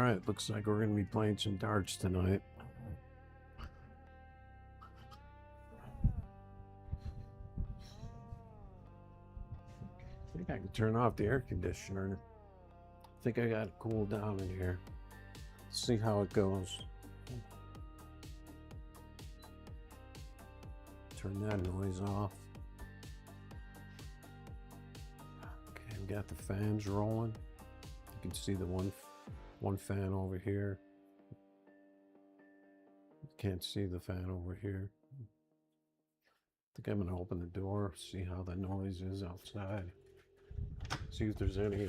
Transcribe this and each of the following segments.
Alright, looks like we're going to be playing some darts tonight. I think I can turn off the air conditioner. I think I got it cooled down in here. See how it goes. Turn that noise off. Okay, we got the fans rolling. You can see the one fan over here. Can't see the fan over here. I think I'm gonna open the door, see how the noise is outside. See if there's any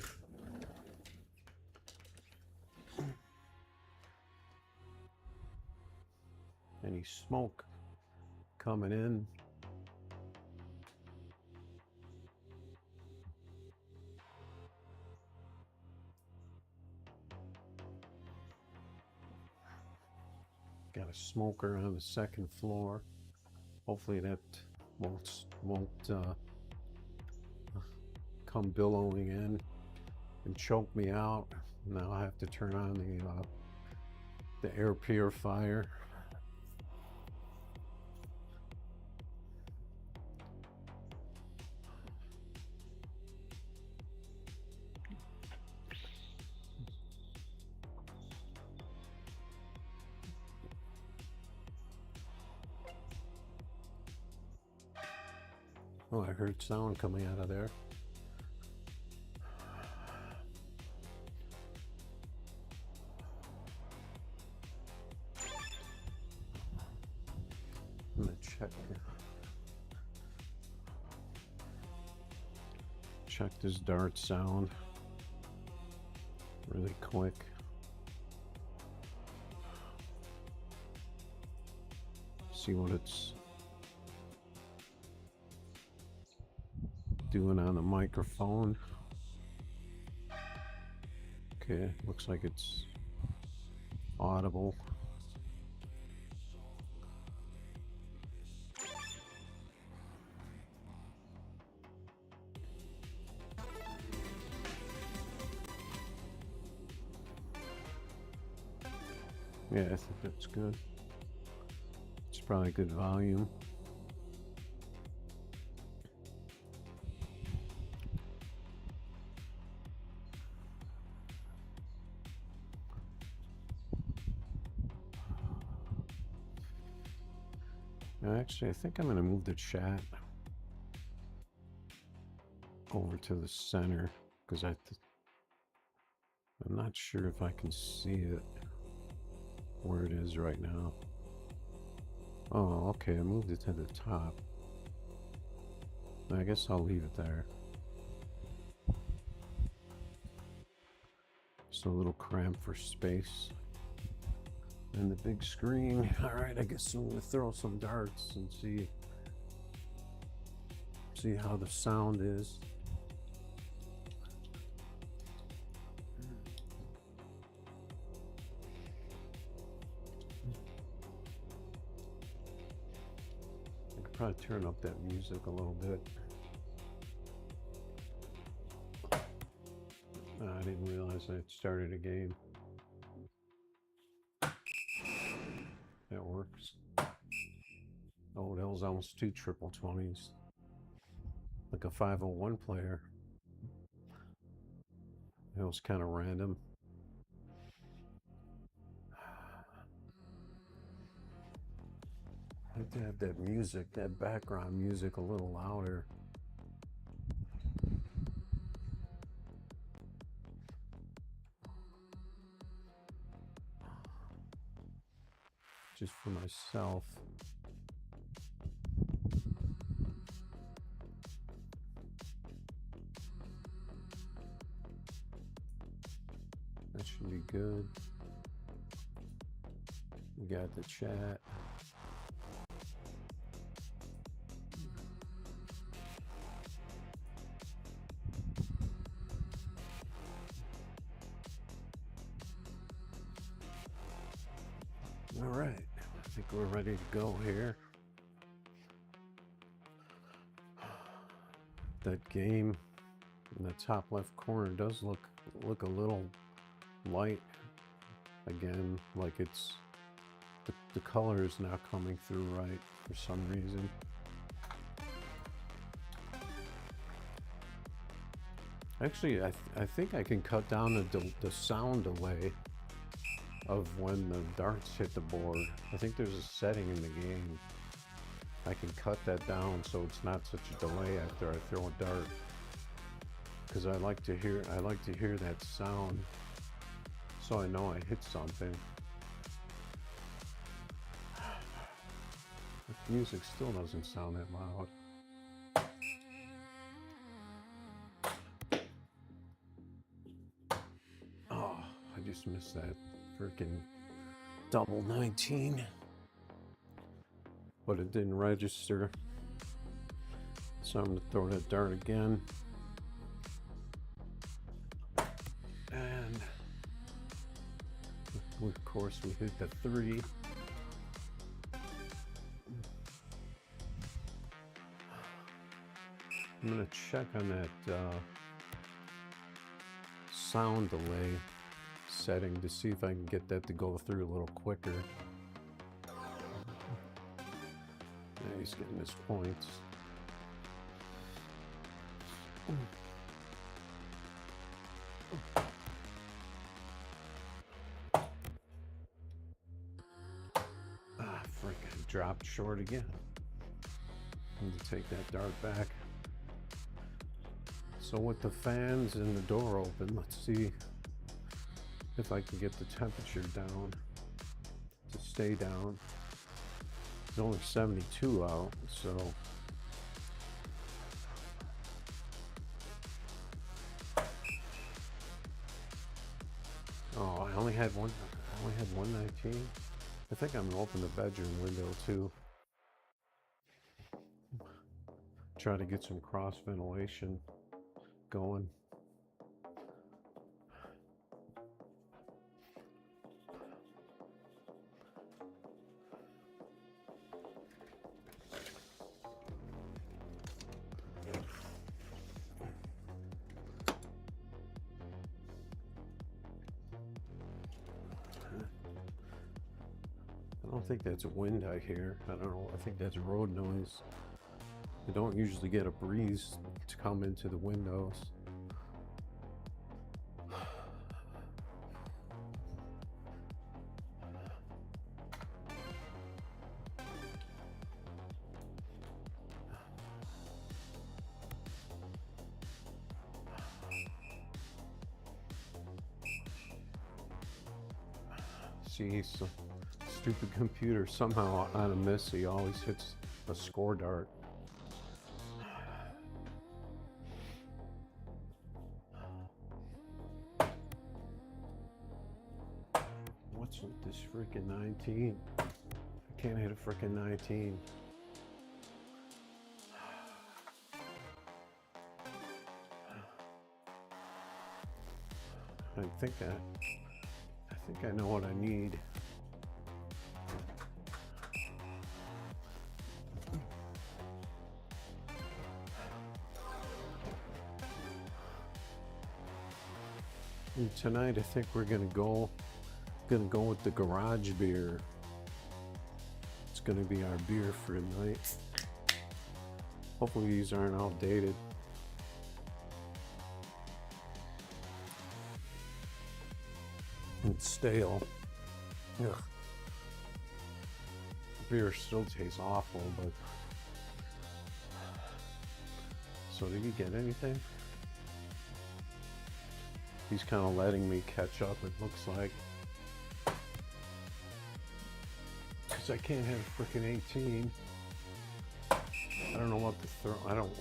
smoke coming in. Got a smoker on the second floor. Hopefully that won't come billowing in and choke me out. Now I have to turn on the air purifier. Oh, I heard sound coming out of there. I'm gonna check this dart sound really quick. See what it's doing on the microphone. Okay, looks like it's audible. Yeah, I think that's good. It's probably good volume. Actually, I think I'm going to move the chat over to the center because I'm not sure if I can see it where it is right now. Oh, okay, I moved it to the top. I guess I'll leave it there. It's a little cramped for space. And the big screen. All right, I guess I'm gonna throw some darts and see how the sound is. I could probably turn up that music a little bit. I didn't realize I had started a game. That works. Oh, that was almost 2 triple 20s. Like a 501 player. It was kind of random. I have to have that music, that background music a little louder. Just for myself. That should be good. We got the chat. All right, I think we're ready to go here. That game in the top left corner does look a little light. again, like it's the color is not coming through right for some reason. Actually, I think I can cut down the sound delay of when the darts hit the board. I think there's a setting in the game. I can cut that down so it's not such a delay after I throw a dart. Because I like to hear that sound, so I know I hit something. The music still doesn't sound that loud. Oh, I just missed that freaking double 19. But it didn't register. So I'm gonna throw that dart again. And of course we hit the 3. I'm gonna check on that sound delay setting to see if I can get that to go through a little quicker. Yeah, he's getting his points. Ah, frick, I dropped short again. I need to take that dart back. So with the fans and the door open, let's see if I can get the temperature down to stay down. It's only 72 out, so oh, I only had 119. I think I'm gonna open the bedroom window too. Try to get some cross ventilation going. I don't think that's wind I hear. I don't know. I think that's road noise. I don't usually get a breeze to come into the windows. See, so stupid computer somehow on a miss, he always hits a score dart. What's with this freaking 19? I can't hit a freaking 19. I think I know what I need. And tonight I think we're gonna go with the garage beer. It's gonna be our beer for tonight. Hopefully these aren't outdated. And stale. Ugh. Beer still tastes awful, but so did you get anything? He's kind of letting me catch up, it looks like. Because I can't have a freaking 18. I don't know what to throw. I don't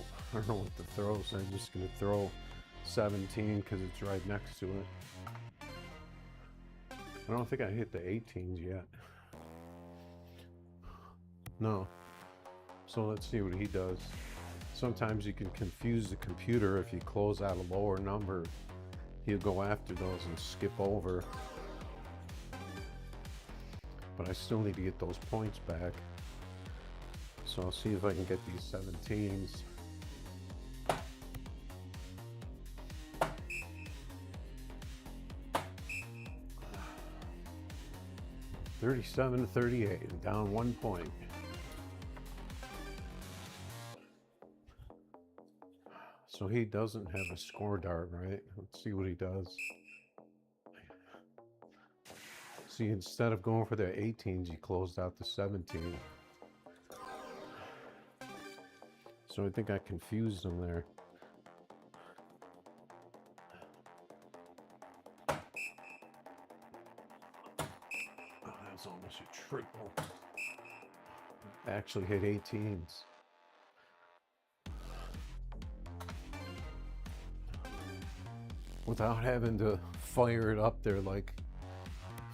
know what to throw, so I'm just gonna throw 17 because it's right next to it. I don't think I hit the 18s yet. No. So let's see what he does. Sometimes you can confuse the computer if you close out a lower number. He'll go after those and skip over. But I still need to get those points back. So I'll see if I can get these 17s. 37 to 38, down 1 point. So he doesn't have a score dart, right? Let's see what he does. See, instead of going for the 18s, he closed out the 17. So I think I confused him there. Oh, that was almost a triple. I actually hit 18s. Without having to fire it up there like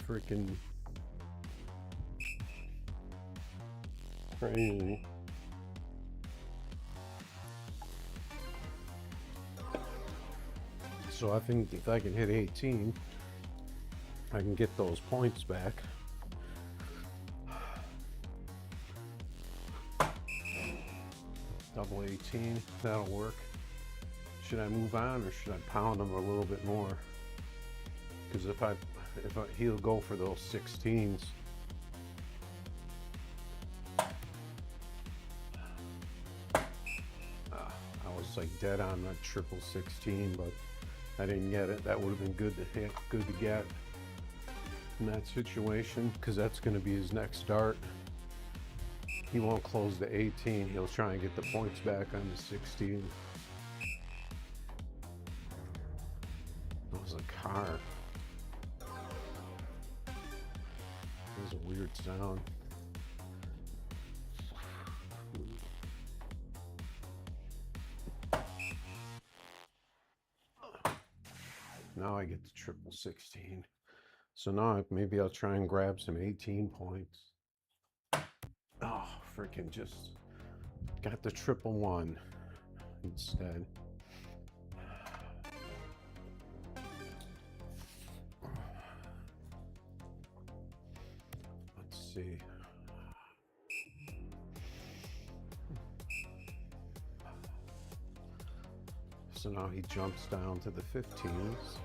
freaking crazy. So I think if I can hit 18, I can get those points back. Double 18, that'll work. Should I move on or should I pound him a little bit more? Because if he'll go for those 16s. I was like dead on that triple 16, but I didn't get it. That would have been good to hit, good to get in that situation, because that's going to be his next dart. He won't close the 18. He'll try and get the points back on the 16. That was a car. It was a weird sound. Now I get the triple 16. So now maybe I'll try and grab some 18 points. Oh, freaking just got the triple 1 instead. Let's see. So now he jumps down to the 15s.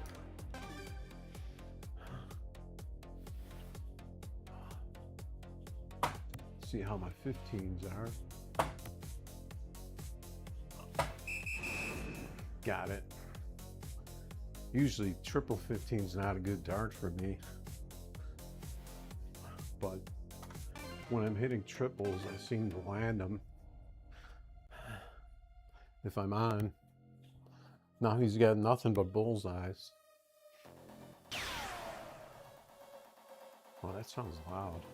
See how my 15s are. Got it. Usually triple 15 is not a good dart for me, but when I'm hitting triples, I seem to land them if I'm on. Now he's got nothing but bullseyes. Oh, that sounds loud.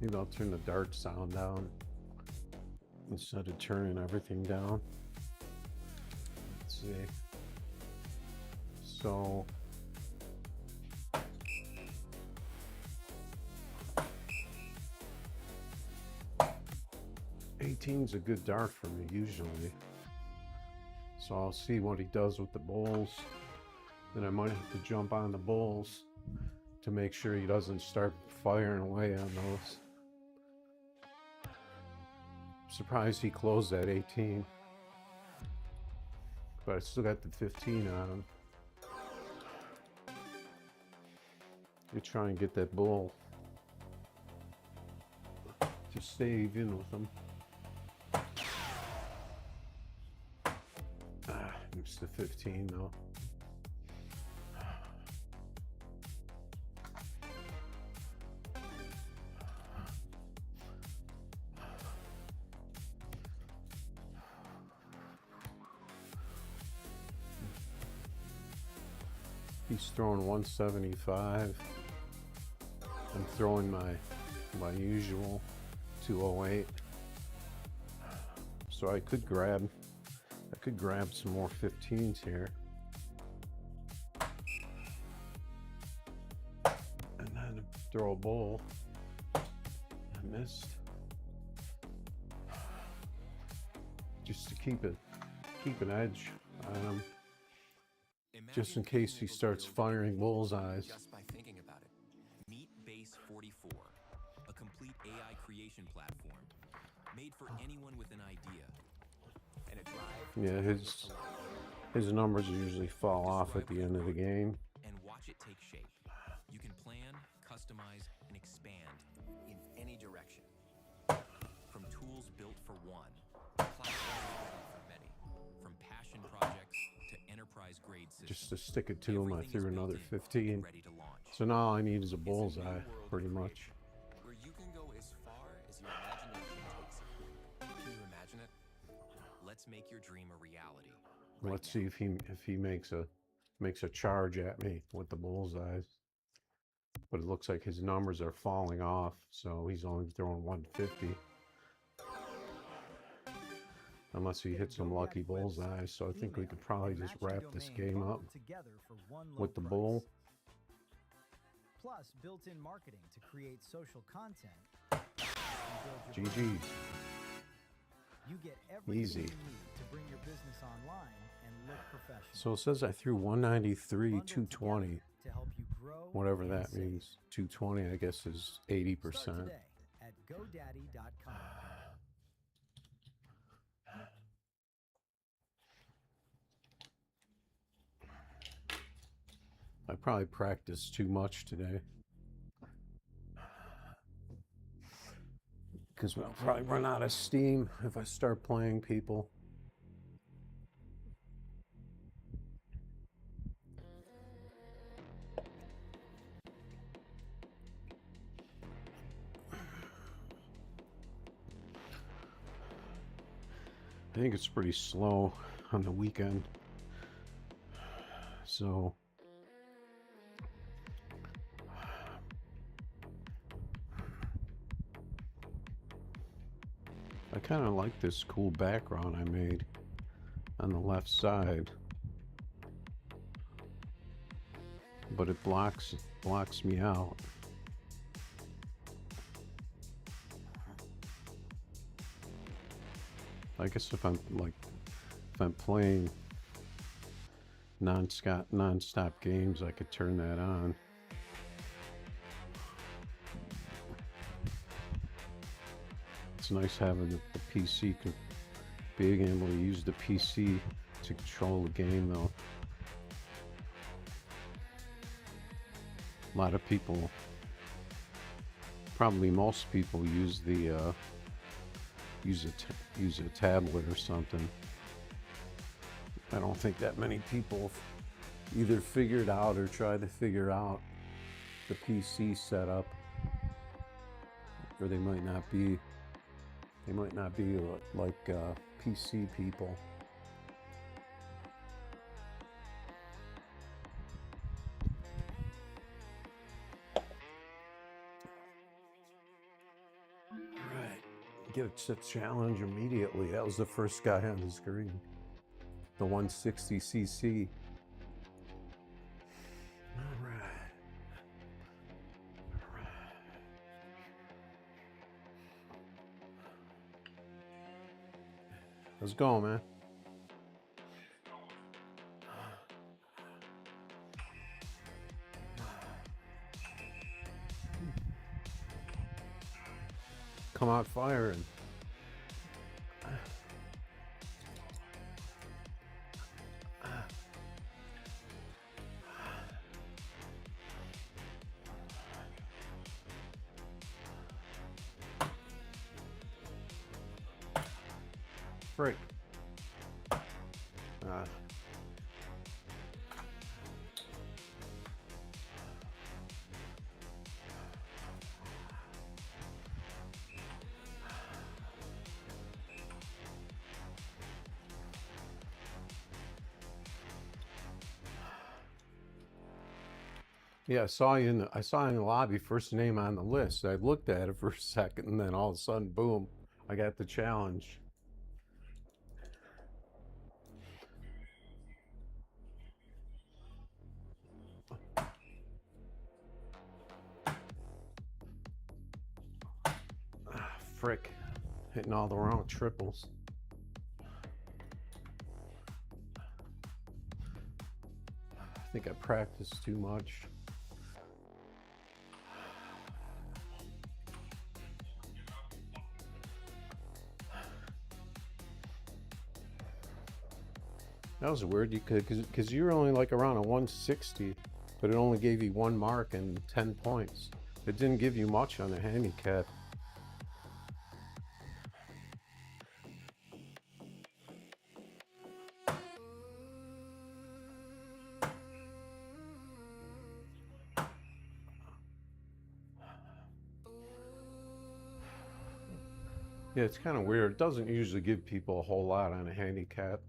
Maybe I'll turn the dart sound down instead of turning everything down. Let's see. So eighteen's a good dart for me usually. So I'll see what he does with the bowls. Then I might have to jump on the bowls to make sure he doesn't start firing away on those. Surprised he closed that 18, but I still got the 15 on him. You try and get that bull to stay even with him. It's the 15 though. He's throwing 175. I'm throwing my usual 208. So I could grab some more 15s here. And then throw a bowl. I missed. Just to keep an edge on him. Just in case he starts firing bullseyes. Just by thinking about it. Meet Base 44, a complete AI creator education platform made for anyone with an idea. And a drive. Yeah, his numbers usually fall off at the end of the game. And watch it take shape. You can plan, customize, and expand in any direction. From tools built for one, platforms ready for many. From passion projects to enterprise-grade systems. Just to stick it to him, I threw another Everything is 15. ready to launch. So now all I need is a It's bullseye, new world pretty of much. creation, where you can go as far as your imagination takes you. Can you imagine it? Let's make your dream a reality. Let's see if he makes a charge at me with the bullseyes. But it looks like his numbers are falling off, so he's only throwing 150. Unless he hits some lucky bullseyes, so I think we could probably just wrap this game up with the bull. Plus built-in marketing to create social content. GG. You get everything Easy. you need to bring your business online and look professional. So it says I threw 193, Bundled 220. together to help you grow Whatever and that save. means. 220, I guess, is Start 80%. today at GoDaddy.com. I probably practiced too much today. Because I'll probably run out of steam if I start playing people. I think it's pretty slow on the weekend. So I kind of like this cool background I made on the left side, but it blocks me out. I guess if I'm playing non-stop games, I could turn that on. It's nice having the PC, being able to use the PC to control the game, though. A lot of people, probably most people, use the use a tablet or something. I don't think that many people either figured out or tried to figure out the PC setup, or they might not be like PC people. Right, get a challenge immediately. That was the first guy on the screen. The 160cc. All right. Let's go, man. Come out firing. Frick. Yeah, I saw you in the lobby, first name on the list. I looked at it for a second, and then all of a sudden, boom, I got the challenge. Frick, hitting all the wrong triples. I think I practiced too much. That was weird. You could, because you were only like around a 160, but it only gave you 1 mark and 10 points. It didn't give you much on the handicap. Yeah, it's kind of weird. It doesn't usually give people a whole lot on a handicap.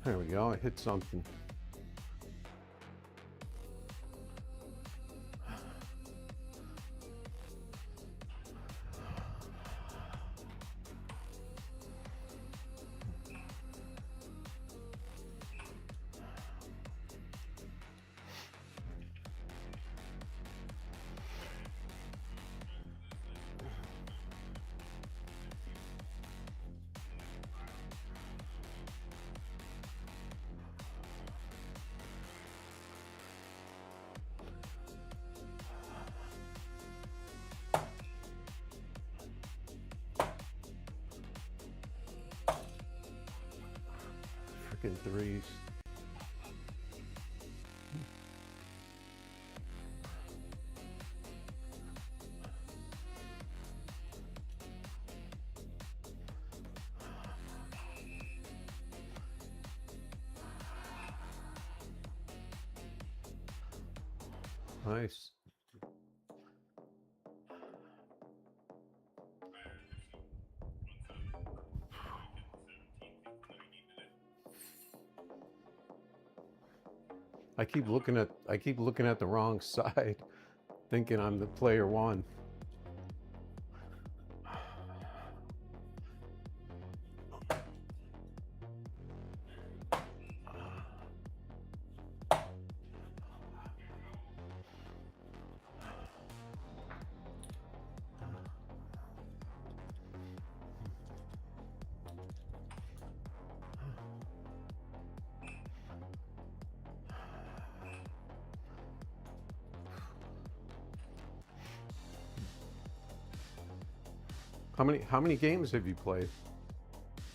There we go, I hit something. Freaking threes. Nice. I keep looking at the wrong side, thinking I'm the player one. How many games have you played?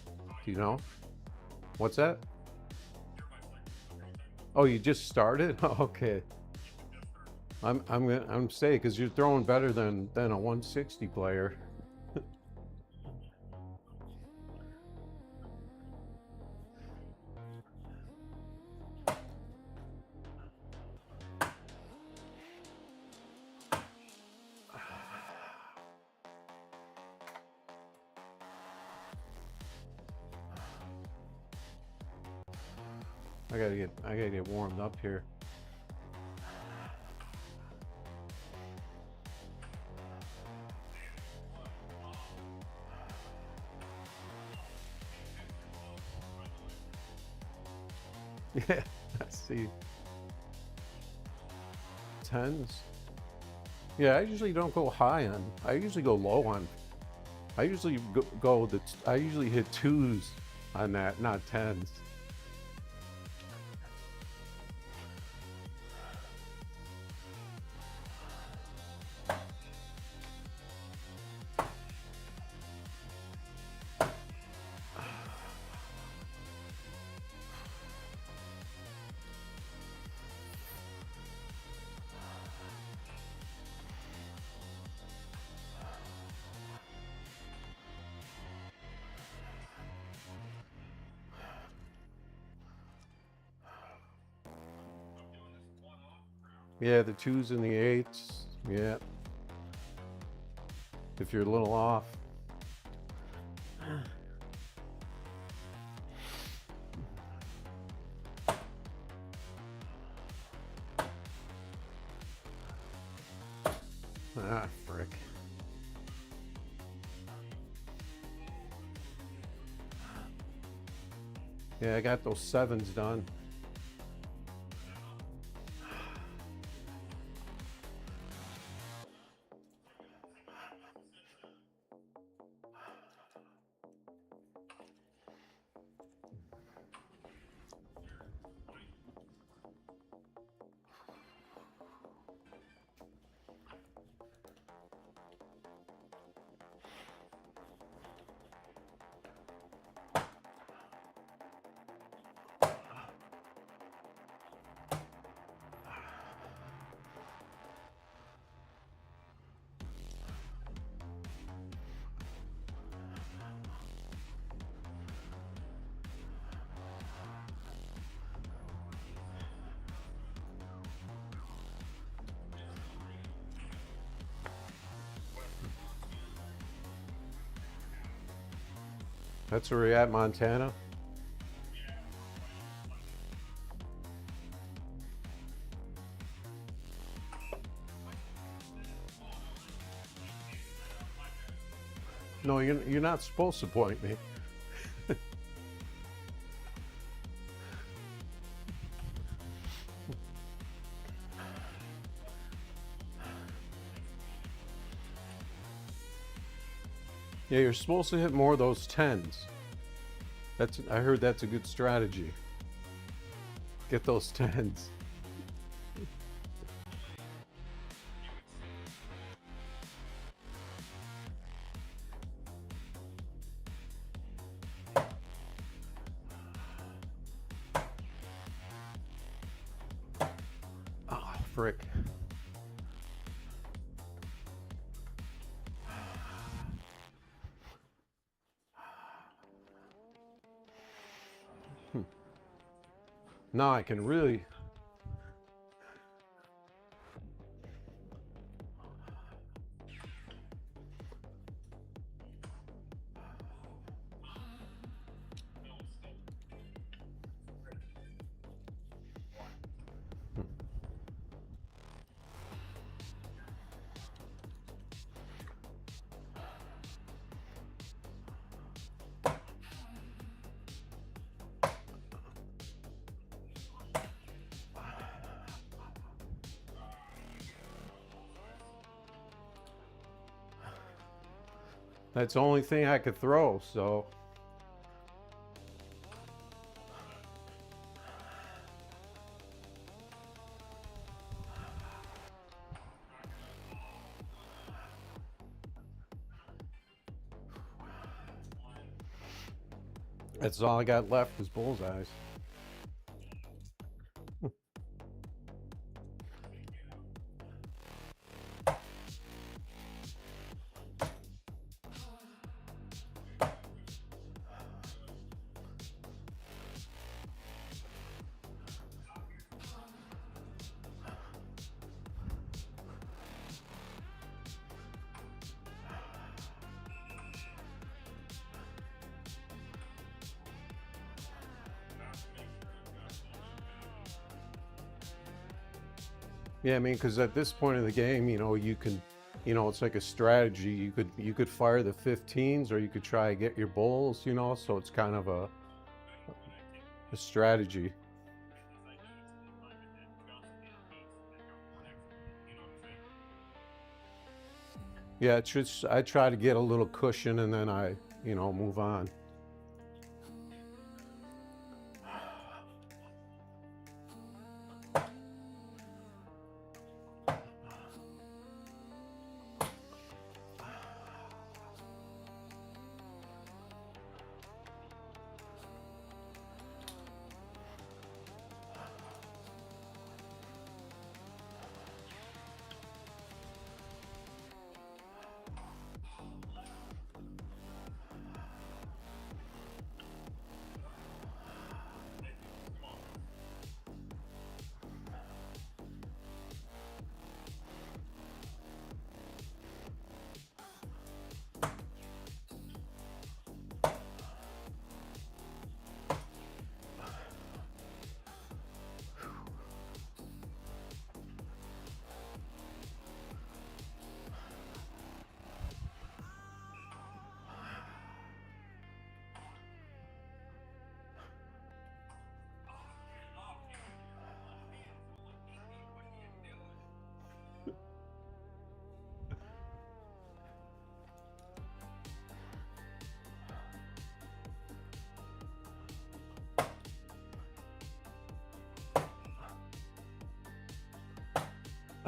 Do you know? What's that? Oh, you just started? Okay. I'm saying because you're throwing better than a 160 player. I gotta get warmed up here. Yeah, I see. Tens. Yeah, I usually don't go high on. I usually go low on. I usually I usually hit twos on that, not tens. Yeah, the twos and the eights. Yeah. If you're a little off. Ah, frick. Yeah, I got those 7s done. That's where we're at, Montana. No, you're not supposed to point me. Yeah, you're supposed to hit more of those 10s. I heard that's a good strategy. Get those 10s. Oh, frick. Now I can really... That's the only thing I could throw, so... That's all I got left is bullseyes. Yeah, I mean, because at this point of the game, you know, you can, you know, it's like a strategy. You could fire the 15s, or you could try to get your bowls, you know. So it's kind of a strategy. Yeah, it's just I try to get a little cushion, and then I, you know, move on.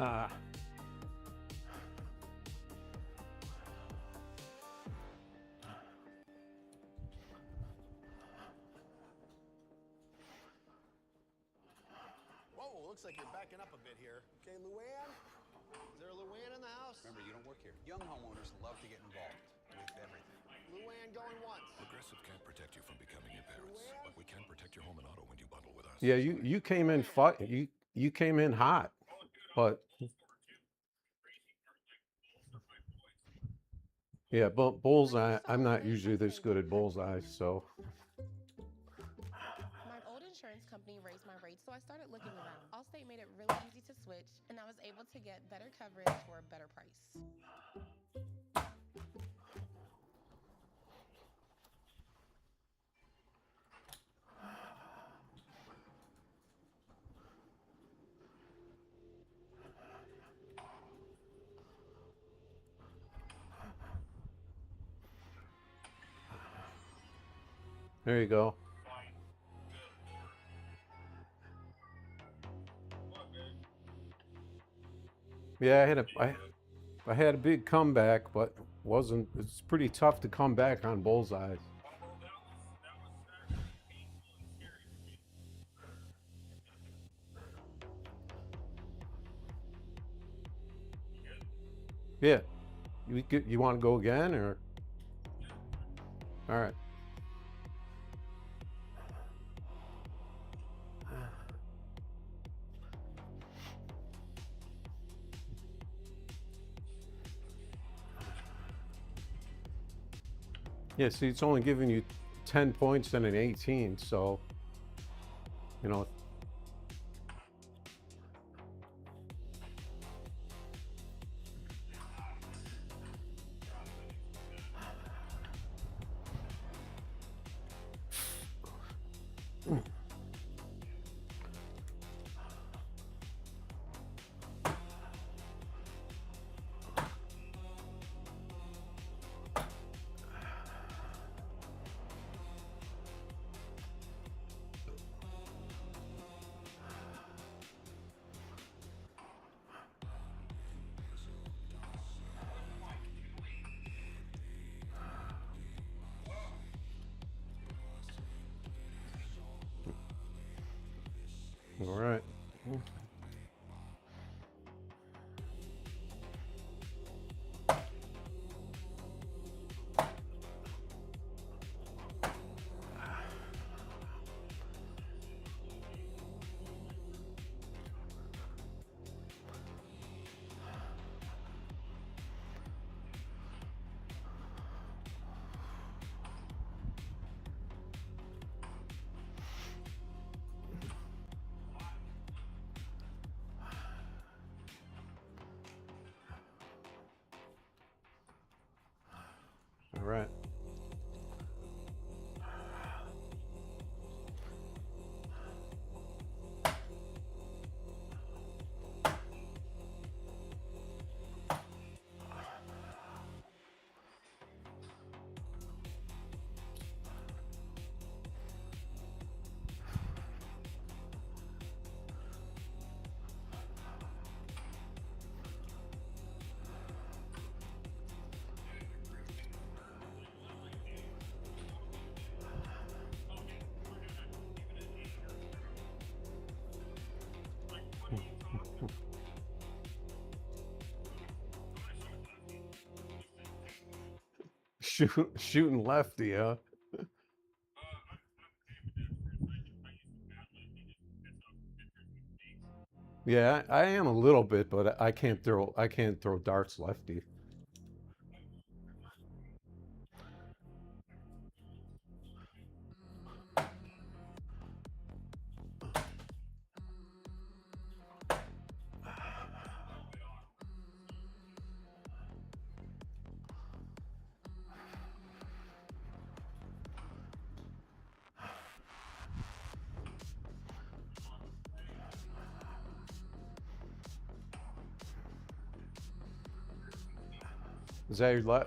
Ah. Whoa, looks like you're backing up a bit here. Okay, Luann? Is there a Luann in the house? Remember, you don't work here. Young homeowners love to get involved with everything. Luann going once. Progressive can't protect you from becoming your parents, but we can protect your home and auto when you bundle with us. Yeah, you came in you came in hot, but yeah, but bullseye. I'm not usually this good at bullseye, so My old insurance company raised my rates, so I started looking around. Allstate made it really easy to switch, and I was able to get better coverage for a better price. there you go. Yeah, I had a big comeback, but it's pretty tough to come back on bullseye. Yeah, you want to go again or? All right. Yeah, see, it's only giving you 10 points and an 18, so, you know. All right. All right. Shooting lefty, huh? Yeah, I am a little bit, but I can't throw darts lefty.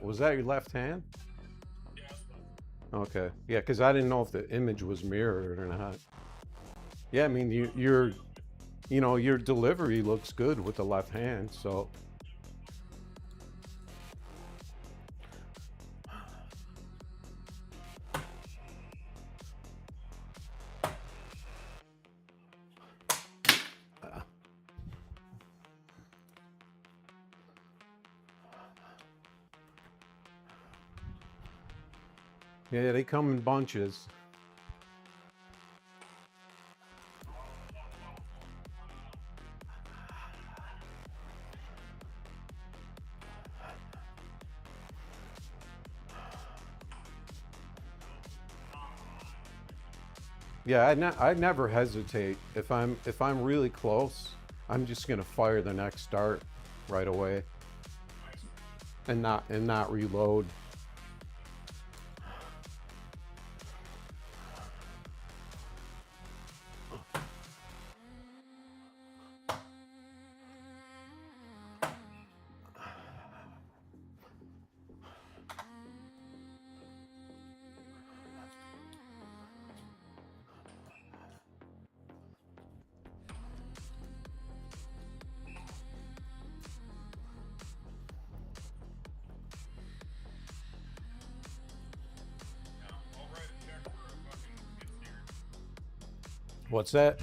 Was that your left hand? Okay. Yeah, because I didn't know if the image was mirrored or not. Yeah, I mean you know, your delivery looks good with the left hand, so. Yeah, they come in bunches. Yeah, I never hesitate. If I'm really close, I'm just gonna fire the next dart right away, and not reload. What's that?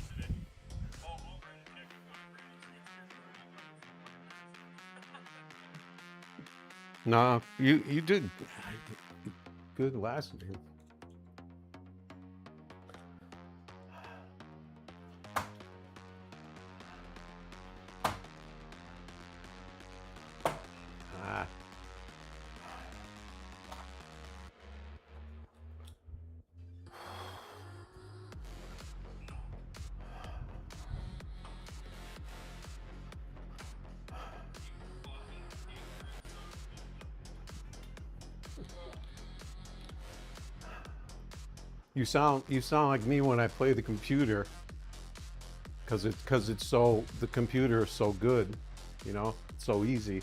Nah, you did good last game. Ah. You sound like me when I play the computer, cause it's so, the computer is so good, you know, it's so easy.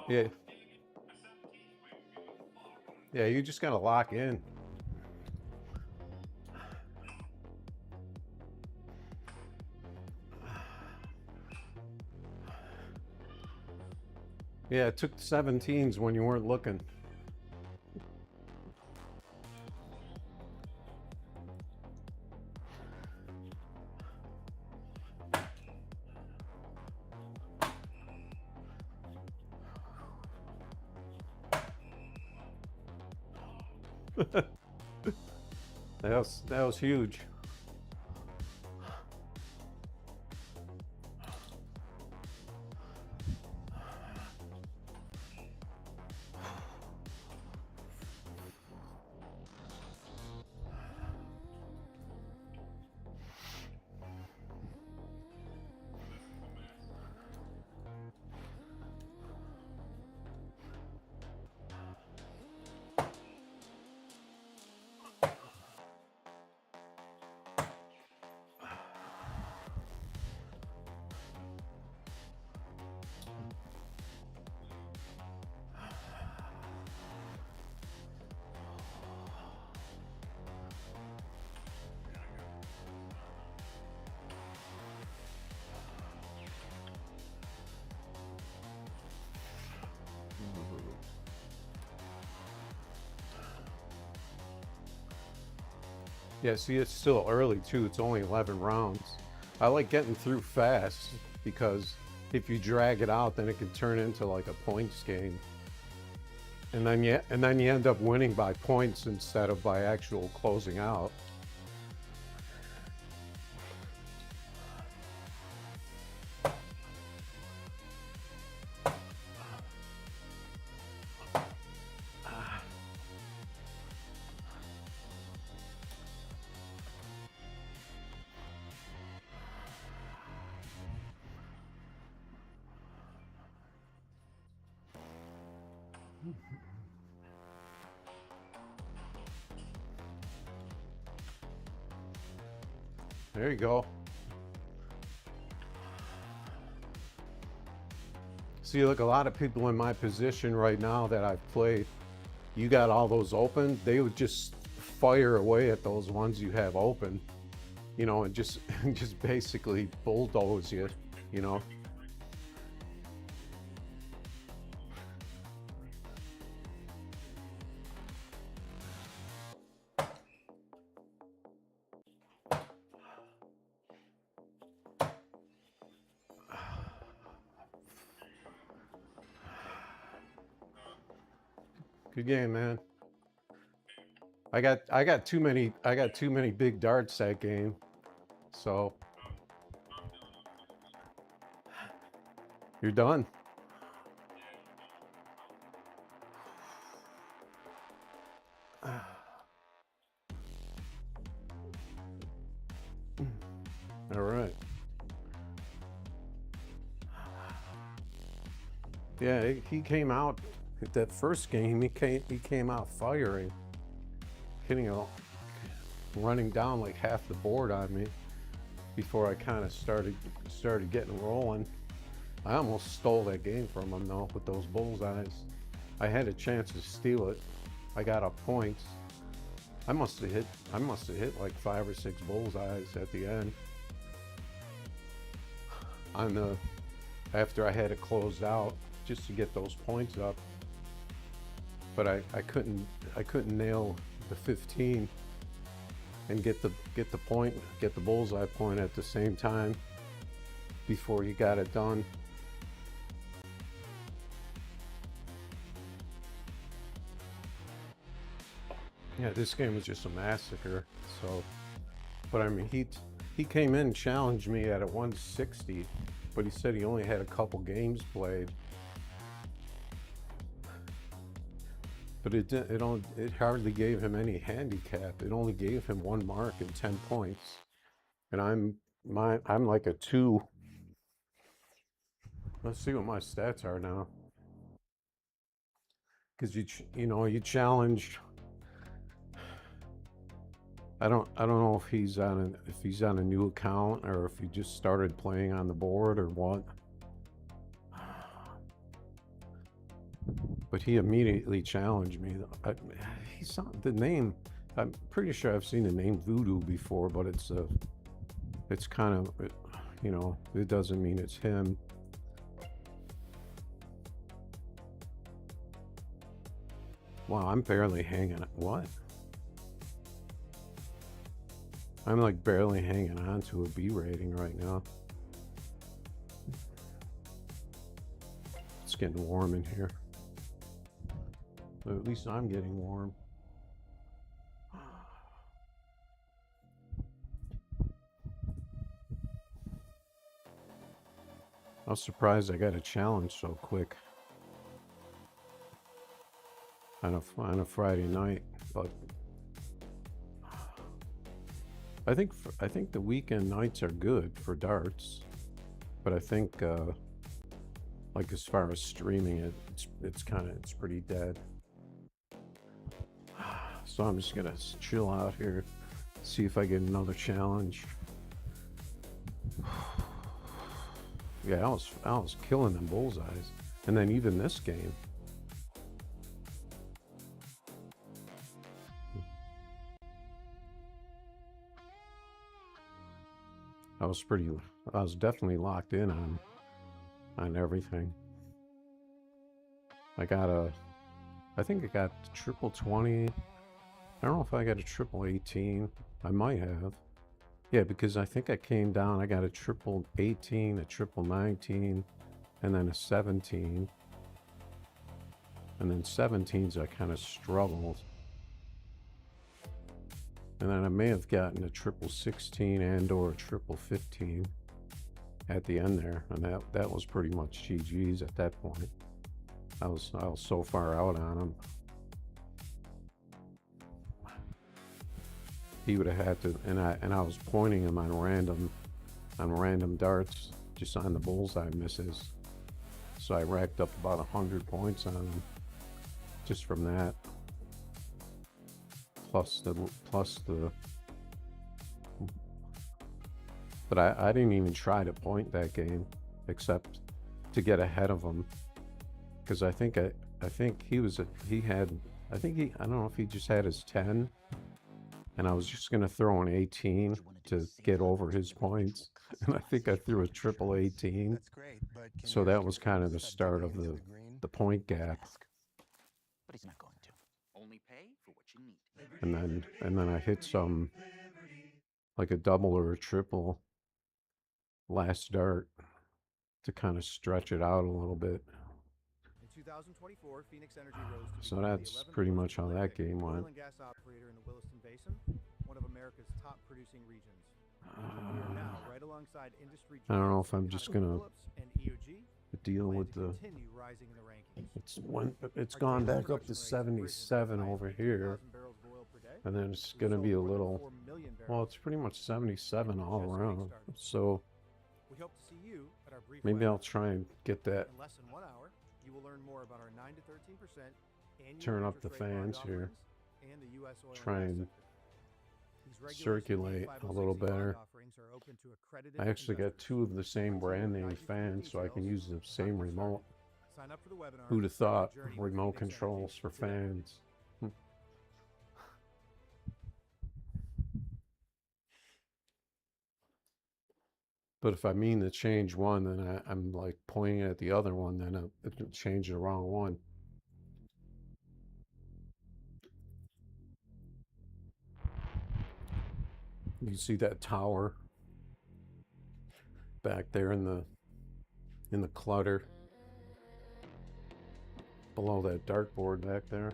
Yeah. Yeah, you just gotta lock in. Yeah, it took 17s when you weren't looking. That was huge. Yeah, see, it's still early too. It's only 11 rounds. I like getting through fast because if you drag it out, then it can turn into like a points game. And then you end up winning by points instead of by actual closing out. There you go. See, look, a lot of people in my position right now that I've played, you got all those open, they would just fire away at those ones you have open, you know, and just just basically bulldoze you, you know. Good game, man. I got too many big darts that game. So you're done. All right. Yeah, he came out that first game. He came out firing, hitting running down like half the board on me before I kind of started getting rolling. I almost stole that game from him though with those bullseyes. I had a chance to steal it. I got up points. I must have hit like 5 or 6 bullseyes at the end. After I had it closed out just to get those points up. But I couldn't nail the 15 and get the bullseye point at the same time before you got it done. Yeah, this game was just a massacre. So, but I mean, he came in and challenged me at a 160, but he said he only had a couple games played. But it hardly gave him any handicap. It only gave him 1 mark and 10 points, and I'm like a 2. Let's see what my stats are now. Because you challenge. I don't know if he's on a new account or if he just started playing on the board or what. But he immediately challenged me. He saw the name. I'm pretty sure I've seen the name Voodoo before, but it's kind of, you know, it doesn't mean it's him. Wow, I'm barely hanging. What? I'm like barely hanging on to a B rating right now. It's getting warm in here. But at least I'm getting warm. I was surprised I got a challenge so quick on a Friday night, but I think the weekend nights are good for darts, but I think like as far as streaming it, it's pretty dead. So I'm just gonna chill out here, see if I get another challenge. Yeah, I was killing them bullseyes, and then even this game. I was definitely locked in on everything. I think I got triple 20. I don't know if I got a triple 18. I might have. Yeah, because I think I came down. I got a triple 18, a triple 19, and then a 17. And then 17s I kind of struggled. And then I may have gotten a triple 16 and or a triple 15 at the end there. And that was pretty much GG's at that point. I was so far out on him. He would have had to, and I was pointing him on random darts, just on the bullseye misses. So I racked up about 100 points on him, just from that. Plus the But I didn't even try to point that game, except to get ahead of him. Because I think I think he had, I don't know if he just had his 10. And I was just going to throw an 18 to get over his points. And I think I threw a triple 18. So that was kind of the start of the point gap. But he's not going to. Only pay for what you need. And then I hit some, like a double or a triple last dart to kind of stretch it out a little bit. In 2024, Phoenix Energy rose to So become the that's 11th pretty most much how that prolific game went. oil and gas operator in the Williston Basin, one of America's top producing regions. We are now right alongside industry I don't know if giants I'm just gonna ConocoPhillips and EOG, deal plan with to the, continue rising in the rankings. it's Our gone daily back up to production rate has risen 77 to over here. 2,000 barrels of oil per day. And then it's We've gonna sold be a more than little, 4 million well, barrels. it's pretty much 77 all Just getting around. started. So We hope to see you at our brief maybe I'll webinar. try and get that, In less than 1 hour, you will learn more about our 9 to 13% annual turn up the interest rate bond fans here, offerings and the U.S. oil try and gas and sector. These regulations circulate and a little 506 bond better. offerings are open to accredited I actually got investors. 2 of the same Our team brand will name guide you through the fans, so I can details use the of how to same get remote. started. Sign up for the webinar. Who'd have Start thought your journey with remote Phoenix controls Energy for today. fans? But if I mean to change one, then I'm like pointing at the other one, then I change the wrong one. You can see that tower back there in the clutter below that dartboard back there.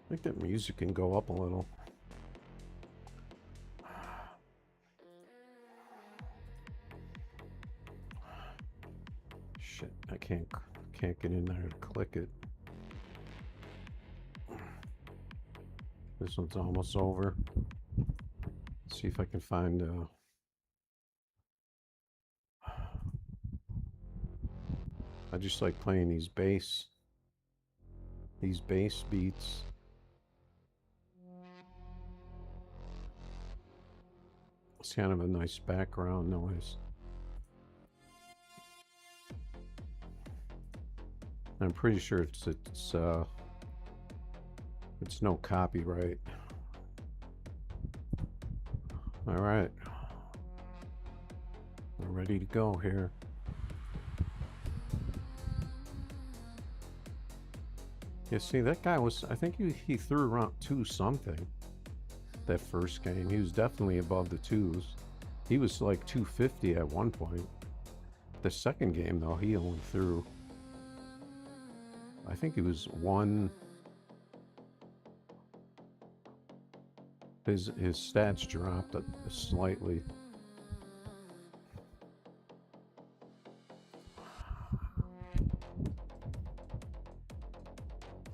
I think that music can go up a little. Shit, I can't get in there to click it. This one's almost over. See if I can find I just like playing these bass beats. It's kind of a nice background noise. I'm pretty sure it's no copyright. All right, we're ready to go here. Yeah, see, that guy was, I think he threw around 2 something that first game. He was definitely above the 2s. He was like 250 at one point. The second game, though, he only threw, I think it was 1. His stats dropped slightly.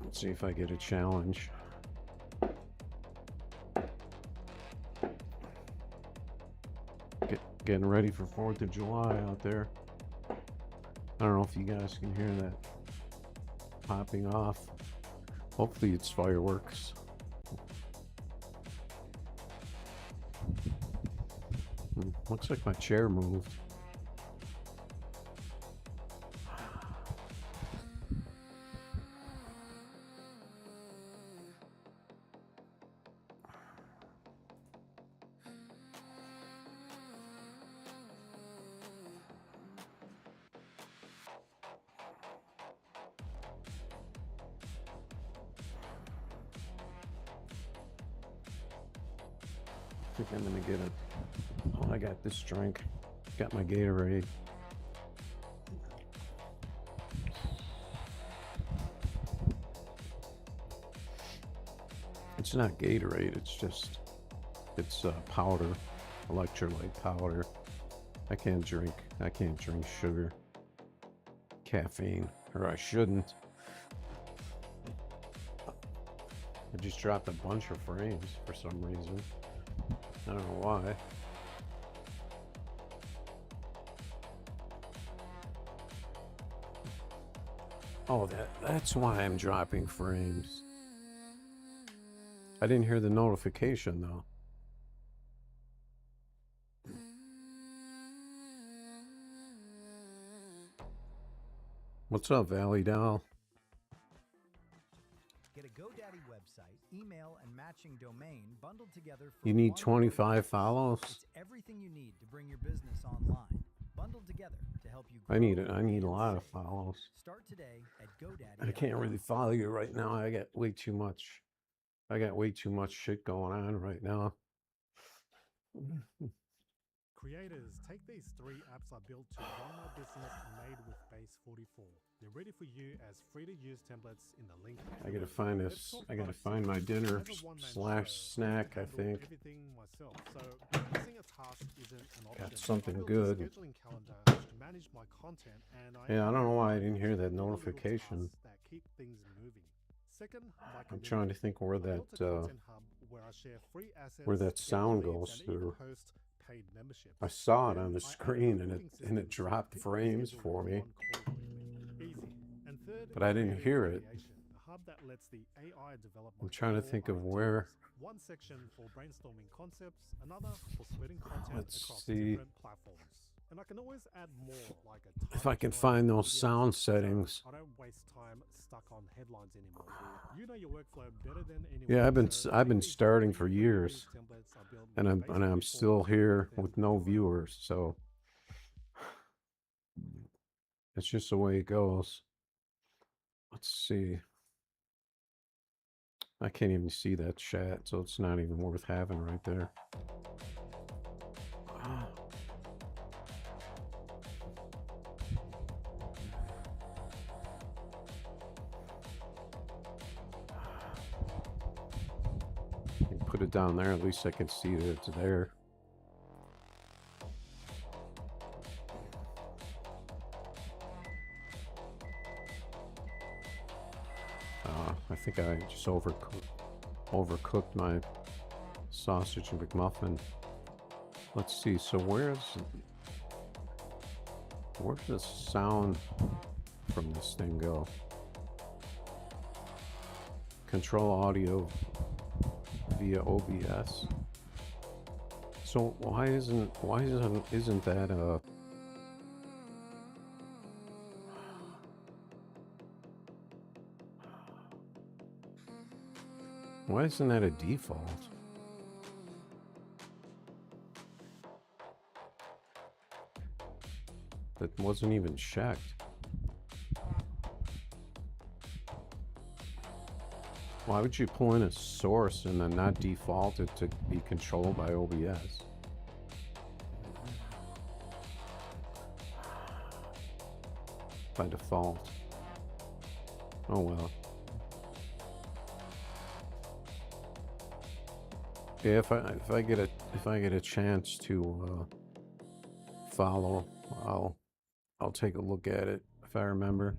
Let's see if I get a challenge. Getting ready for 4th of July out there. I don't know if you guys can hear that popping off. Hopefully it's fireworks. Looks like my chair moved. I think I'm gonna get a, oh, I got this drink. Got my Gatorade. It's not Gatorade, it's powder, electrolyte powder. I can't drink sugar, caffeine, or I shouldn't. I just dropped a bunch of frames for some reason. I don't know why. Oh, that's why I'm dropping frames. I didn't hear the notification though. What's up, Valley Doll? Get a GoDaddy website, email, and matching domain bundled together for You need one 25 price. follows? It's everything you need to bring your business online, bundled together to help you grow I need and a lot of save. follows. Start today at GoDaddy. I can't really follow you right now. I got way too much shit going on right now. Creators, take these 3 apps I built to run my business made with Base 44. They're ready for you as free-to-use templates in the link. I gotta find this. I gotta find my dinner slash snack, I think. Everything myself, so missing a task isn't an option. Got something I built good. a scheduling calendar to manage my content, and Yeah, I don't know why I didn't hear that little notification. tasks that keep things moving. Second, my I'm trying to think where I built a that content hub where I share free assets, where that get sound leads, goes and even through. host paid memberships. I saw it Then on the I added screen and booking it systems dropped so people frames schedule for me. one call quickly. Easy. And third, But I didn't creative hear it. ideation, a hub that lets the AI develop I'm my trying to core think of ideas. where. One section for brainstorming concepts, another for splitting content Let's across see. different platforms. And I can always add more, like a If I can timeline, find those videos, sound so settings. I don't waste time stuck on headlines anymore. You know your workflow better than anyone. Yeah, so I've been take these starting 3 for free years, templates I built and with Base I'm 44 still here and with no then viewers, so it's just the way it goes. Let's see. I can't even see that chat, so it's not even worth having right there. Put it down there, at least I can see that it's there. I think I just overcooked my sausage and McMuffin. Let's see, so where's the sound from this thing go? Control audio via OBS. So why isn't that why isn't that a default? That wasn't even checked. Why would you pull in a source and then not default it to be controlled by OBS? By default. Oh well. Yeah, if I get a chance to follow, I'll take a look at it if I remember.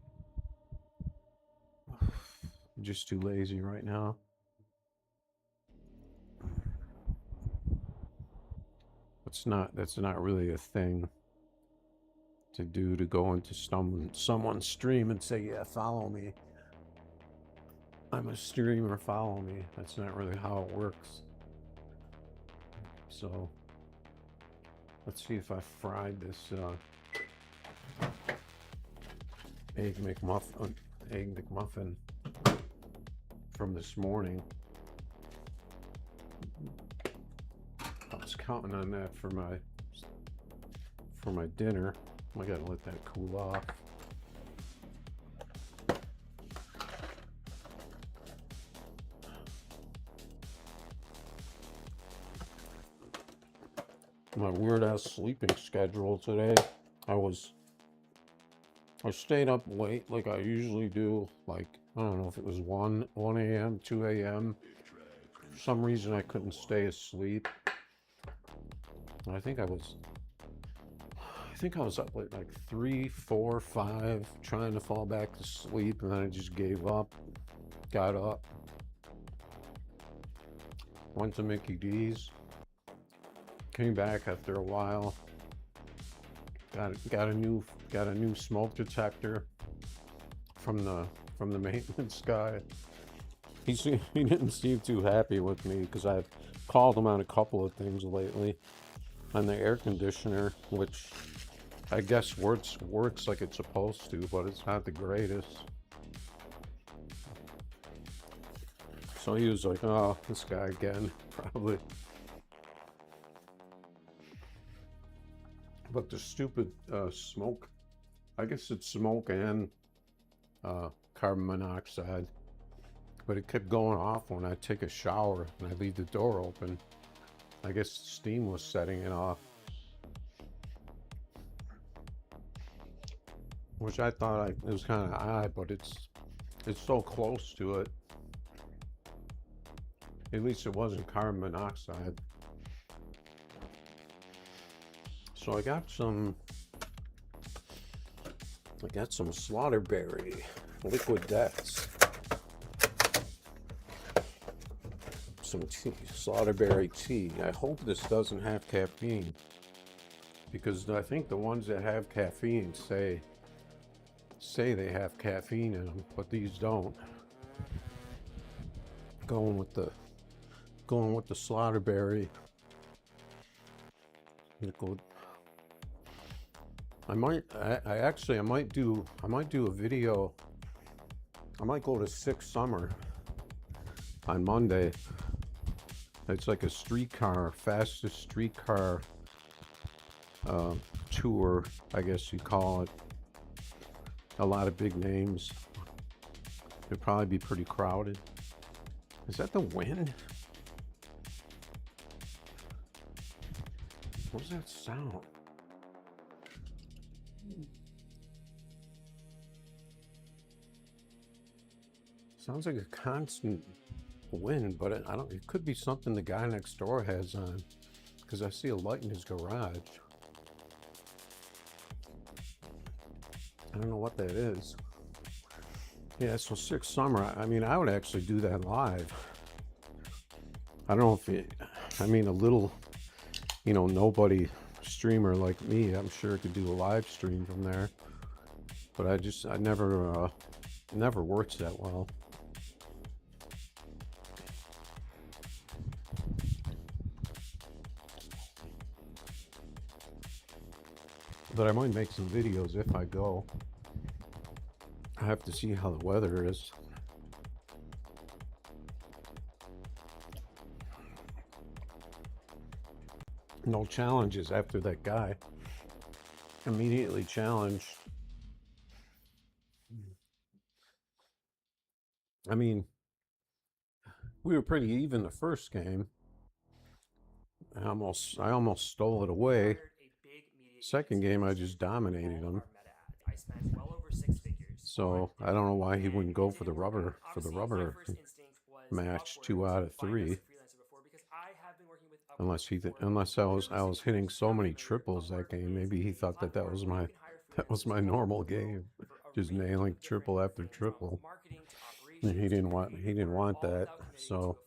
I'm just too lazy right now. That's not really a thing to do, to go into someone's stream and say, yeah, follow me. I'm a streamer, follow me. That's not really how it works. So let's see if I fried this egg McMuffin from this morning. I was counting on that for my dinner. I gotta let that cool off. My weird ass sleeping schedule today. I stayed up late like I usually do. Like, I don't know if it was 1 a.m., 2 a.m. For some reason I couldn't stay asleep. I think I was up at like 3, 4, 5, trying to fall back to sleep, and then I just gave up. Got up. Went to Mickey D's. Came back after a while. Got a new smoke detector from the maintenance guy. He didn't seem too happy with me because I've called him on a couple of things lately. On the air conditioner, which I guess works like it's supposed to, but it's not the greatest. So he was like, oh, this guy again, probably. But the stupid smoke, I guess it's smoke and carbon monoxide, but it kept going off when I take a shower and I leave the door open. I guess steam was setting it off, which I thought it was kind of odd, but it's so close to it. At least it wasn't carbon monoxide. So I got some Slaughterberry liquid deaths. Some tea, Slaughterberry tea. I hope this doesn't have caffeine, because I think the ones that have caffeine say they have caffeine in them, but these don't. Going with the Slaughterberry liquid. I might do a video. I might go to Six Summer on Monday. It's like a fastest streetcar tour, I guess you call it. A lot of big names. It'd probably be pretty crowded. Is that the wind? What's that sound? Sounds like a constant wind, but I don't. It could be something the guy next door has on, because I see a light in his garage. I don't know what that is. Yeah, so Six Summer. I mean, I would actually do that live. I don't know if it. I mean, a little, nobody streamer like me, I'm sure could do a live stream from there. But I never works that well. But I might make some videos if I go. I have to see how the weather is. No challenges after that guy. Immediately challenged. I mean, we were pretty even the first game. I almost stole it away. Second game, I just dominated him. So I don't know why he wouldn't go for the rubber match 2 out of 3. Unless I was hitting so many triples that game, maybe he thought that was my normal game, just nailing triple after triple. And he didn't want that. So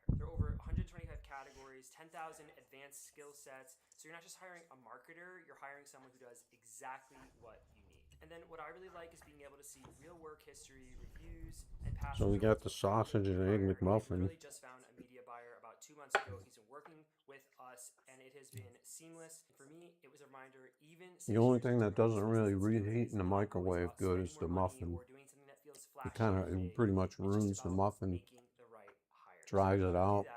there are over 125 categories, 10,000 advanced skill sets. So you're not just hiring a marketer, you're hiring someone who does exactly what you need. And then what I really like is being able to see real work history, reviews, and past. So we got the sausage and egg McMuffin. I just found a media buyer about 2 months ago. He's been working with us, and it has been seamless. For me, it was a reminder. Even the only thing that doesn't really reheat in the microwave good is the muffin. It pretty much ruins the muffin, dries it out.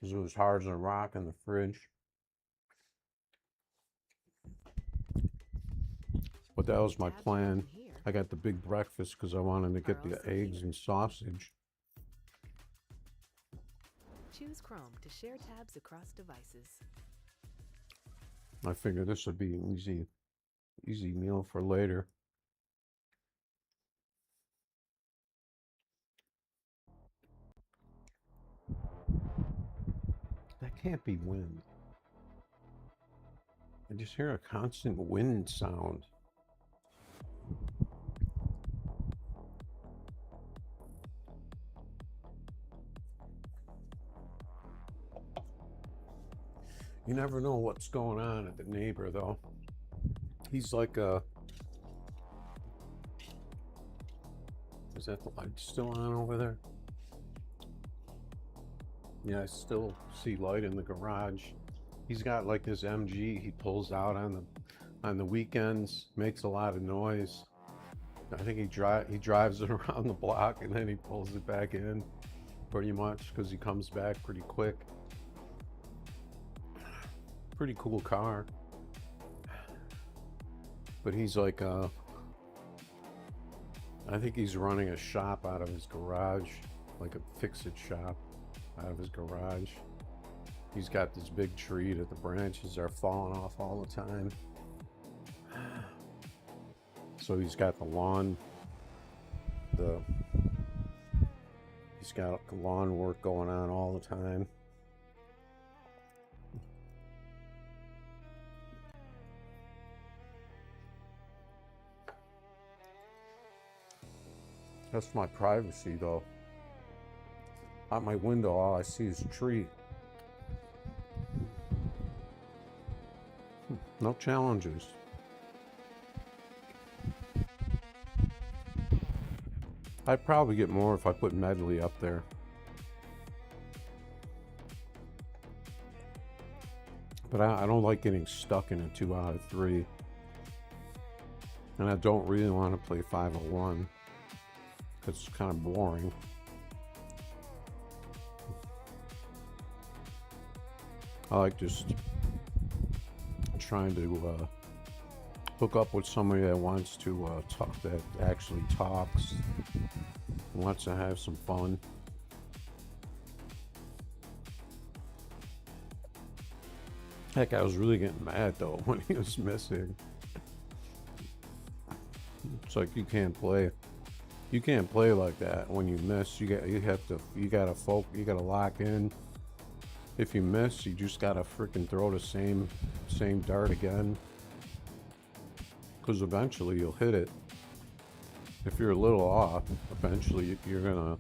Because it was hard as a rock in the fridge. But that was my plan. I got the big breakfast because I wanted to get the eggs and sausage. Choose Chrome to share tabs across devices. I figured this would be an easy meal for later. That can't be wind. I just hear a constant wind sound. You never know what's going on at the neighbor, though. He's like Is that the light still on over there? Yeah, I still see light in the garage. He's got like this MG he pulls out on the weekends, makes a lot of noise. I think he drives it around the block and then he pulls it back in pretty much because he comes back pretty quick. Pretty cool car. But he's like I think he's running a shop out of his garage, like a fix-it shop out of his garage. He's got this big tree that the branches are falling off all the time. So he's got the lawn, he's got lawn work going on all the time. That's my privacy though. Out my window, all I see is a tree. No challenges. I'd probably get more if I put medley up there. But I don't like getting stuck in a 2 out of 3. And I don't really want to play 501. Because it's kind of boring. I like just trying to hook up with somebody that wants to talk, that actually talks, wants to have some fun. Heck, I was really getting mad though when he was missing. It's like you can't play like that when you miss. You gotta lock in. If you miss, you just gotta freaking throw the same dart again. Because eventually you'll hit it. If you're a little off, eventually you're gonna,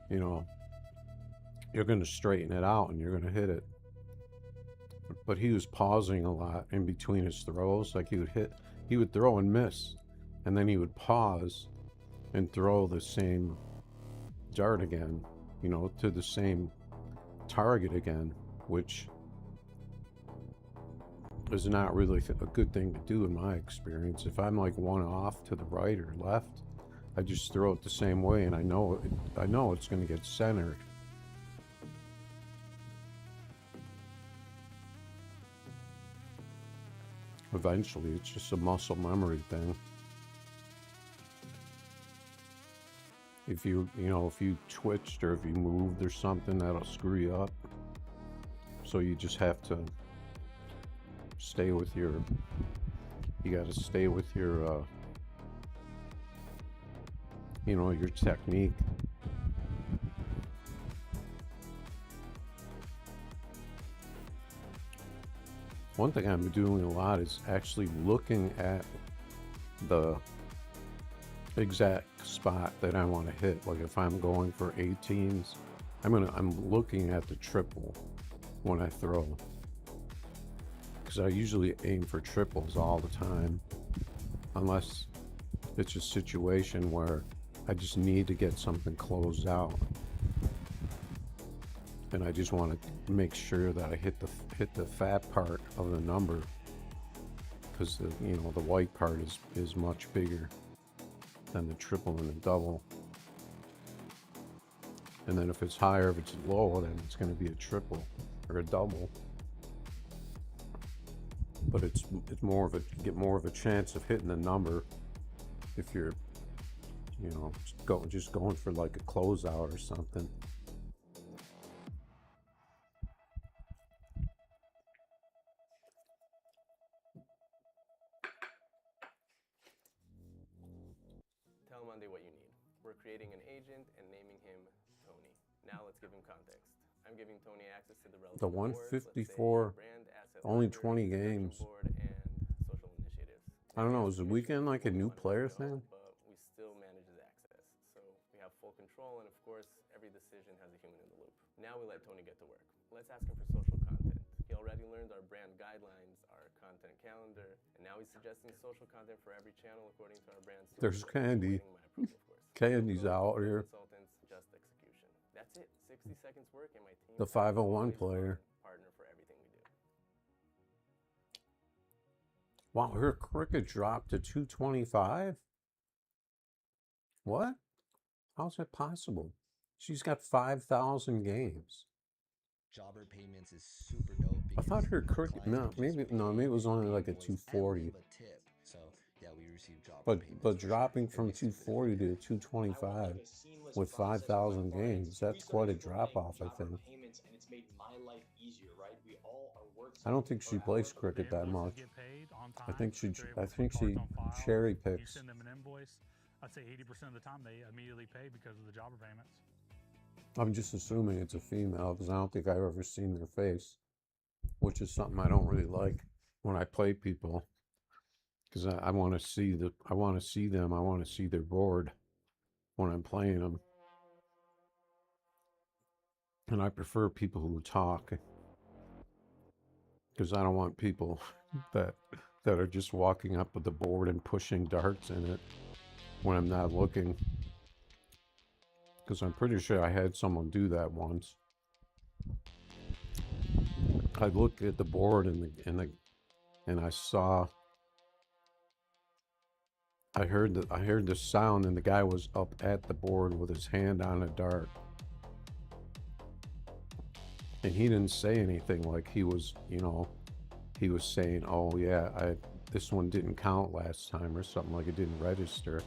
you're gonna straighten it out and you're gonna hit it. But he was pausing a lot in between his throws. Like he would throw and miss, and then he would pause and throw the same dart again, to the same target again, which is not really a good thing to do in my experience. If I'm like one off to the right or left, I just throw it the same way, and I know it's going to get centered. Eventually, it's just a muscle memory thing. If you twitched or if you moved or something, that'll screw you up. So you just have to stay with your, your technique. One thing I'm doing a lot is actually looking at the exact spot that I want to hit. Like if I'm going for 18s, I'm looking at the triple when I throw, because I usually aim for triples all the time, unless it's a situation where I just need to get something closed out and I just want to make sure that I hit the fat part of the number, because the white part is much bigger than the triple and the double. And then if it's higher, if it's low, then it's going to be a triple or a double. But it's more of a chance of hitting the number if you're just going for like a closeout or something. Tell Monday what you need. We're creating an agent and naming him Tony. Now let's give him context. I'm giving Tony access to the relevant The 154, only 20 games. Social initiatives. I don't know, is the weekend like a new player thing? But we still manage his access. So we have full control, and of course, every decision has a human in the loop. Now we let Tony get to work. Let's ask him for social content. He already learned our brand guidelines, our content calendar, and now he's suggesting social content for every channel according to our brand's. There's candy. My approval, of course. Candy's out here. Consultants, just execution. That's it. 60 seconds work and my team. The 501 player. Partner for everything we do. Wow, her cricket dropped to 225? What? How's that possible? She's got 5,000 games. Jobber payments is super dope. I thought her cricket, maybe it was only like a 240. So yeah, we received jobber payments. But dropping from 240 to 225 with 5,000 games, that's quite a drop off, I think. I don't think she plays cricket that much. I think she cherry picks. You send them an invoice, I'd say 80% of the time they immediately pay because of the jobber payments. I'm just assuming it's a female because I don't think I've ever seen their face, which is something I don't really like when I play people, because I want to see them. I want to see their board when I'm playing them, and I prefer people who talk, because I don't want people that are just walking up with the board and pushing darts in it when I'm not looking. Because I'm pretty sure I had someone do that once. I looked at the board and I saw. I heard the sound, and the guy was up at the board with his hand on a dart, and he didn't say anything. Like he was saying, "Oh yeah, this one didn't count last time," or something, like it didn't register.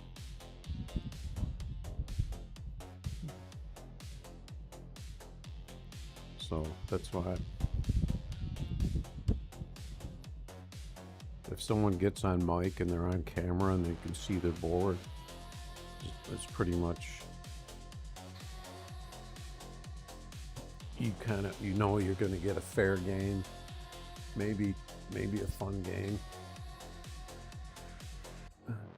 So that's why if someone gets on mic and they're on camera and they can see their board, it's pretty much, you know you're going to get a fair game, maybe a fun game.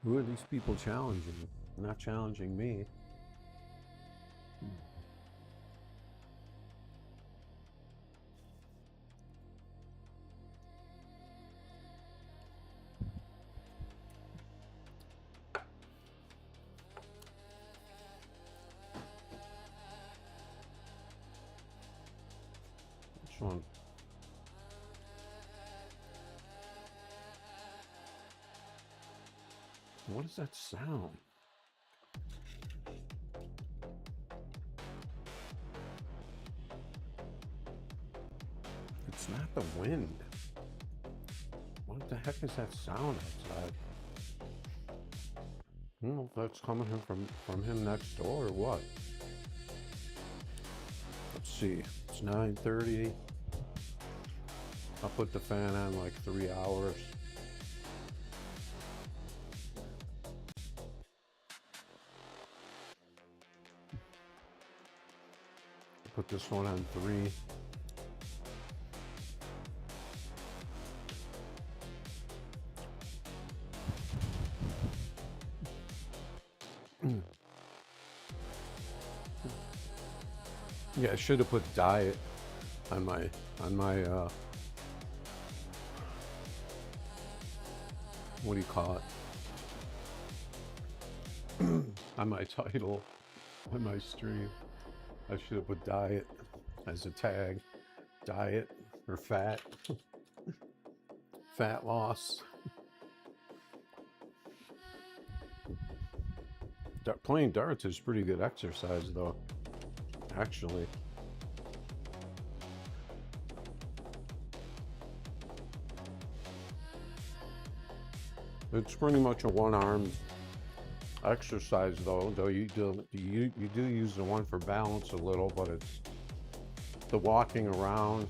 Who are these people challenging? Not challenging me. Which one? What is that sound? It's not the wind. What the heck is that sound outside? I don't know if that's coming from him next door or what. Let's see. It's 9:30. I'll put the fan on like 3 hours. Put this one on 3. Yeah, I should have put diet on my what do you call it? On my title, on my stream. I should have put diet as a tag. Diet or fat. Fat loss. Playing darts is pretty good exercise though, actually. It's pretty much a one-armed exercise though you do use the one for balance a little, but it's the walking around.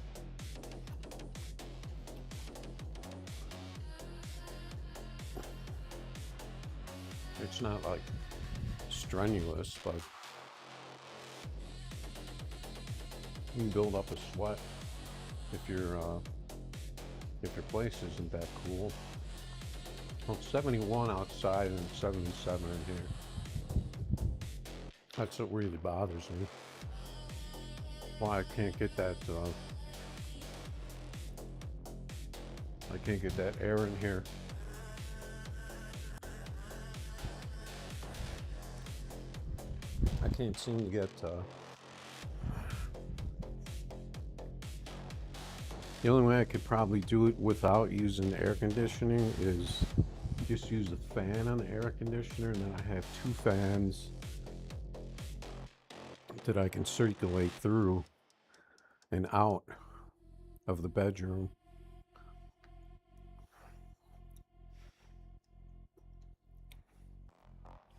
It's not like strenuous, but you can build up a sweat if your place isn't that cool. Well, it's 71 outside and 77 in here. That's what really bothers me. Why I can't get that air in here. can't seem to get the only way I could probably do it without using air conditioning is just use the fan on the air conditioner, and then I have 2 fans that I can circulate through and out of the bedroom.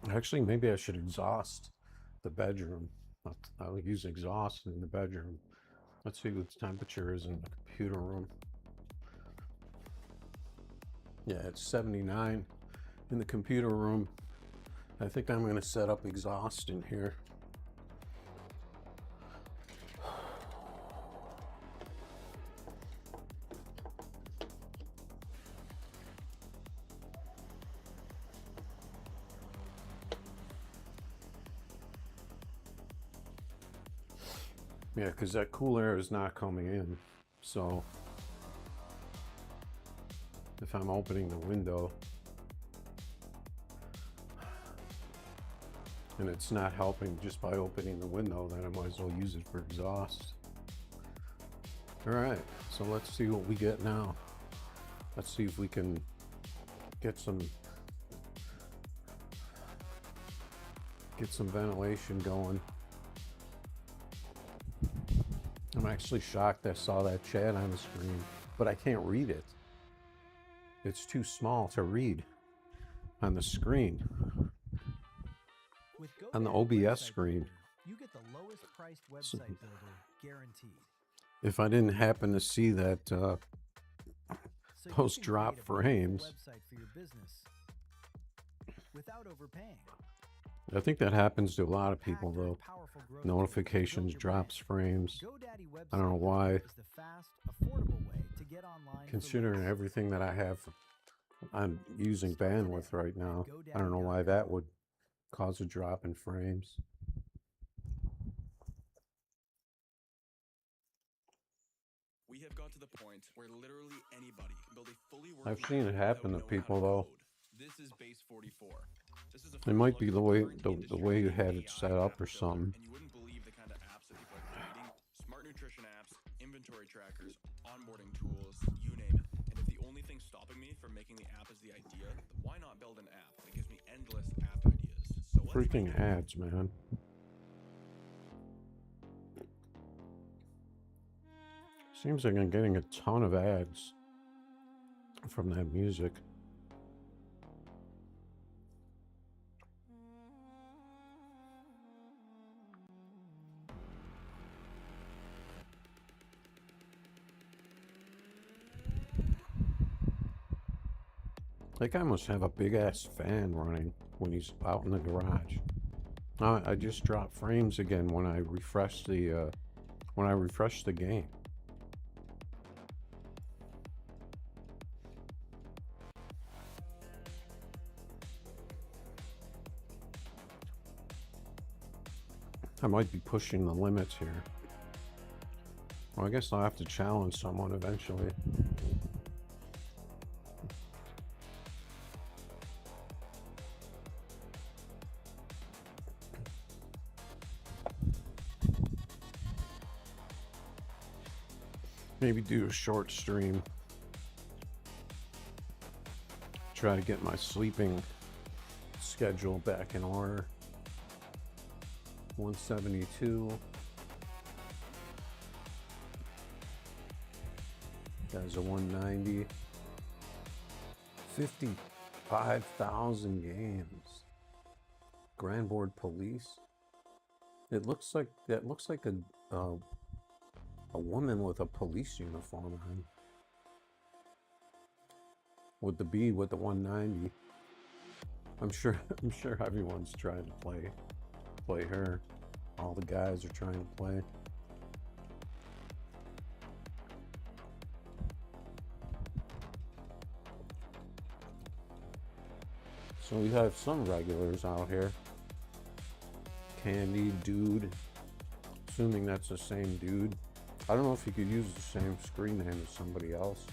Actually, maybe I should exhaust the bedroom. I'll use exhaust in the bedroom. Let's see what the temperature is in the computer room. Yeah, it's 79 in the computer room. I think I'm going to set up exhaust in here. Yeah, because that cool air is not coming in. So if I'm opening the window and it's not helping just by opening the window, then I might as well use it for exhaust. All right, so let's see what we get now. Let's see if we can get some ventilation going. I'm actually shocked I saw that chat on the screen, but I can't read it. It's too small to read on the screen. On the OBS screen. You get the lowest priced website builder guaranteed. If I didn't happen to see that those drop frames, website for your business without overpaying. I think that happens to a lot of people though. Notifications drops frames. I don't know why. Considering everything that I have, I'm using bandwidth right now. I don't know why that would cause a drop in frames. We have got to the point where literally anybody can build a fully working I've seen it happen to people though. This is base 44. This is It might be the way you had it set up or something. And you wouldn't believe the kind of apps that people are creating. Smart nutrition apps, inventory trackers, onboarding tools, you name it. And if the only thing stopping me from making the app is the idea, then why not build an app that gives me endless app ideas? So Freaking ads, man. Seems like I'm getting a ton of ads from that music. That guy must have a big ass fan running when he's out in the garage. I just dropped frames again when I refreshed the game. I might be pushing the limits here. Well, I guess I'll have to challenge someone eventually. Maybe do a short stream. Try to get my sleeping schedule back in order. 172. Guys are 190. 55,000 games. Granboard Police. It looks like that looks like a woman with a police uniform on. With the B with the 190. I'm sure everyone's trying to play her. All the guys are trying to play. So we have some regulars out here. Candy, Dude. Assuming that's the same dude. I don't know if you could use the same screen name as somebody else.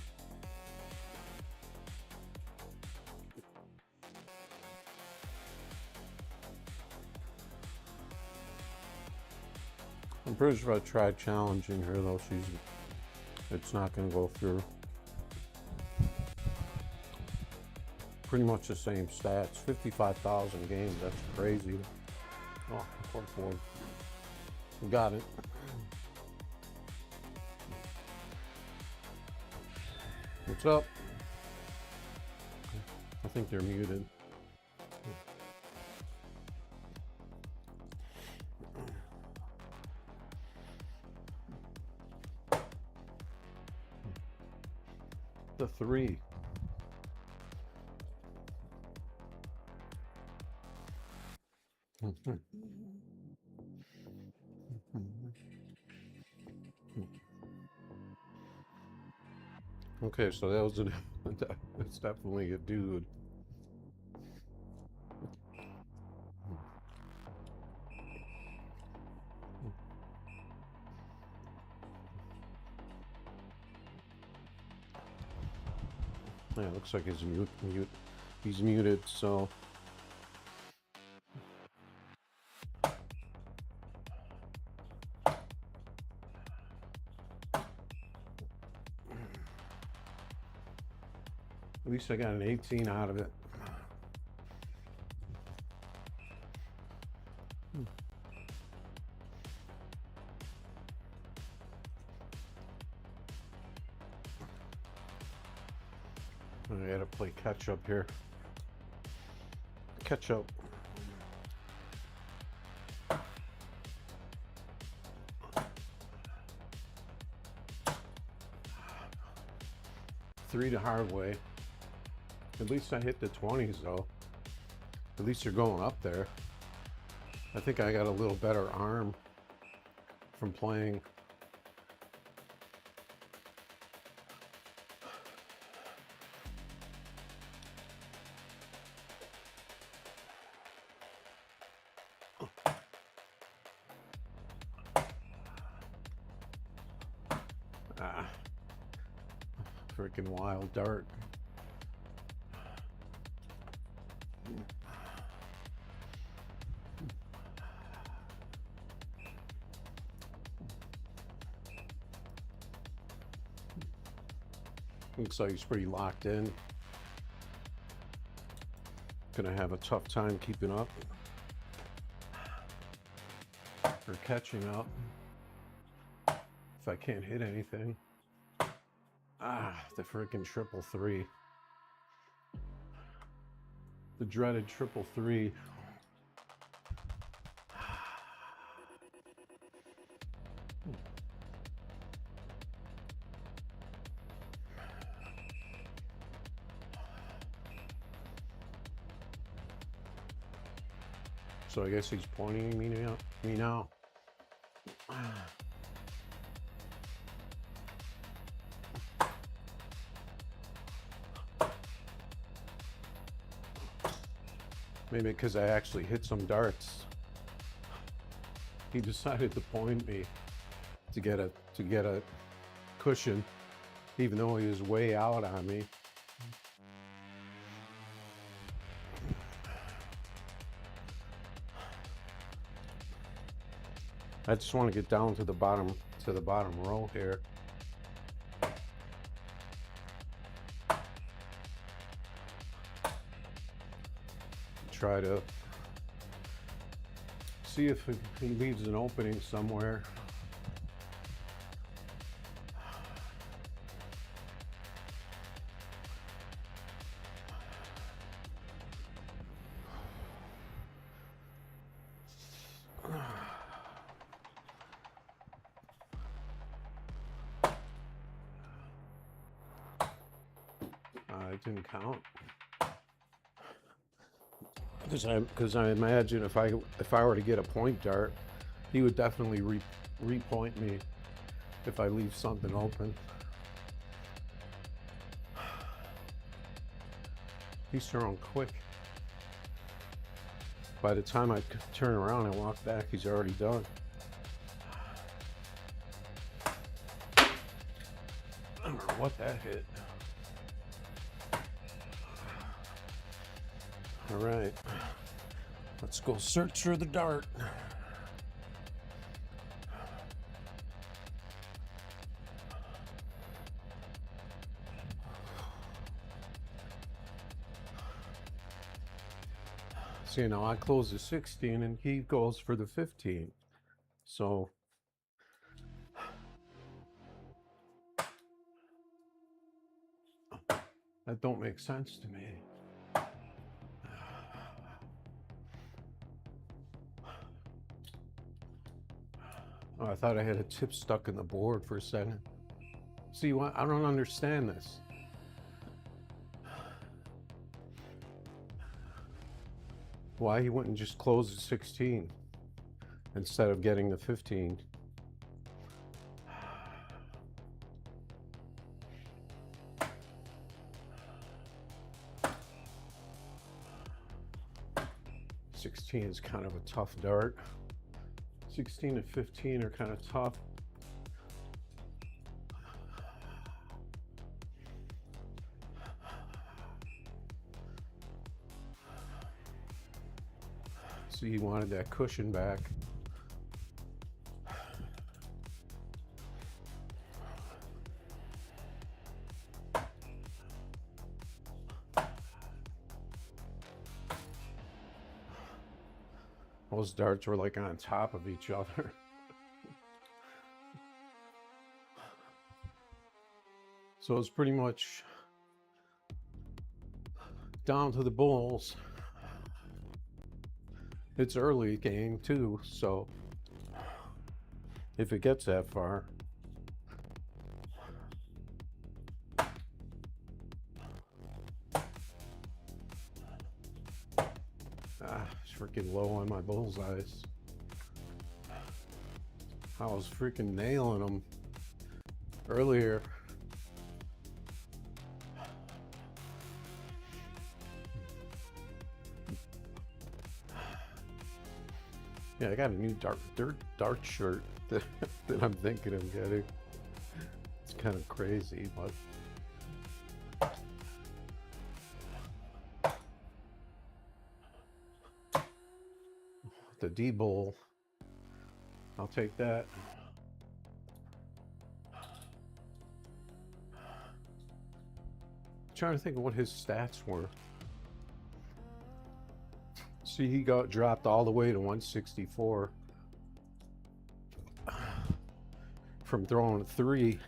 I'm pretty sure I tried challenging her though. It's not going to go through. Pretty much the same stats. 55,000 games. That's crazy. Oh, poor board. We got it. What's up? I think they're muted. The 3. Okay, so that was that's definitely a dude. Yeah, it looks like he's he's muted, so at least I got an 18 out of it. I gotta play catch up here. Catch up. Three the hard way. At least I hit the 20s though. At least you're going up there. I think I got a little better arm from playing. Freaking wild dart. Looks like he's pretty locked in. Gonna have a tough time keeping up or catching up if I can't hit anything. The freaking 333. The dreaded 333. So I guess he's pointing me now. Maybe because I actually hit some darts. He decided to point me to get a cushion, even though he was way out on me. I just want to get down to the bottom row here. Try to see if he leaves an opening somewhere. It didn't count. Because I imagine if I were to get a point dart, he would definitely repoint me if I leave something open. He's throwing quick. By the time I turn around and walk back, he's already done. I don't know what that hit. All right, let's go search for the dart. See, now I close the 16 and he goes for the 15. So that don't make sense to me. Oh, I thought I had a tip stuck in the board for a second. See, what? I don't understand this. Why he wouldn't just close the 16 instead of getting the 15. (16) is kind of a tough dart. 16 and 15 are kind of tough. So he wanted that cushion back. Those darts were like on top of each other. So it's pretty much down to the Bulls. It's early game too, so if it gets that far. It's freaking low on my bullseyes. I was freaking nailing them earlier. Yeah, I got a new dart shirt that I'm thinking of getting. It's kind of crazy, but the D-Bowl, I'll take that. I'm trying to think of what his stats were. See, he got dropped all the way to 164 from throwing 3.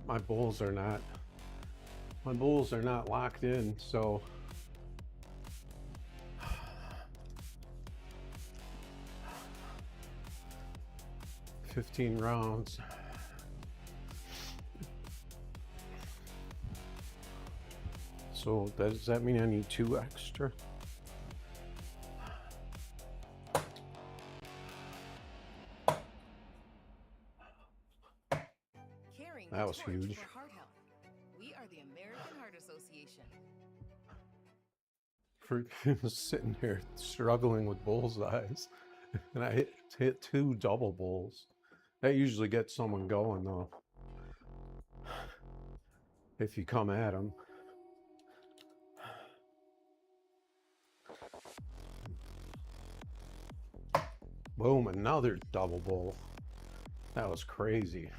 My bulls are not locked in, so $15 rounds. So does that mean I need 2 extra? That was huge. For heart health. We are the American Heart Association. Freaking sitting here struggling with bullseyes, and I hit 2 double bulls. That usually gets someone going though, if you come at them. Boom, another double bull. That was crazy.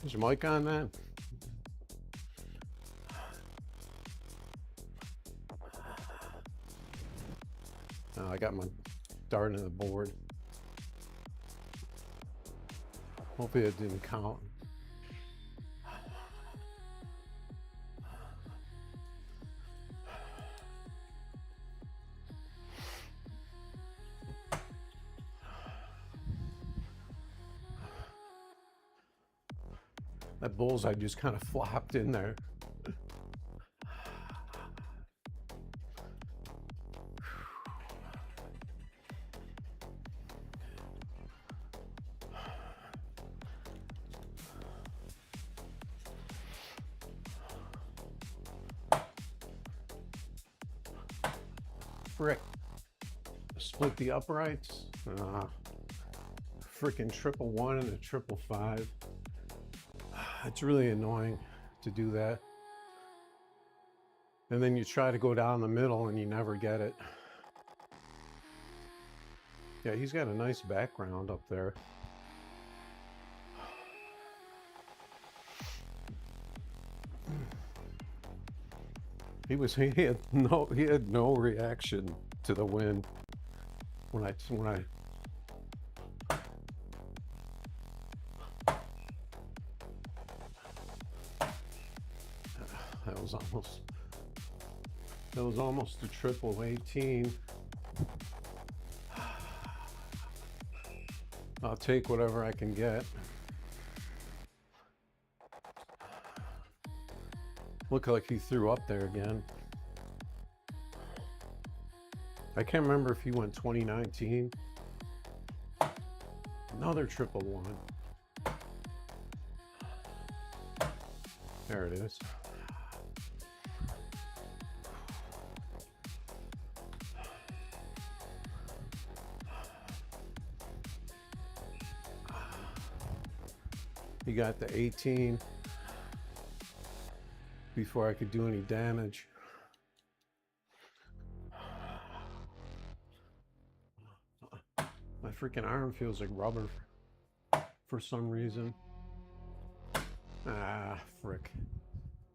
Is your mic on, man? I got my dart in the board. Hopefully it didn't count. That bullseye just kind of flopped in there. Frick. Split the uprights. Frickin' 111 and a 555. It's really annoying to do that. And then you try to go down the middle and you never get it. Yeah, he's got a nice background up there. He had no reaction to the wind when I that was almost a triple 18. I'll take whatever I can get. Look like he threw up there again. I can't remember if he went 2019. Another triple one. There it is. He got the 18 before I could do any damage. My freaking arm feels like rubber for some reason. Ah, frick.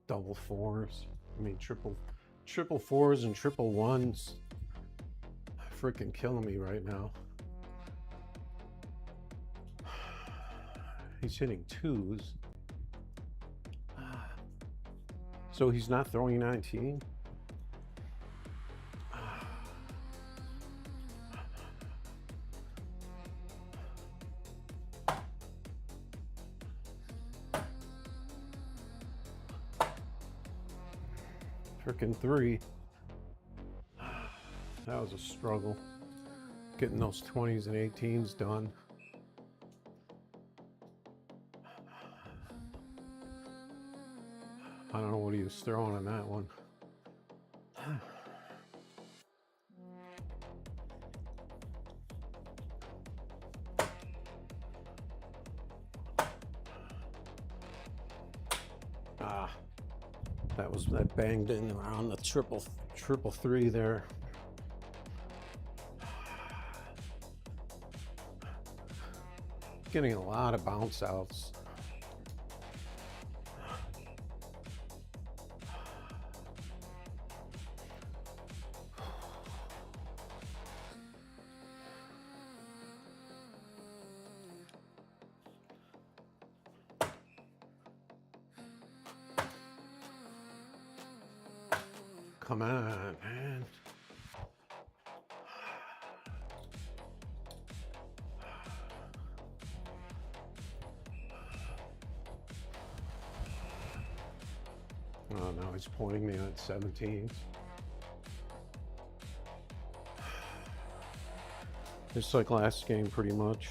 Double fours. I mean, triple fours and triple ones. Freaking killing me right now. He's hitting twos. So he's not throwing 19? Frickin' three. That was a struggle. Getting those 20s and 18s done. I don't know what he was throwing on that one. That banged in around the triple three there. Getting a lot of bounce outs. Come on, man. Oh, now he's pointing me at 17. Just like last game, pretty much.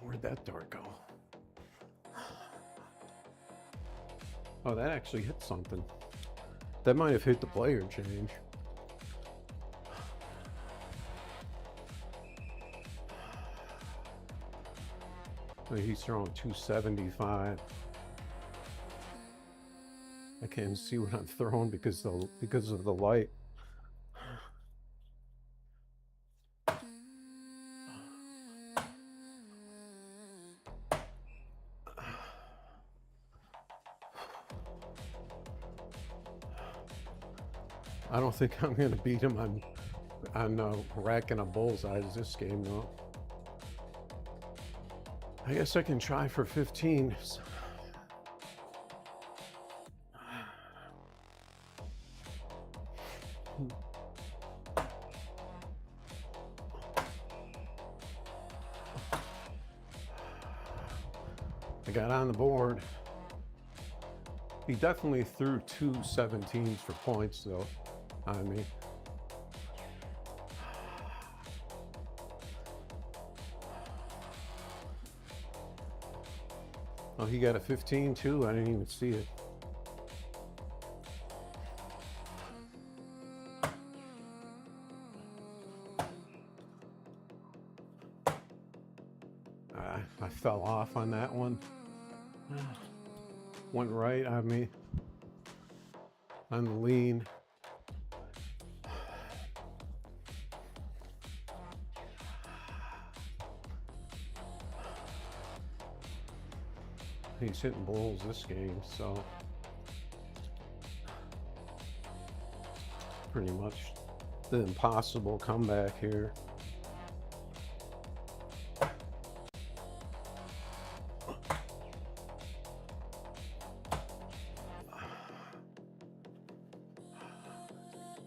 Where'd that dart go? Oh, that actually hit something. That might have hit the player change. He's throwing 275. I can't see what I'm throwing because of the light. I don't think I'm going to beat him on racking of bullseyes this game, though. I guess I can try for 15. I got on the board. He definitely threw 2 17s for points, though, on me. Oh, he got a 15 too? I didn't even see it. I fell off on that one. Went right on me on the lean. He's hitting bowls this game, so pretty much the impossible comeback here.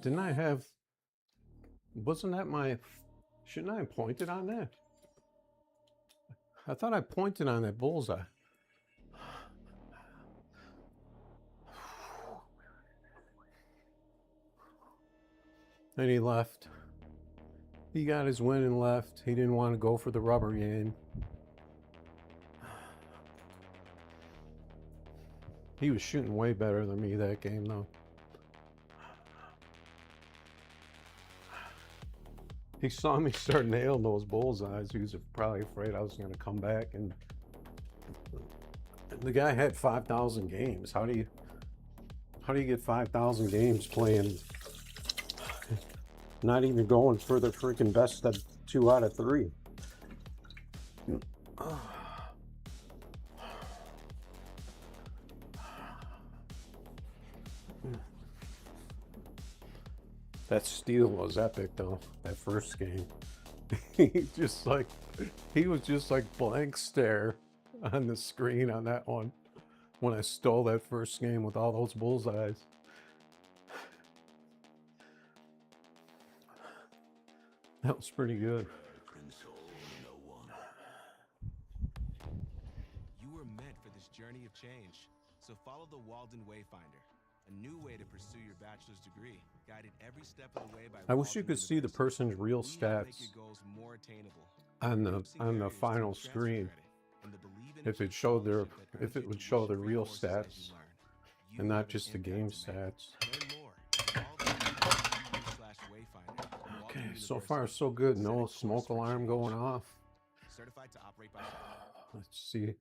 Didn't I have, wasn't that my, shouldn't I have pointed on that? I thought I pointed on that bullseye. And he left. He got his win and left. He didn't want to go for the rubber game. He was shooting way better than me that game, though. He saw me start nailing those bullseyes. He was probably afraid I was going to come back. And the guy had 5,000 games. How do you get 5,000 games playing? Not even going for the freaking best of 2 out of 3. That steal was epic though, that first game. He was just like blank stare on the screen on that one when I stole that first game with all those bullseyes. That was pretty good. You were meant for this journey of change. So follow the Walden Wayfinder, a new way to pursue your bachelor's degree, guided every step of the way by I wish you could see the person's real stats on the final screen. If it showed it would show their real stats and not just the game stats. Okay, so far so good. No smoke alarm going off. Let's see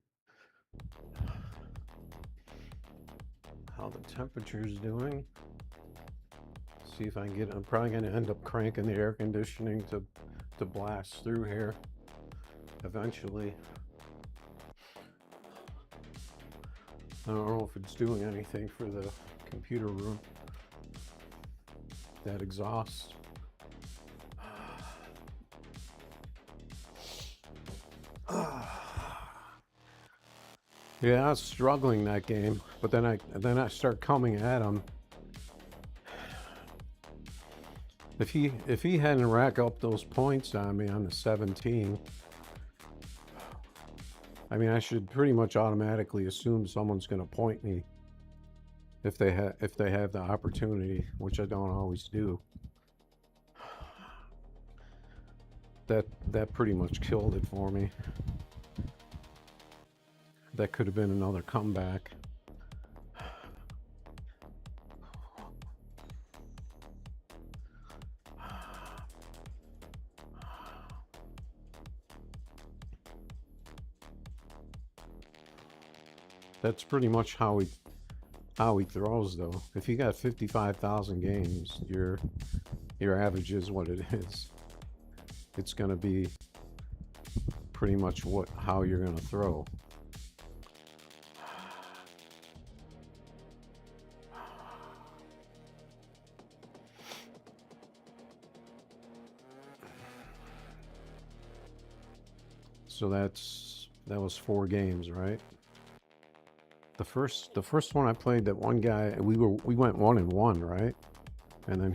how the temperature's doing. See if I can get, I'm probably going to end up cranking the air conditioning to blast through here eventually. I don't know if it's doing anything for the computer room. That exhaust. Yeah, I was struggling that game, but then I start coming at him. If he hadn't racked up those points on me on the 17, I mean, I should pretty much automatically assume someone's going to point me if they have the opportunity, which I don't always do. That pretty much killed it for me. That could have been another comeback. That's pretty much how he throws though. If you got 55,000 games, your average is what it is. It's gonna be pretty much how you're gonna throw. So that was 4 games, right? The first one I played, that one guy, we went 1-1, right? And then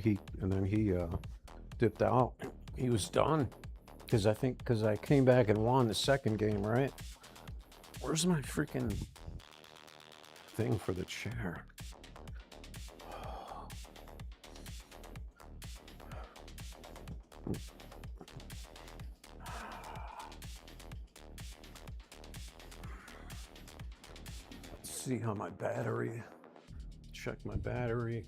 he dipped out. He was done because I came back and won the second game, right? Where's my freaking thing for the chair? See how my battery, check my battery.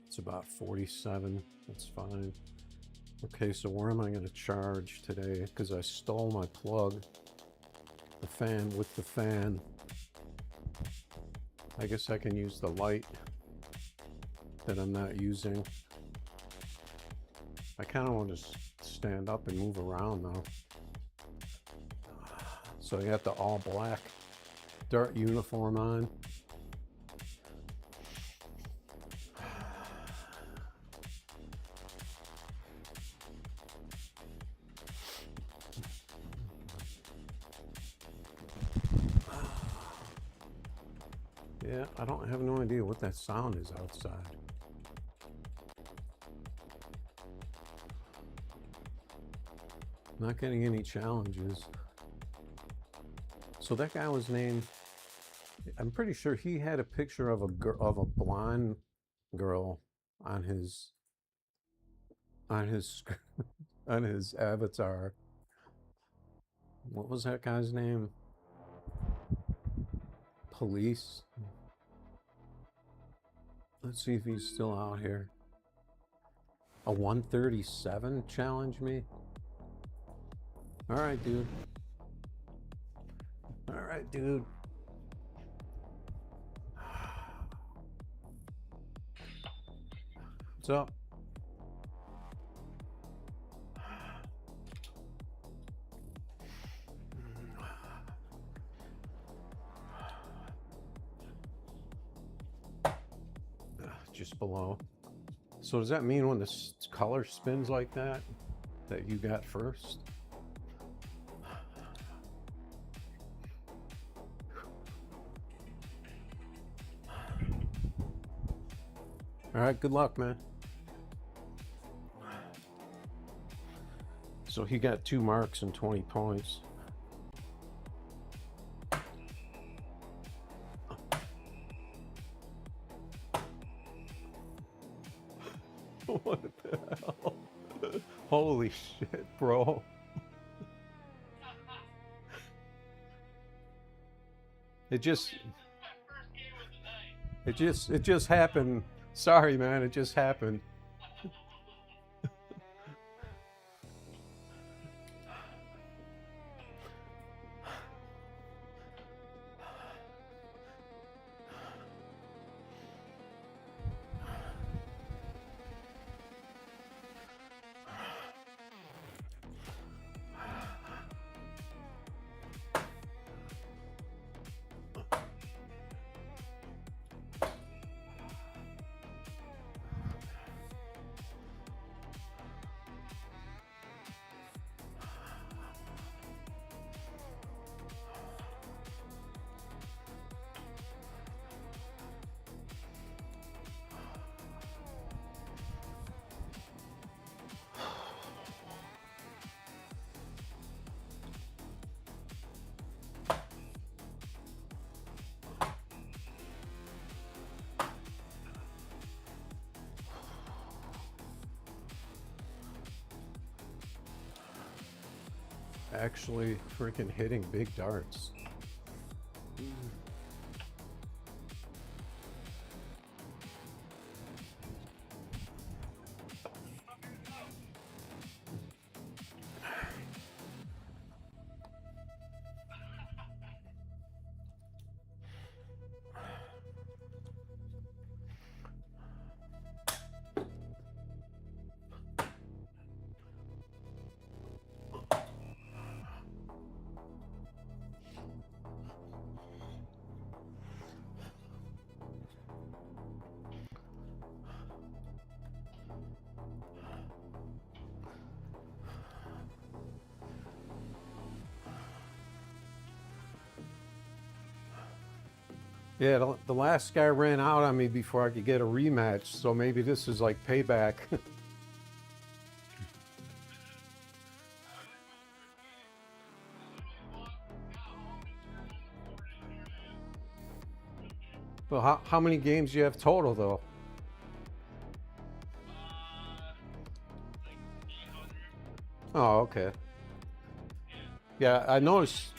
It's about 47, that's fine. Okay, so where am I going to charge today? Because I stole my plug. The fan with the fan. I guess I can use the light that I'm not using. I kind of want to stand up and move around now. So I got the all black dart uniform on. Yeah, I don't have no idea what that sound is outside. Not getting any challenges. So that guy was named, I'm pretty sure he had a picture of a blonde girl on his on his avatar. What was that guy's name? Police. Let's see if he's still out here. A 137 challenge me? Alright, dude. Alright, dude. What's up? Just below. So does that mean when the color spins like that, that you got first? All right, good luck, man. So he got 2 marks and 20 points. What the hell? Holy shit, bro. It just happened. Sorry, man, it just happened. Actually freaking hitting big darts. Yeah, the last guy ran out on me before I could get a rematch, so maybe this is like payback. Well, how many games do you have total, though? Oh, okay. Yeah, I noticed.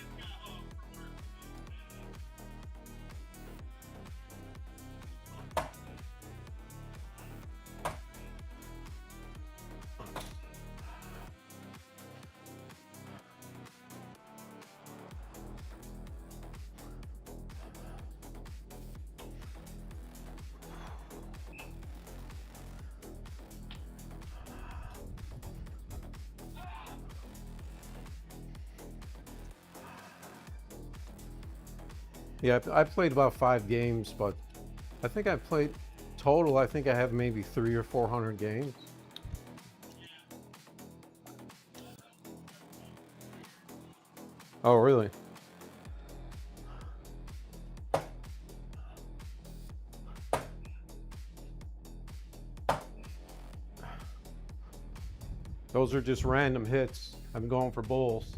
Yeah, I played about 5 games, but I think I played total. I think I have maybe 300 or 400 games. Oh, really? Those are just random hits. I'm going for bulls.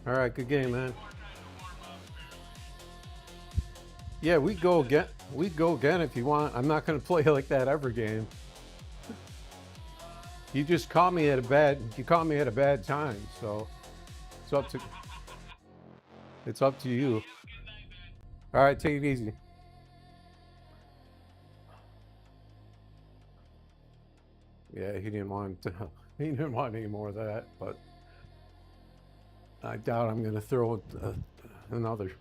All right, good game, man. Yeah, we go again. We go again if you want. I'm not going to play like that every game. You just caught me at a bad. You caught me at a bad time, so it's up to you. All right, take it easy. Yeah, he didn't want he didn't want any more of that, but I doubt I'm going to throw another.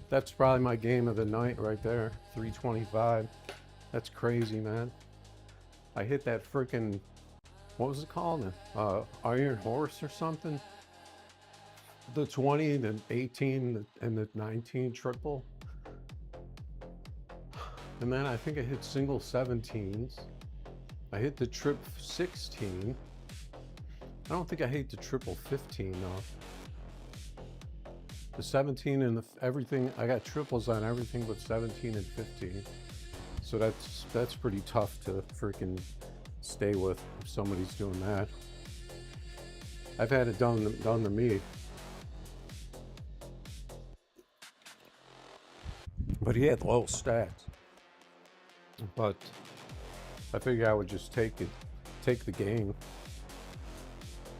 That's probably my game of the night right there. 325. That's crazy, man. I hit that freaking, what was it called? Iron Horse or something? The 20, the 18, and the 19 triple. And then I think I hit single 17s. I hit the trip 16. I don't think I hit the triple 15 though. The 17 and everything, I got triples on everything but 17 and 15. So that's pretty tough to freaking stay with if somebody's doing that. I've had it done to me. But he had low stats. But I figured I would just take the game.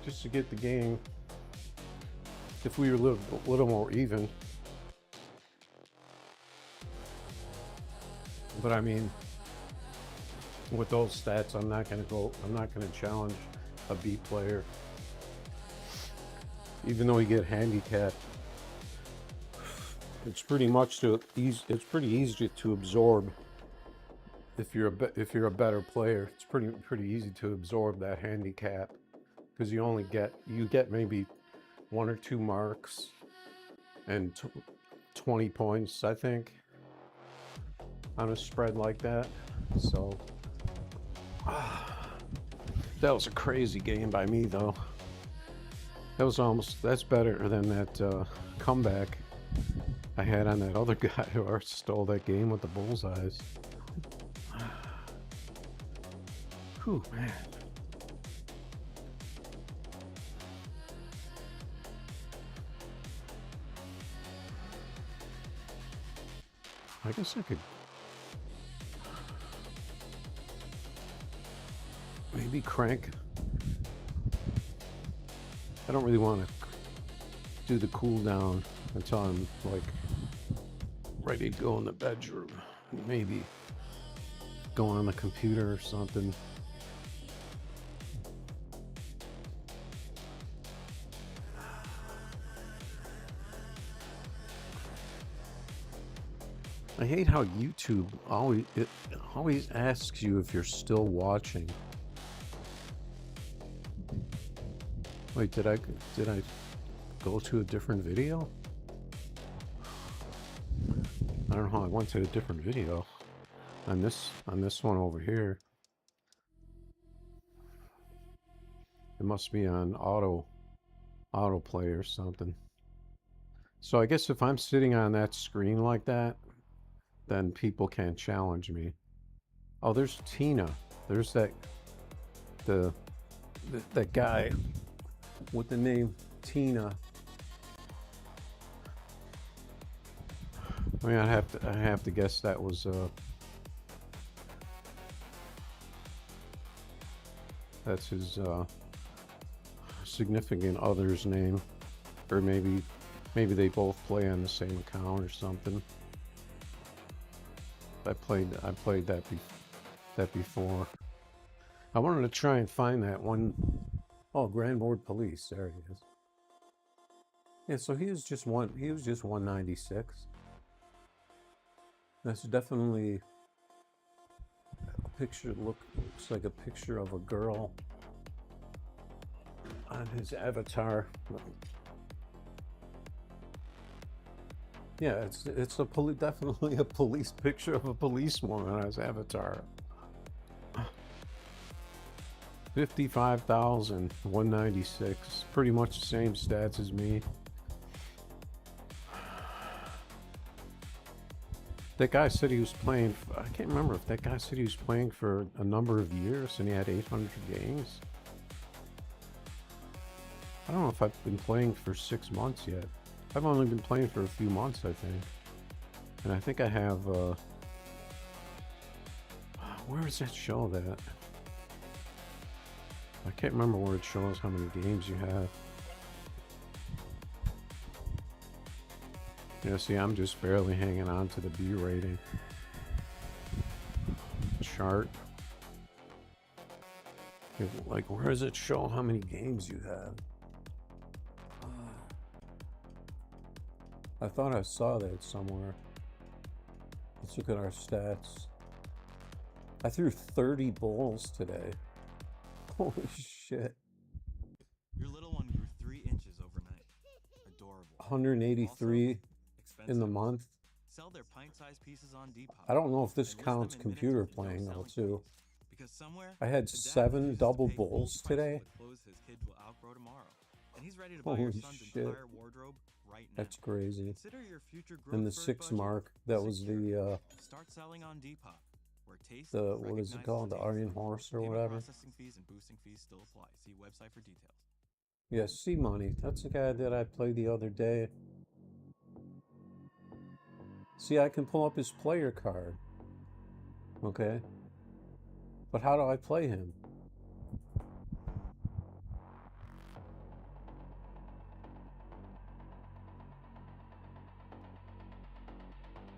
Just to get the game. If we were a little more even. But I mean, with those stats, I'm not gonna challenge a B player. Even though you get handicapped, it's pretty easy to absorb. If you're a better player, it's pretty easy to absorb that handicap, because you get maybe 1 or 2 marks and 20 points, I think, on a spread like that. So that was a crazy game by me, though. That's better than that comeback I had on that other guy who stole that game with the bullseyes. Whew, man. I guess I could maybe crank. I don't really want to do the cool down until I'm like ready to go in the bedroom. Maybe go on the computer or something. I hate how YouTube always asks you if you're still watching. Wait, did I go to a different video? I don't know. I went to a different video on this one over here. It must be on autoplay or something. So I guess if I'm sitting on that screen like that, then people can't challenge me. Oh, there's Tina. There's that guy with the name Tina. I mean, I have to guess that was that's his significant other's name, or maybe they both play on the same account or something. I played that before. I wanted to try and find that one. Oh, Granboard Police. There he is. Yeah, so he was just 196. That's definitely a picture. Looks like a picture of a girl on his avatar. Yeah, it's definitely a police picture of a policewoman on his avatar. 55,196. Pretty much the same stats as me. That guy said he was playing, I can't remember if that guy said he was playing for a number of years and he had 800 games. I don't know if I've been playing for 6 months yet. I've only been playing for a few months, I think. And I think I have, where does that show that? I can't remember where it shows how many games you have. Yeah, see, I'm just barely hanging on to the B rating chart. Like, where does it show how many games you have? I thought I saw that somewhere. Let's look at our stats. I threw 30 bowls today. Holy shit. Your little one grew 3 inches overnight. Adorable. 183 in the month. Sell their pint-sized pieces on Depop. I don't know if this counts computer playing though too. I had 7 double bowls today. Holy shit. That's crazy. And the 6 mark, that was the Start selling on Depop, where taste, what is it called? The Iron Horse or whatever. Processing fees and boosting fees still apply. See website for details. Yeah, C Money. That's the guy that I played the other day. See, I can pull up his player card. Okay. But how do I play him?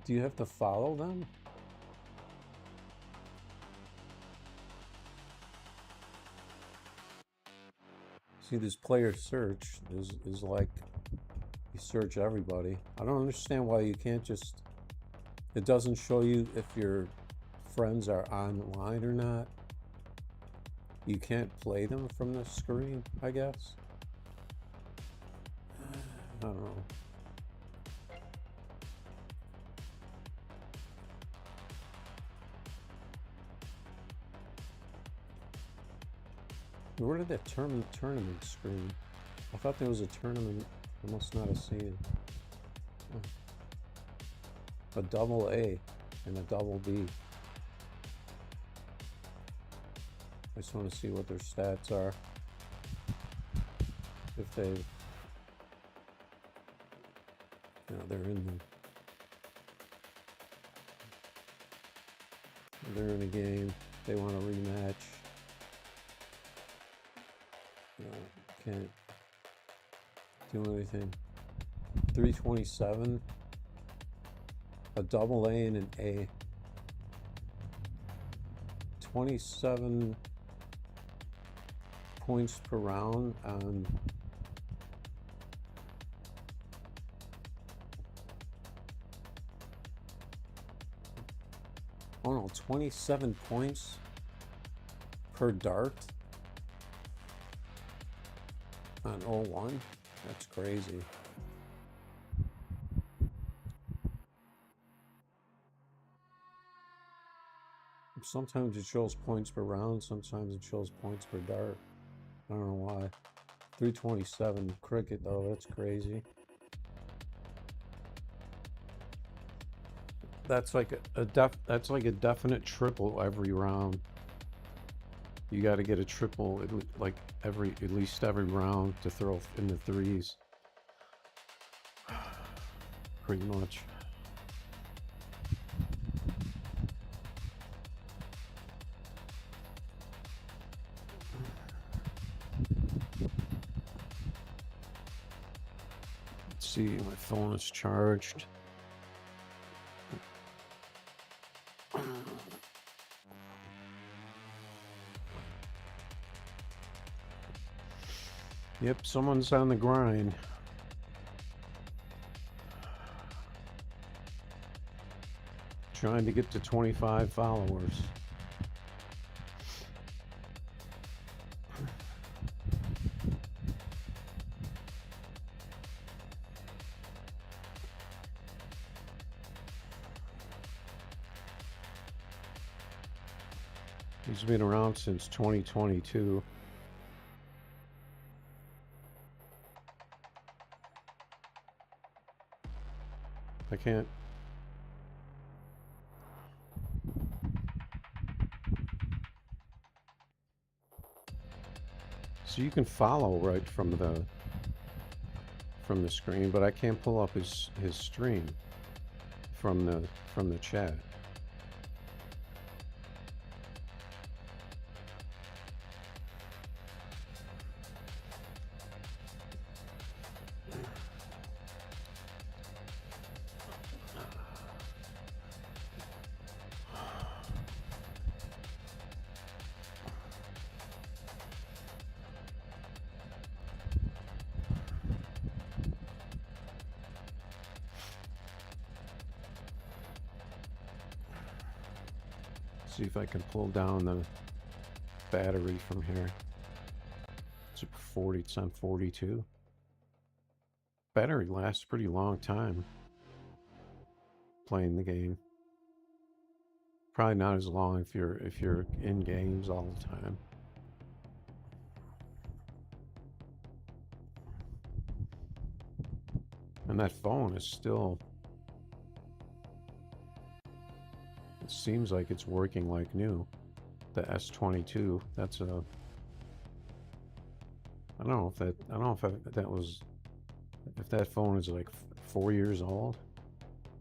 Do you have to follow them? See, this player search is like you search everybody. I don't understand why you can't just... It doesn't show you if your friends are online or not. You can't play them from the screen, I guess. I don't know. Where did that tournament screen? I thought there was a tournament. I must not have seen it. A double A and a double B. I just want to see what their stats are. If they, they're in a game. They want a rematch. Can't do anything. 327. A double A and an A. 27 points per round on oh no, 27 points per dart on 01. That's crazy. Sometimes it shows points per round, sometimes it shows points per dart. I don't know why. 327 cricket though, that's crazy. That's like that's like a definite triple every round. You got to get a triple like at least every round to throw in the threes. Pretty much. Let's see, my phone is charged. Yep, someone's on the grind. Trying to get to 25 followers. He's been around since 2022. I can't. So you can follow right from the screen, but I can't pull up his stream from the chat. See if I can pull down the battery from here. It's at 40, it's on 42. Battery lasts a pretty long time playing the game. Probably not as long if you're in games all the time. And that phone is still, it seems like it's working like new. The S22, that's a, I don't know if that phone is like 4 years old,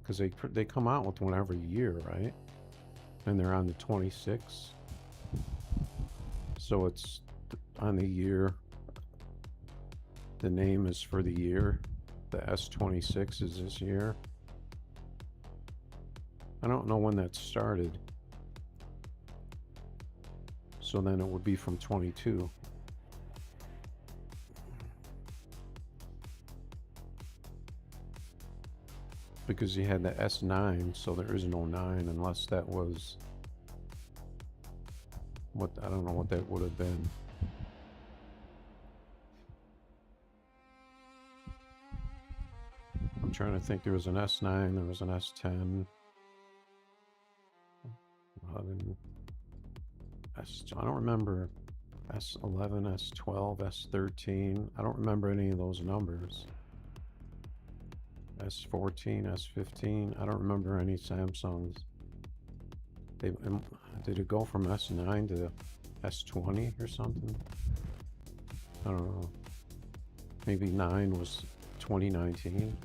because they come out with one every year, right? And they're on the 26, so it's on the year. The name is for the year. The S26 is this year. I don't know when that started. So then it would be from 22. Because you had the S9, so there is no 9 unless that was what, I don't know what that would have been. I'm trying to think. There was an S9, there was an S10, 11, I don't remember S11, S12, S13. I don't remember any of those numbers. S14, S15. I don't remember any Samsungs. Did it go from S9 to S20 or something? I don't know. Maybe 9 was 2019.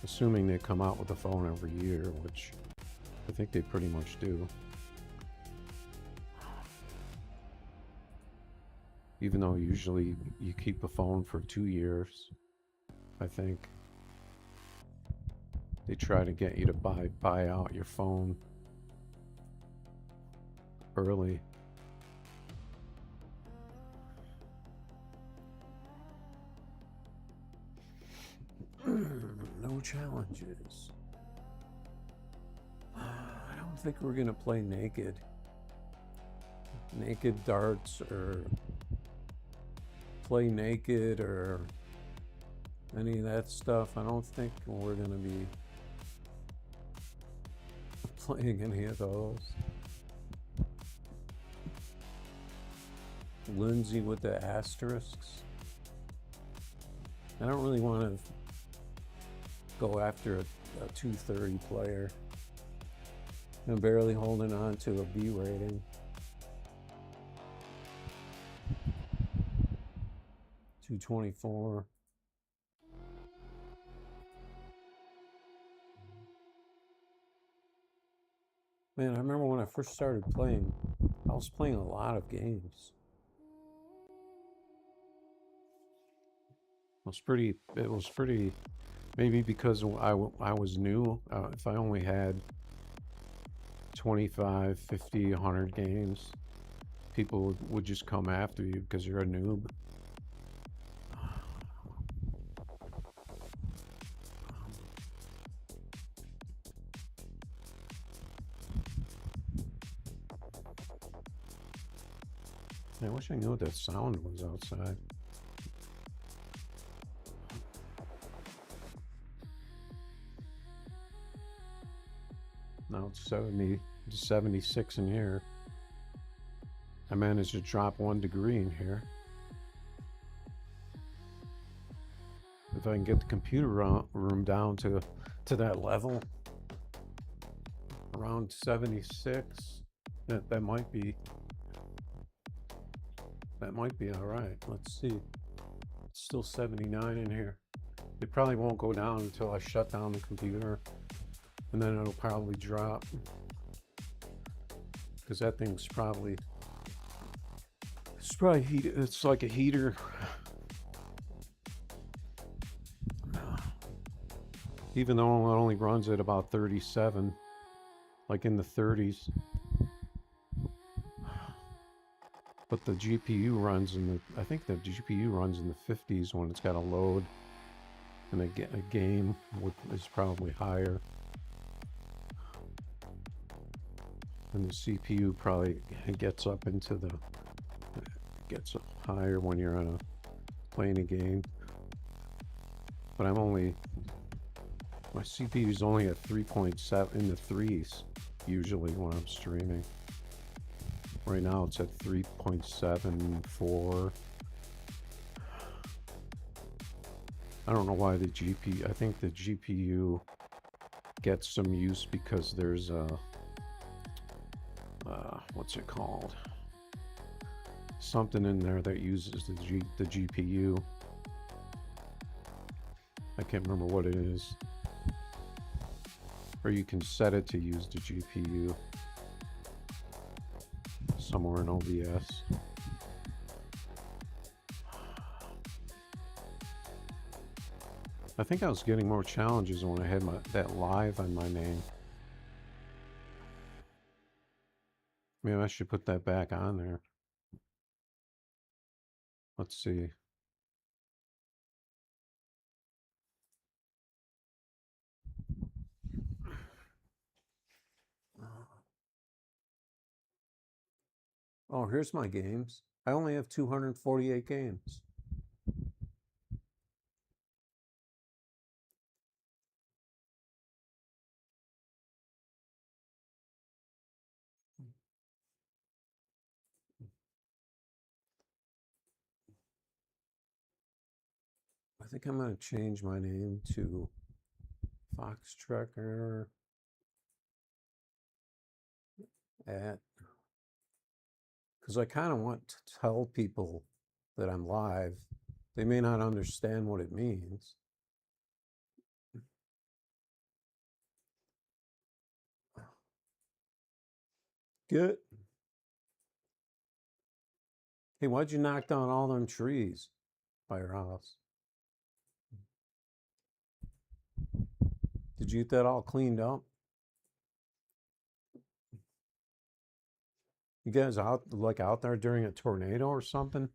Assuming they come out with a phone every year, which I think they pretty much do. Even though usually you keep a phone for 2 years, I think. They try to get you to buy out your phone early. No challenges. I don't think we're gonna play naked. Naked darts or play naked or any of that stuff. I don't think we're gonna be playing any of those. Lindsay with the asterisks. I don't really want to go after a 230 player. I'm barely holding on to a B rating. .224. Man, I remember when I first started playing, I was playing a lot of games. It was pretty, maybe because I was new, if I only had 25, 50, 100 games, people would just come after you because you're a noob. I wish I knew what that sound was outside. Now it's 70 to 76 in here. I managed to drop 1 degree in here. If I can get the computer room down to that level, around 76, that might be all right. Let's see. It's still 79 in here. It probably won't go down until I shut down the computer, and then it'll probably drop, because that thing's probably heated. It's like a heater. Even though it only runs at about 37, like in the 30s. But the GPU runs in the, I think the GPU runs in the 50s when it's got a load, and a game is probably higher. And the CPU probably gets up into the, gets up higher when you're playing a game. But my CPU is only at 3.7, in the 3s usually when I'm streaming. Right now it's at 3.74. I don't know why the GPU, I think the GPU gets some use because there's what's it called? Something in there that uses the GPU. I can't remember what it is. Or you can set it to use the GPU somewhere in OBS. I think I was getting more challenges when I had that live on my name. Maybe I should put that back on there. Let's see. Oh, here's my games. I only have 248 games. I think I'm going to change my name to Fox Trekker because I kind of want to tell people that I'm live. They may not understand what it means. Good. Hey, why'd you knock down all them trees by your house? Did you get that all cleaned up? You guys out there during a tornado or something?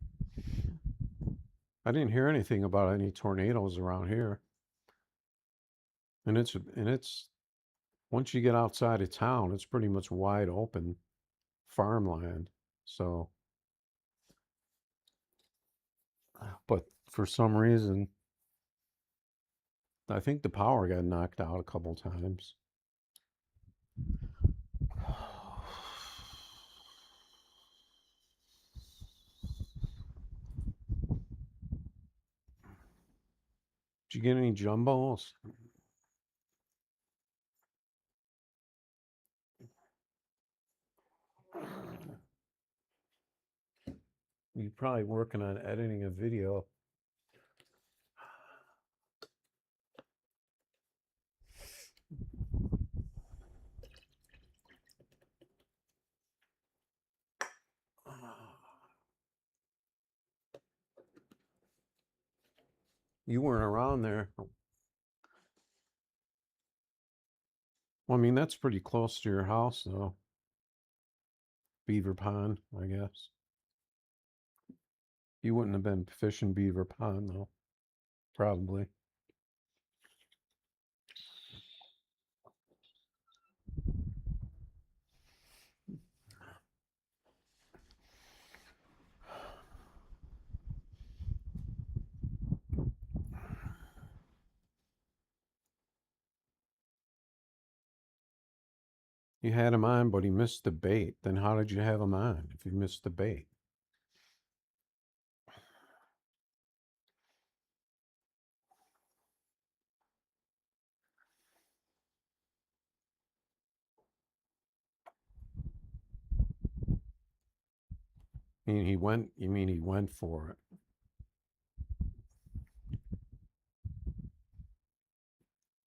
I didn't hear anything about any tornadoes around here. And it's once you get outside of town, it's pretty much wide open farmland. So But for some reason, I think the power got knocked out a couple times. Did you get any jumbos? You're probably working on editing a video. You weren't around there. Well, I mean, that's pretty close to your house, though. Beaver Pond, I guess. You wouldn't have been fishing Beaver Pond, though. Probably. You had him on, but he missed the bait. Then how did you have him on if you missed the bait? I mean, you mean he went for it?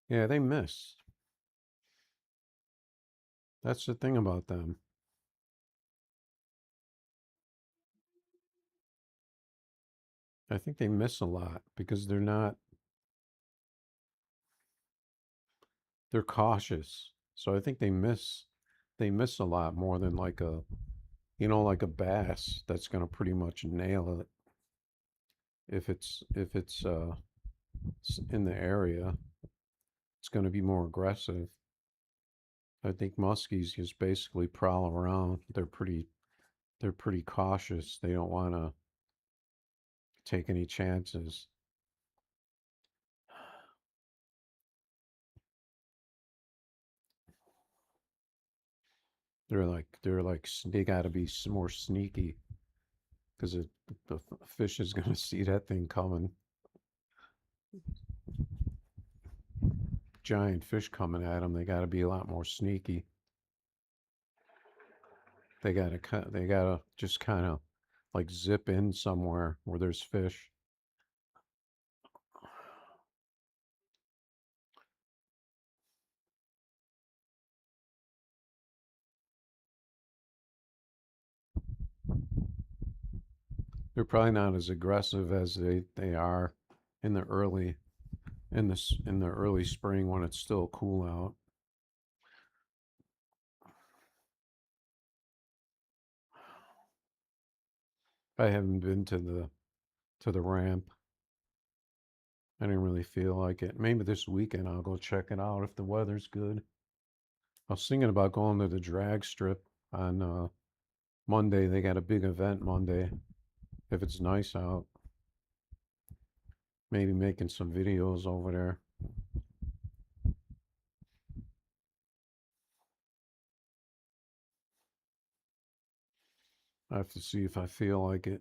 Yeah, they miss. That's the thing about them. I think they miss a lot because they're cautious. So I think they miss a lot more than like like a bass that's going to pretty much nail it if it's in the area. It's going to be more aggressive. I think muskies just basically prowl around. They're pretty cautious. They don't want to take any chances. They got to be more sneaky because the fish is going to see that thing coming. Giant fish coming at them. They got to be a lot more sneaky. They got to just kind of like zip in somewhere where there's fish. They're probably not as aggressive as they are in the early spring when it's still cool out. I haven't been to the ramp. I didn't really feel like it. Maybe this weekend I'll go check it out if the weather's good. I was thinking about going to the drag strip on Monday. They got a big event Monday. If it's nice out, maybe making some videos over there. I have to see if I feel like it.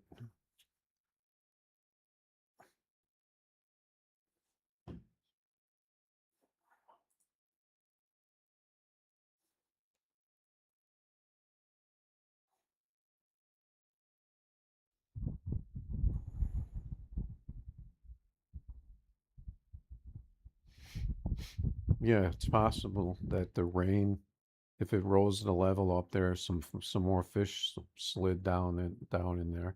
Yeah, it's possible that the rain, if it rose the level up there, some more fish slid down in there.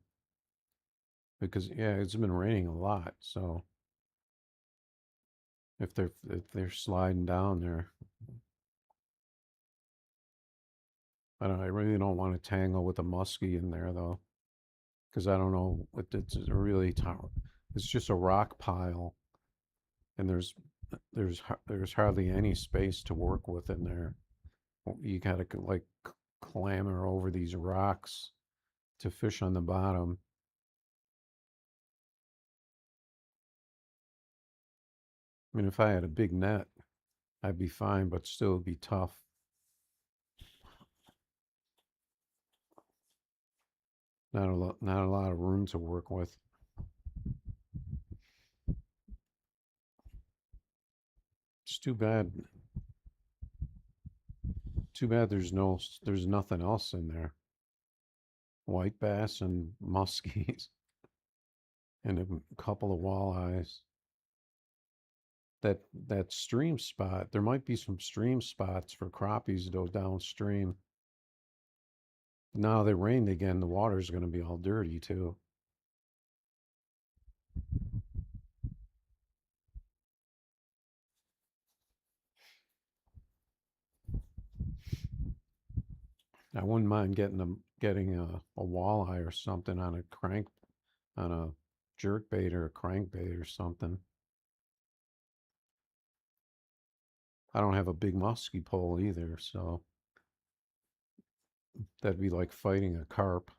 Because yeah, it's been raining a lot, so if they're sliding down there, I really don't want to tangle with a muskie in there though, because I don't know what it's really it's just a rock pile, and there's hardly any space to work with in there. You gotta like clamber over these rocks to fish on the bottom. I mean, if I had a big net, I'd be fine, but still it'd be tough. Not a lot of room to work with. It's too bad. Too bad there's nothing else in there. White bass and muskies and a couple of walleyes. That stream spot, there might be some stream spots for crappies though downstream. Now they rained again, the water's going to be all dirty too. I wouldn't mind getting a walleye or something on a jerk bait or a crankbait or something. I don't have a big musky pole either, so that'd be like fighting a carp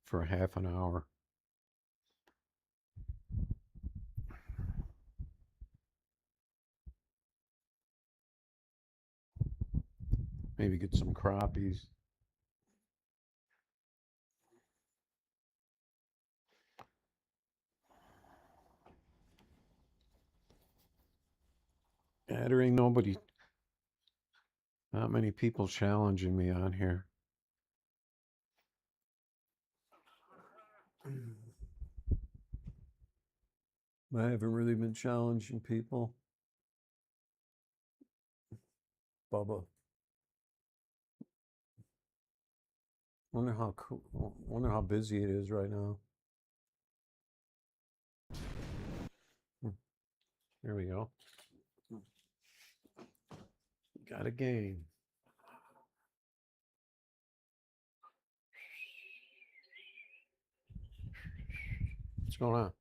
for half an hour. Maybe get some crappies. Yeah, there ain't not many people challenging me on here. I haven't really been challenging people. Bubba. Wonder how busy it is right now. There we go. Got a game. What's going on?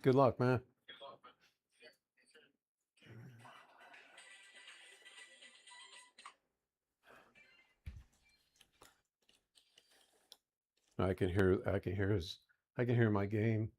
Good luck, man. I can hear my game.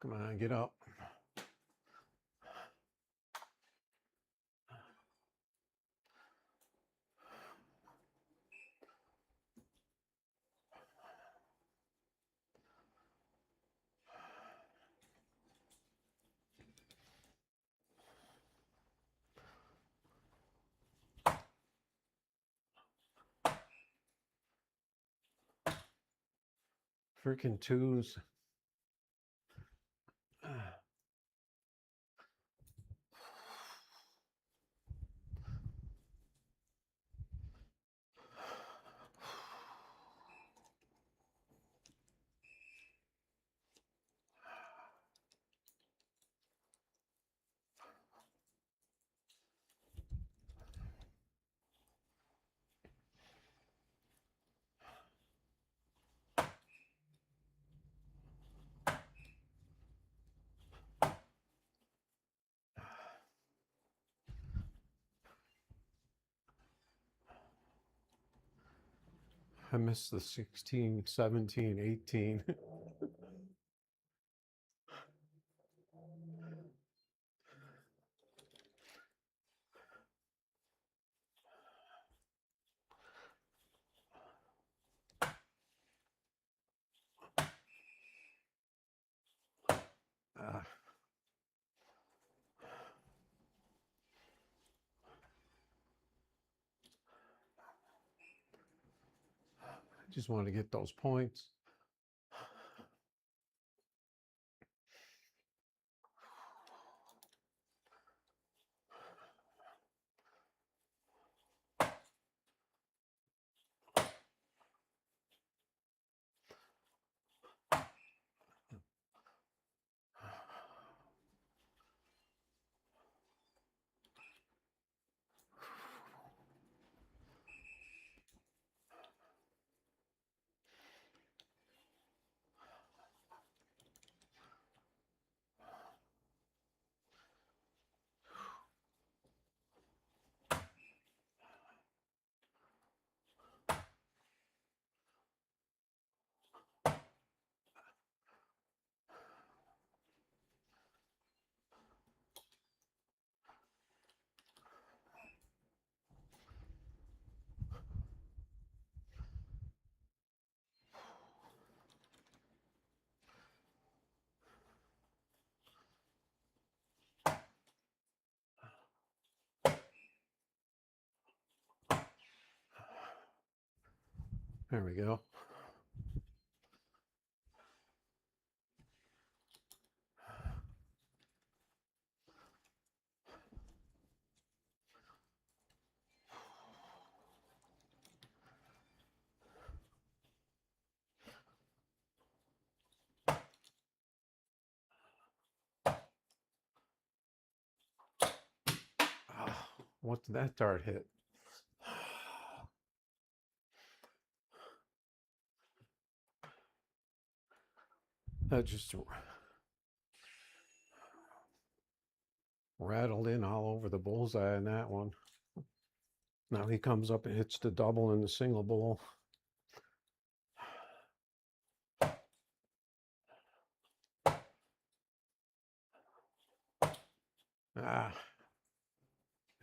Come on, get up. Freaking twos. I missed the 16, 17, 18. I just want to get those points. There we go. What did that dart hit? That just rattled in all over the bullseye in that one. Now he comes up and hits the double and the single ball. I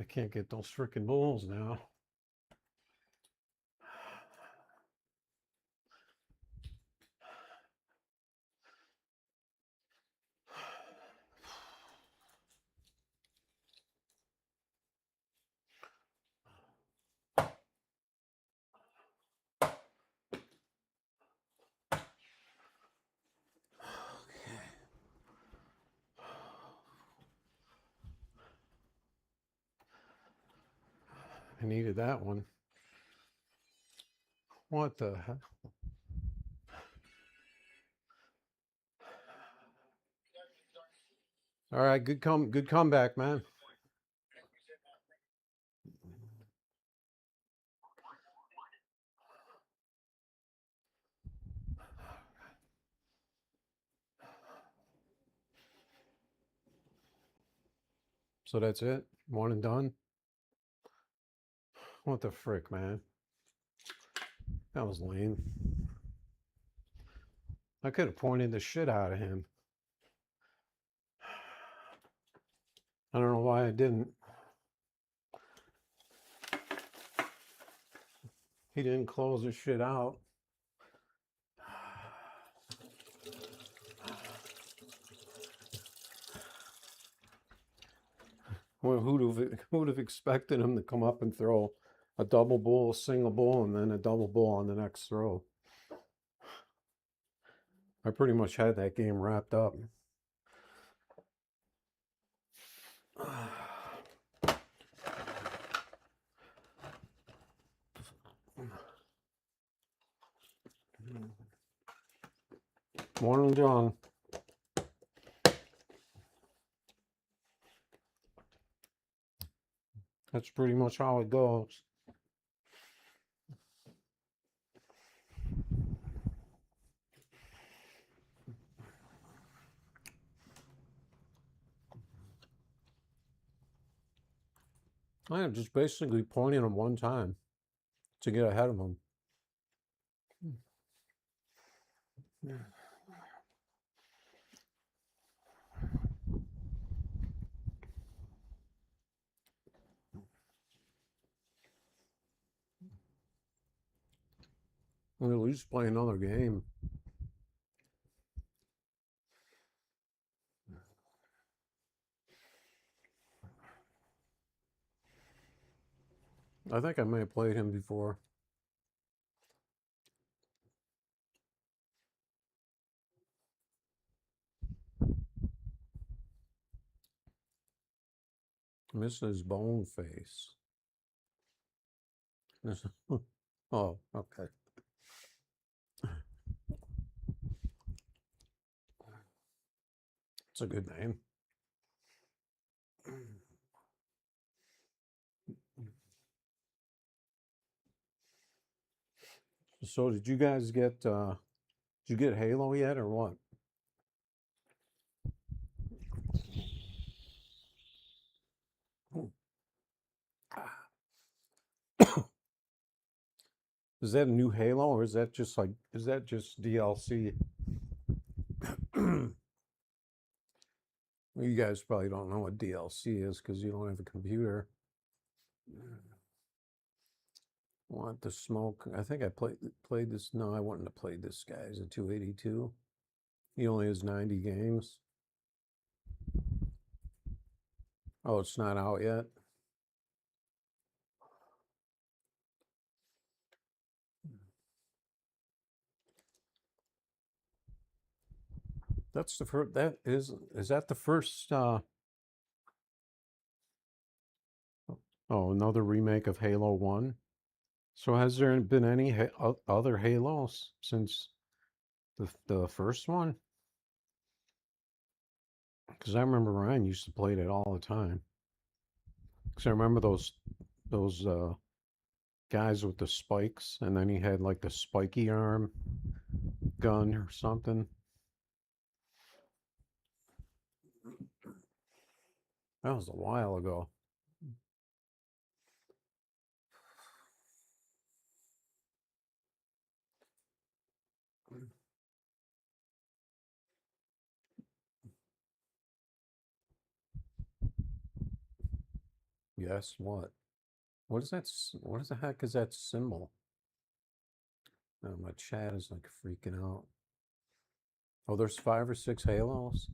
can't get those freaking balls now. I needed that one. What the heck? All right, good comeback, man. So that's it? One and done? What the frick, man? That was lame. I could have pointed the shit out of him. I don't know why I didn't. He didn't close his shit out. Well, who'd have expected him to come up and throw a double bull, a single bull, and then a double bull on the next throw? I pretty much had that game wrapped up. Morning, John. That's pretty much how it goes. I am just basically pointing them one time to get ahead of them. We'll at least play another game. I think I may have played him before. Mrs. Boneface. Oh, okay. It's a good name. So did you guys get Halo yet or what? Is that a new Halo or is that just DLC? Well, you guys probably don't know what DLC is because you don't have a computer. Want the smoke? I think I played this. No, I wouldn't have played this guy. He's a 282. He only has 90 games. Oh, it's not out yet. That's the first. Is that the first? Oh, another remake of Halo 1. So has there been any other Halos since the first one? Because I remember Ryan used to play it all the time. Because I remember those guys with the spikes, and then he had like the spiky arm gun or something. That was a while ago. Yes, what? What is that? What is the heck is that symbol? Oh, my chat is like freaking out. Oh, there's 5 or 6 Halos.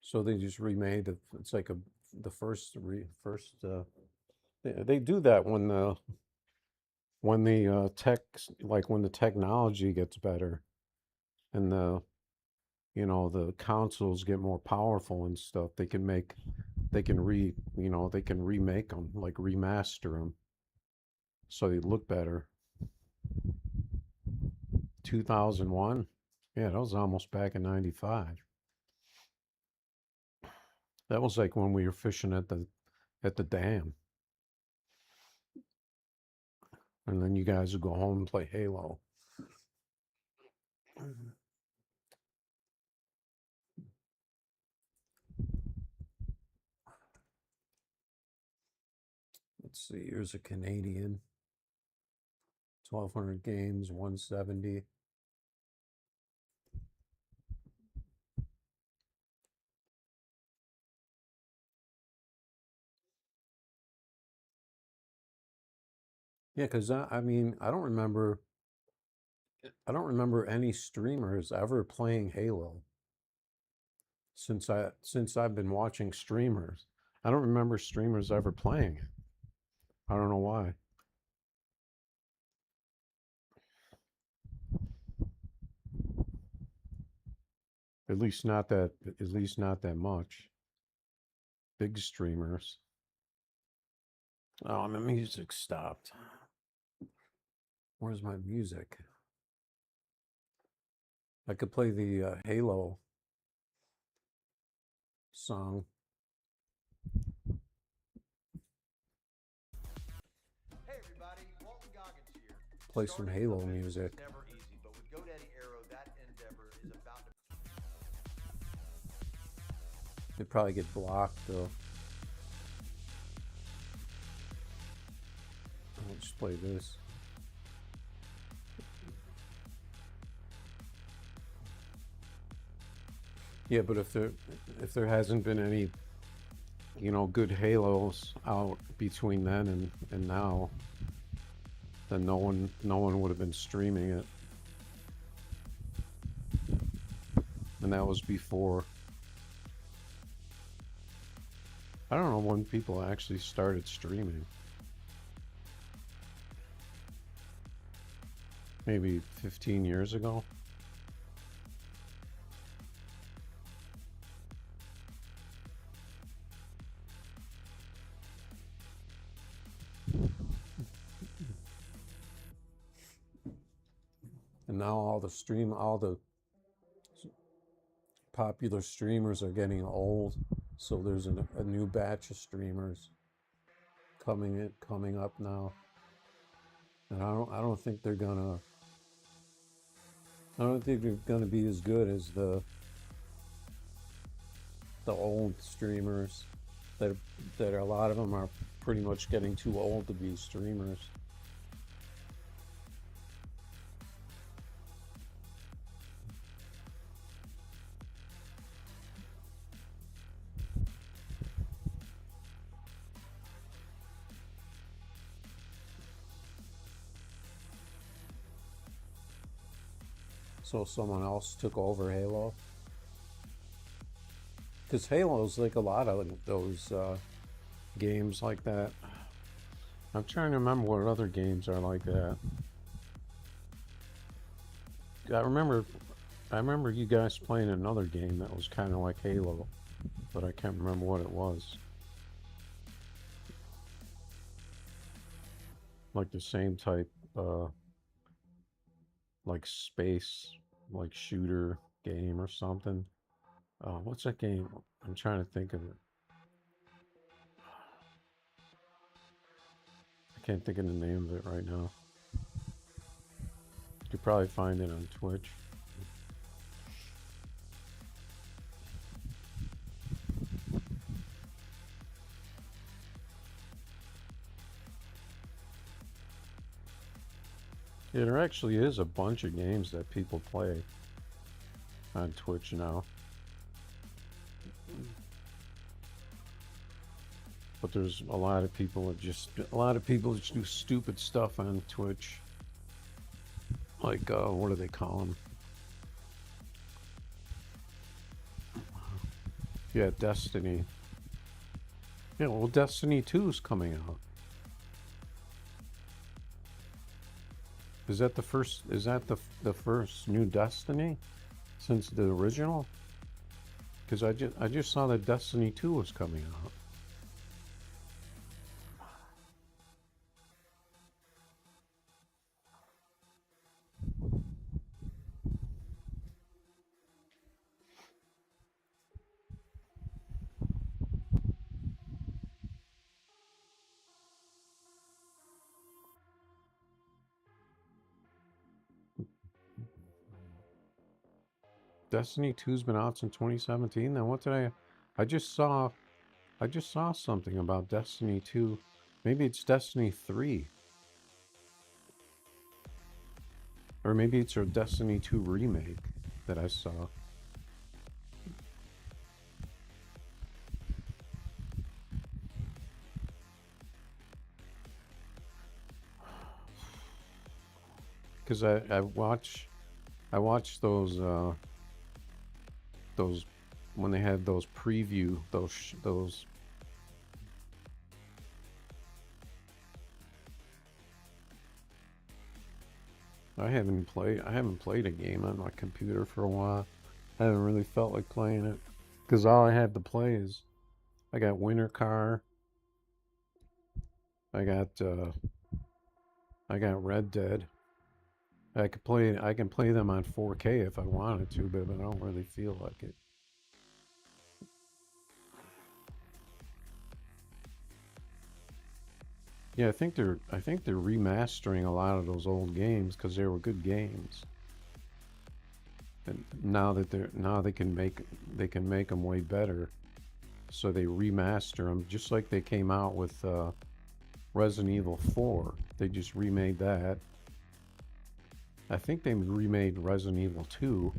So they just remade it. It's like the first. They do that when the tech, like when the technology gets better, and the consoles get more powerful and stuff. They can remake them, like remaster them, so they look better. 2001, yeah, that was almost back in '95. That was like when we were fishing at the dam, and then you guys would go home and play Halo. Let's see. Here's a Canadian. 1,200 games, 170. Yeah, because I mean, I don't remember any streamers ever playing Halo since I've been watching streamers. I don't remember streamers ever playing it. I don't know why. At least not that much. Big streamers. Oh, my music stopped. Where's my music? I could play the Halo song. Hey everybody, Walton Goggins here. Play some Halo music. Never easy, but with GoDaddy Arrow, that endeavor is about to. It'd probably get blocked though. I'll just play this. Yeah, but if there hasn't been any, you know, good Halos out between then and now, then no one would have been streaming it. And that was before. I don't know when people actually started streaming. Maybe 15 years ago. And now all the popular streamers are getting old, so there's a new batch of streamers coming up now, and I don't think they're gonna be as good as the old streamers that a lot of them are pretty much getting too old to be streamers. So someone else took over Halo? Because Halo's like a lot of those games like that. I'm trying to remember what other games are like that. I remember you guys playing another game that was kind of like Halo, but I can't remember what it was. Like the same type, like space, like shooter game or something. What's that game? I'm trying to think of it. I can't think of the name of it right now. You could probably find it on Twitch. Yeah, there actually is a bunch of games that people play on Twitch now. But there's a lot of people that just do stupid stuff on Twitch. Like, what do they call them? Yeah, Destiny. Yeah, well, Destiny 2 is coming out. Is that the first new Destiny since the original? Because I just saw that Destiny 2 was coming out. Destiny 2's been out since 2017. Then what did I just saw something about Destiny 2. Maybe it's Destiny 3. Or maybe it's a Destiny 2 remake that I saw. Because I watched those when they had those preview those I haven't played a game on my computer for a while. I haven't really felt like playing it. Because all I have to play is... I got Winter Car. I got Red Dead. I can play them on 4K if I wanted to, but I don't really feel like it. Yeah, I think they're remastering a lot of those old games because they were good games. And now they can make them way better. So they remaster them just like they came out with Resident Evil 4. They just remade that. I think they remade Resident Evil 2.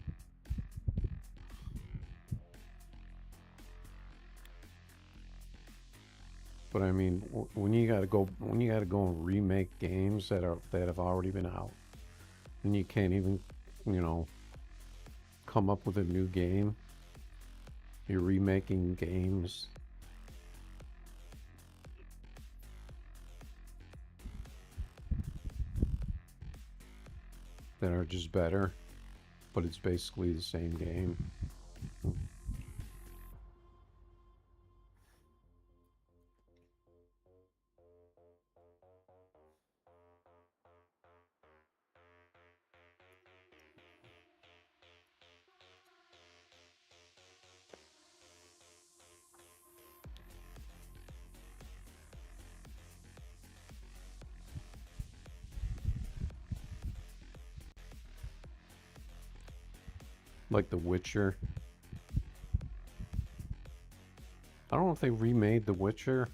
But I mean, when you gotta go and remake games that have already been out, and you can't even, come up with a new game. You're remaking games that are just better, but it's basically the same game. Like The Witcher. I don't know if they remade The Witcher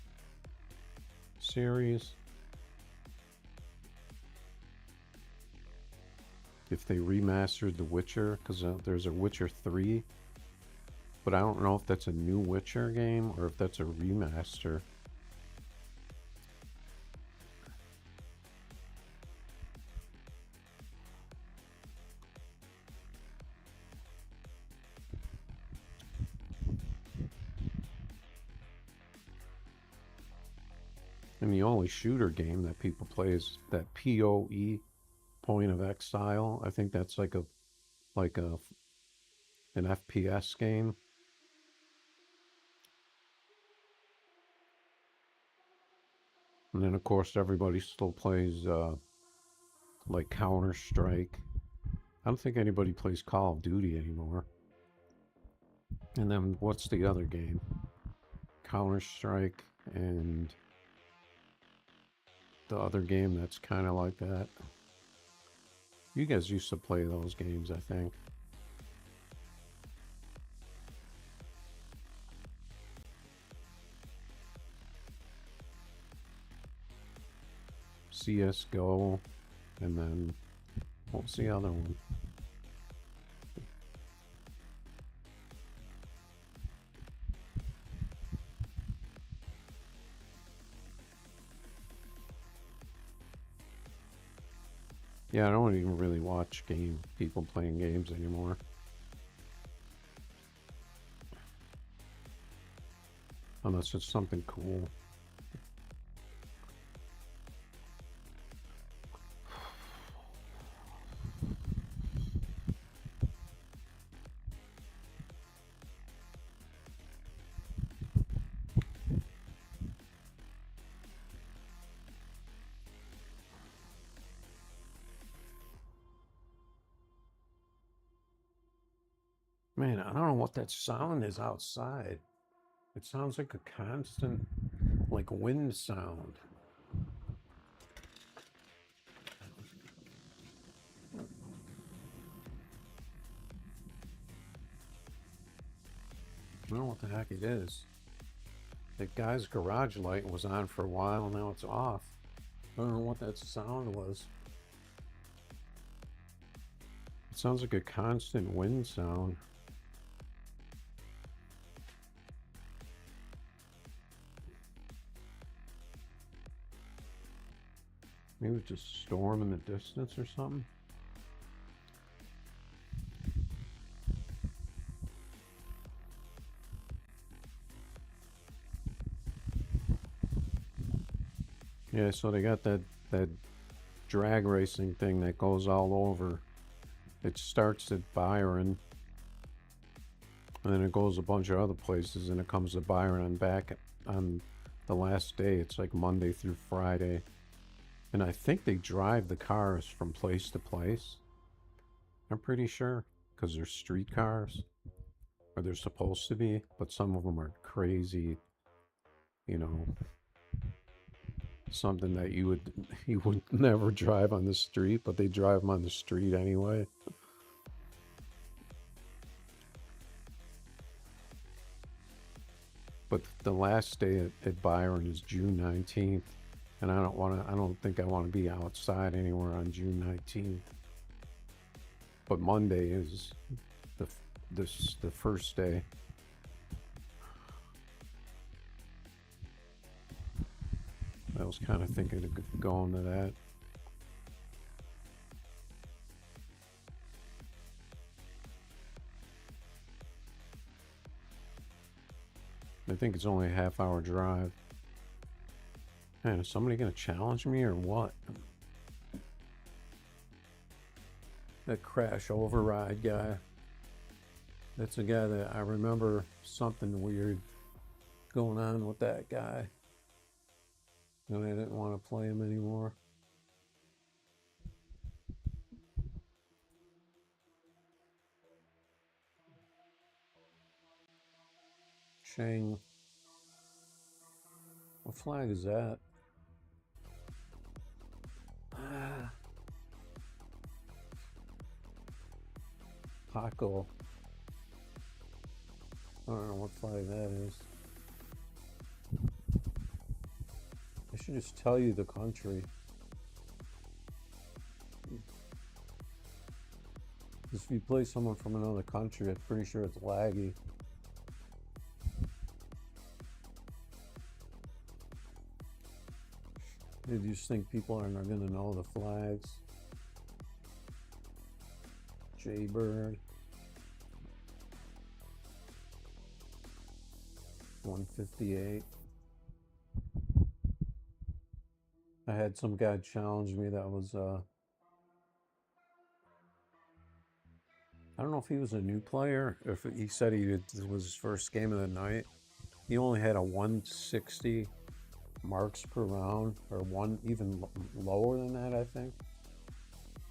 series. If they remastered The Witcher, because there's a Witcher 3. But I don't know if that's a new Witcher game or if that's a remaster. And the only shooter game that people play is that PoE, Point of Exile. I think that's like an FPS game. And then of course everybody still plays like Counter-Strike. I don't think anybody plays Call of Duty anymore. And then what's the other game? Counter-Strike and the other game that's kind of like that. You guys used to play those games, I think. CSGO, and then what's the other one? Yeah, I don't even really watch people playing games anymore. Unless it's something cool. Man, I don't know what that sound is outside. It sounds like a constant, like wind sound. I don't know what the heck it is. The guy's garage light was on for a while, now it's off. I don't know what that sound was. It sounds like a constant wind sound. Maybe it's just a storm in the distance or something. Yeah, so they got that drag racing thing that goes all over. It starts at Byron, And then it goes a bunch of other places, and it comes to Byron and back on the last day. It's like Monday through Friday. And I think they drive the cars from place to place. I'm pretty sure, because they're street cars. Or they're supposed to be, but some of them are crazy, you know, something that you would never drive on the street, but they drive them on the street anyway. But the last day at Byron is June 19th, and I don't think I want to be outside anywhere on June 19th. But Monday is the first day. I was kind of thinking of going to that. I think it's only a half-hour drive. Man, is somebody gonna challenge me or what? That crash override guy. That's a guy that I remember something weird going on with that guy. And I didn't want to play him anymore. Shang. What flag is that? Paco. I don't know what flag that is. I should just tell you the country. Because if you play someone from another country, I'm pretty sure it's laggy. I just think people aren't going to know the flags. Jaybird. 158. I had some guy challenge me that was, I don't know if he was a new player, or if he said it was his first game of the night. He only had a 160 marks per round, or even lower than that, I think.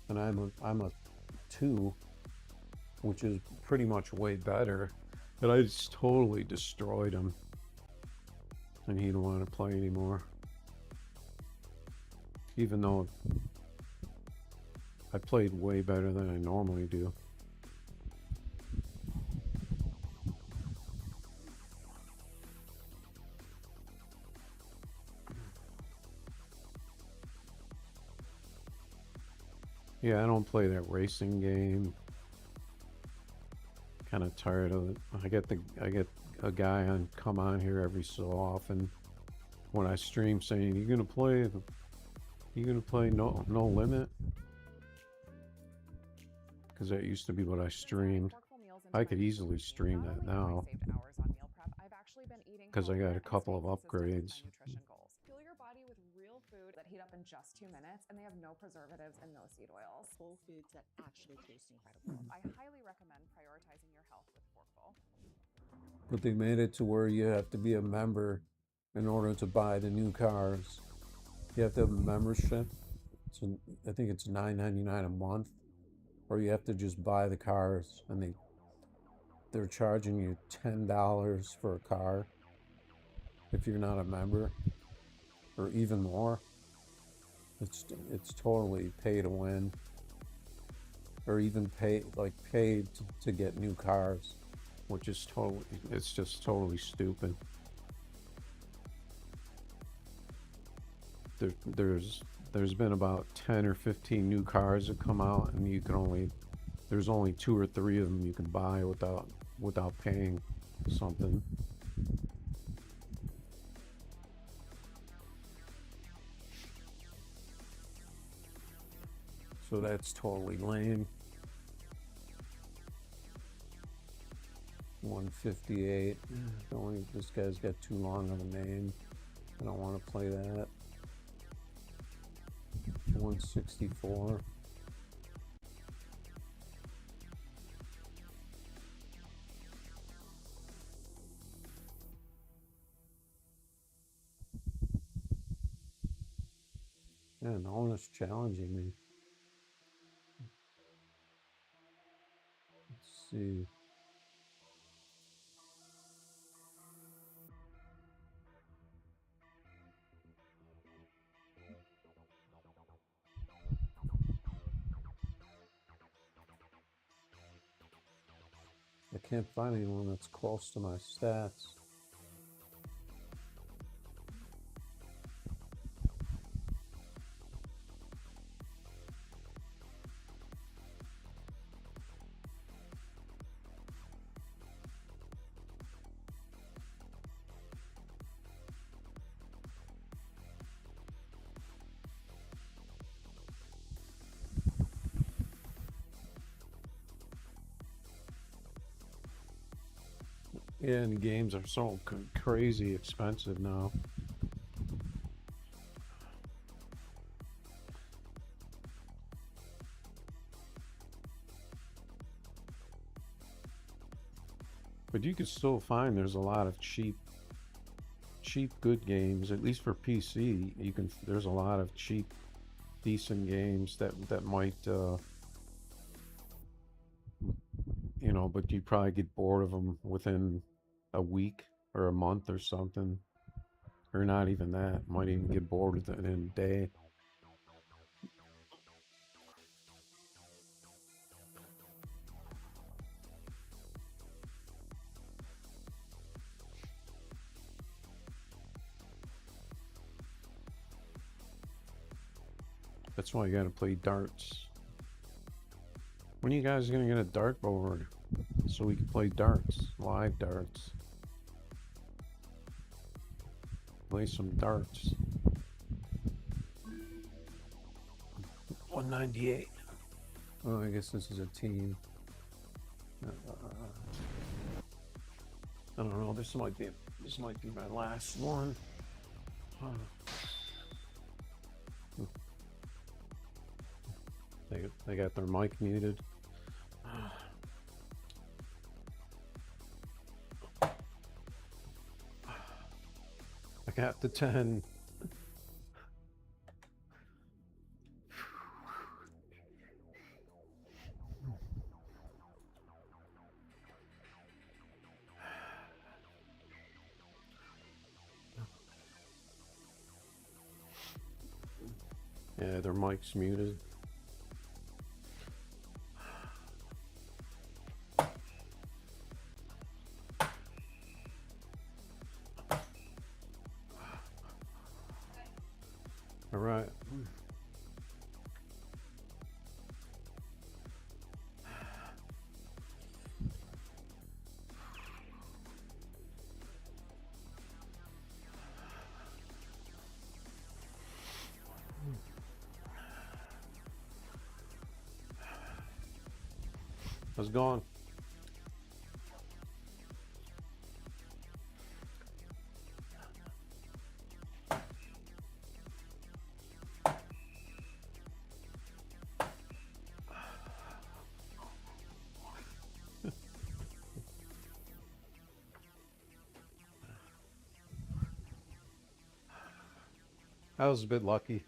And I'm a 2, which is pretty much way better. But I just totally destroyed him. And he didn't want to play anymore. Even though I played way better than I normally do. Yeah, I don't play that racing game. Kind of tired of it. I get a guy come on here every so often when I stream saying, "You gonna play no limit?" Because that used to be what I streamed. I could easily stream that now because I got a couple of upgrades. Fuel your body with real food that heat up in just 2 minutes, and they have no preservatives and no seed oils. Whole foods that actually taste incredible. I highly recommend prioritizing your health with Forkful. But they made it to where you have to be a member in order to buy the new cars. You have to have a membership. So I think it's $9.99 a month, or you have to just buy the cars, and they're charging you $10 for a car if you're not a member, or even more. It's totally pay to win, or even paid to get new cars, which is it's just totally stupid. There's been about 10 or 15 new cars that come out, and there's only 2 or 3 of them you can buy without paying something. So that's totally lame. 158. This guy's got too long of a name. I don't want to play that. 164. Yeah, no one is challenging me. Let's see. I can't find anyone that's close to my stats. Yeah, and games are so crazy expensive now. But you can still find there's a lot of cheap good games, at least for PC. There's a lot of cheap, decent games that might you know, but you probably get bored of them within a week or a month or something, or not even that. Might even get bored with it in a day. That's why you gotta play darts. When are you guys gonna get a dartboard so we can play darts, live darts? Play some darts. 198. Oh, I guess this is a team. I don't know. This might be my last one. They got their mic muted. I got the 10. Yeah, their mic's muted. All right. How's it going? I was a bit lucky.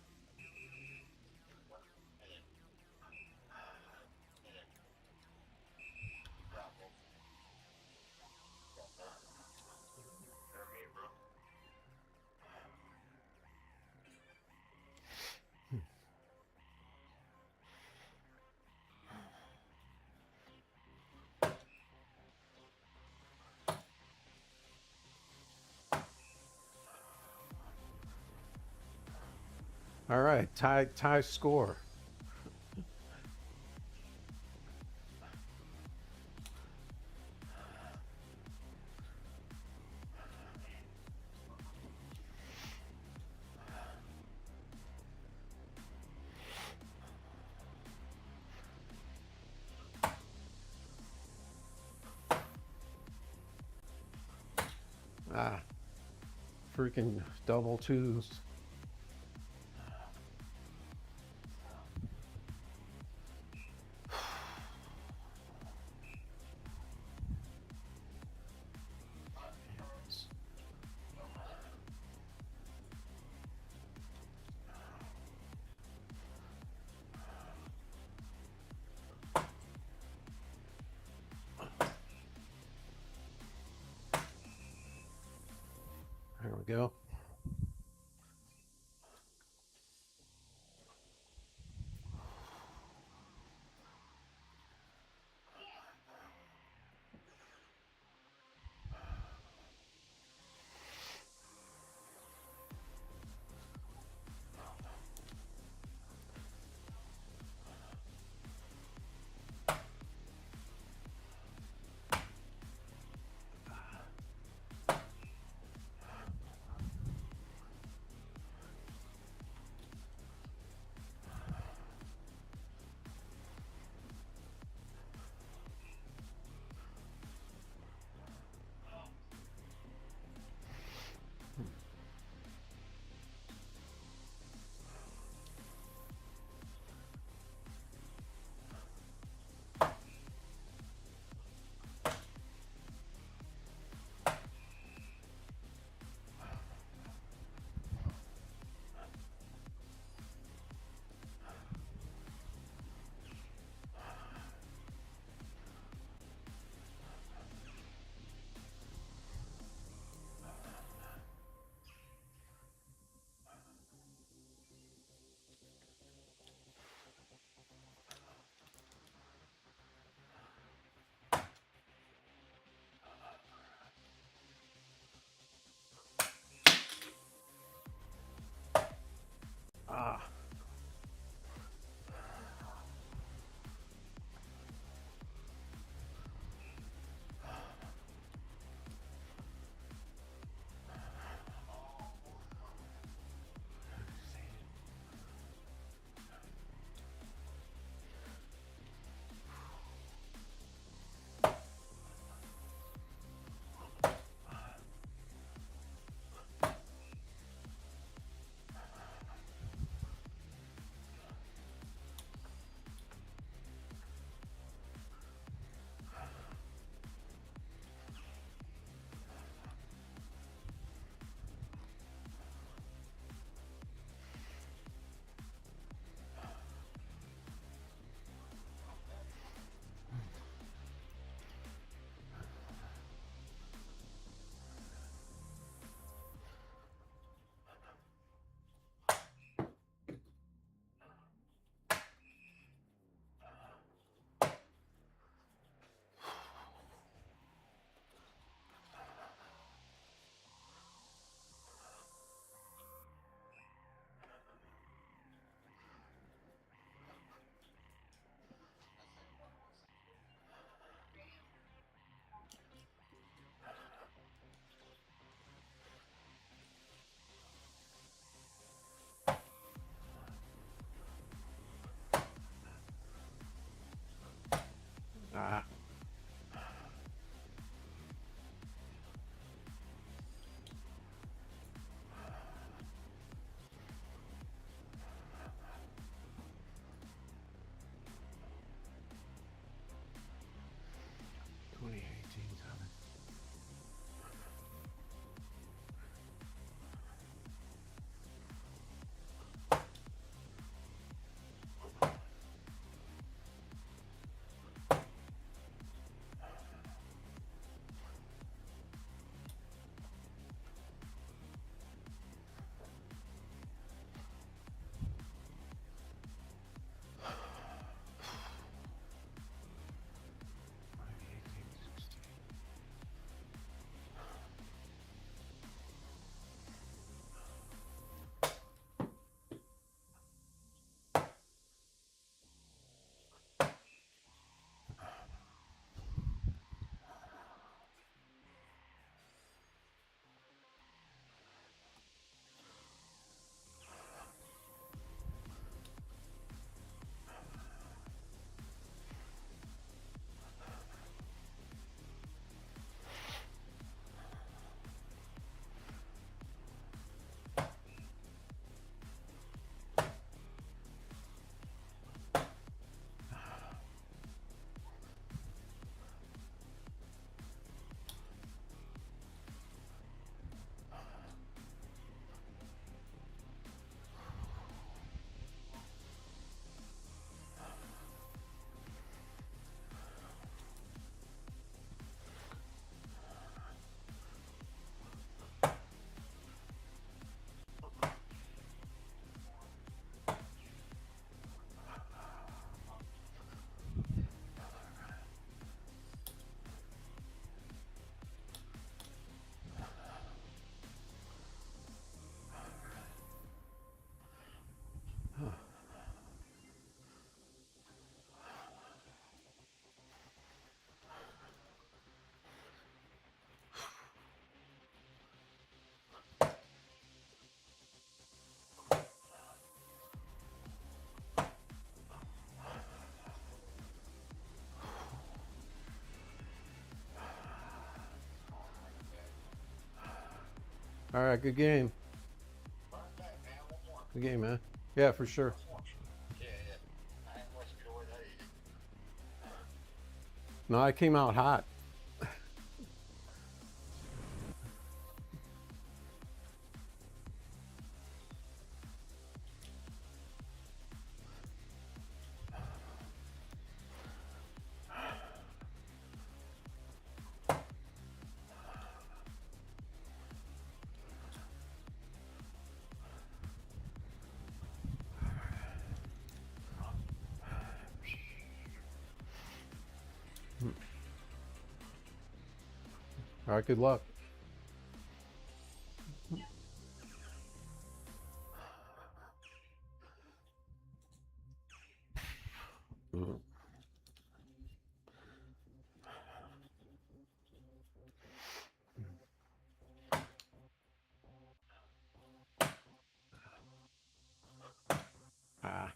All right, tie score. Ah, freaking double twos. There we go. All right, good game. Good game, man. Yeah, for sure. No, I came out hot. All right, good luck. Ah.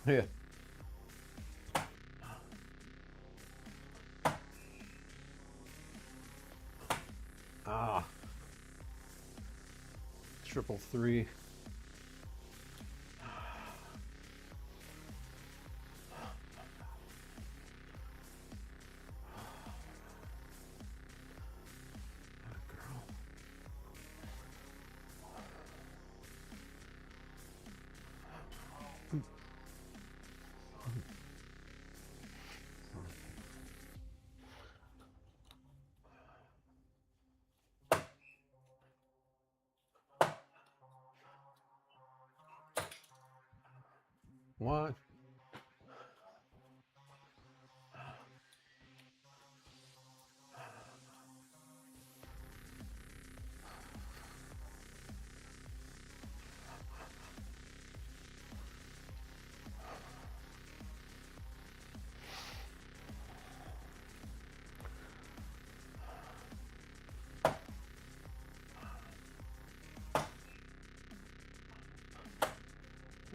Yeah. Ah. 333. What?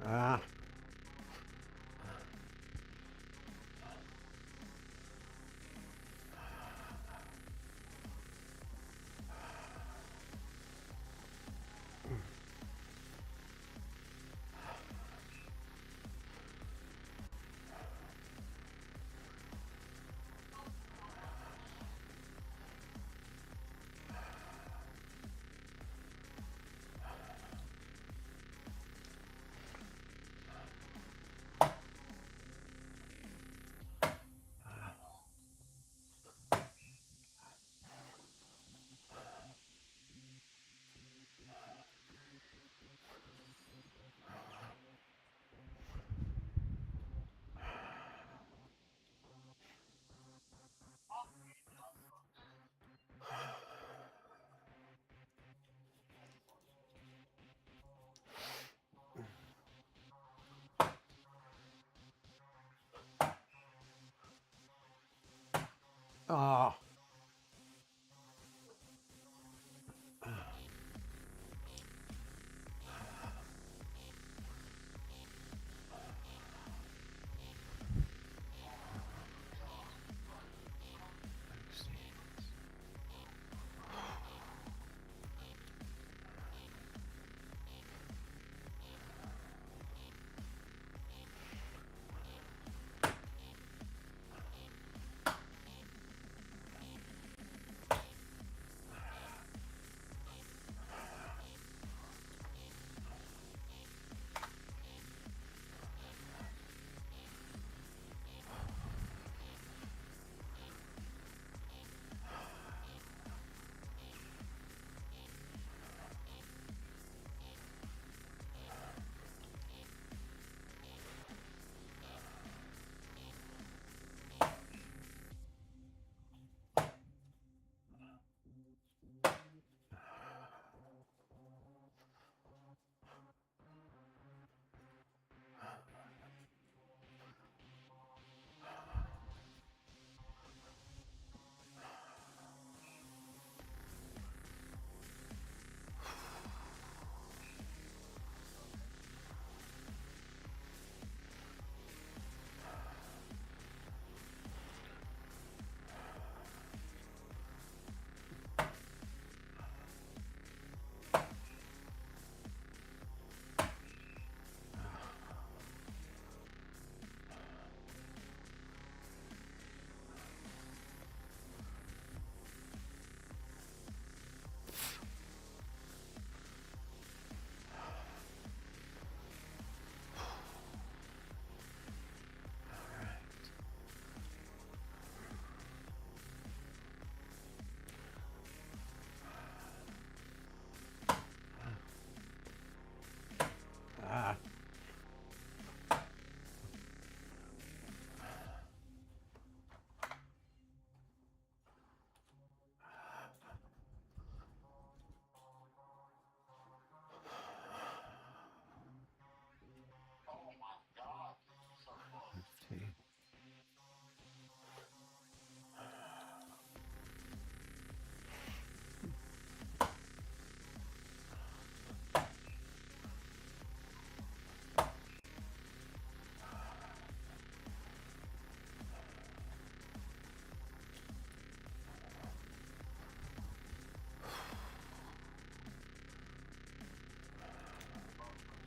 Ah. Ah. Ah.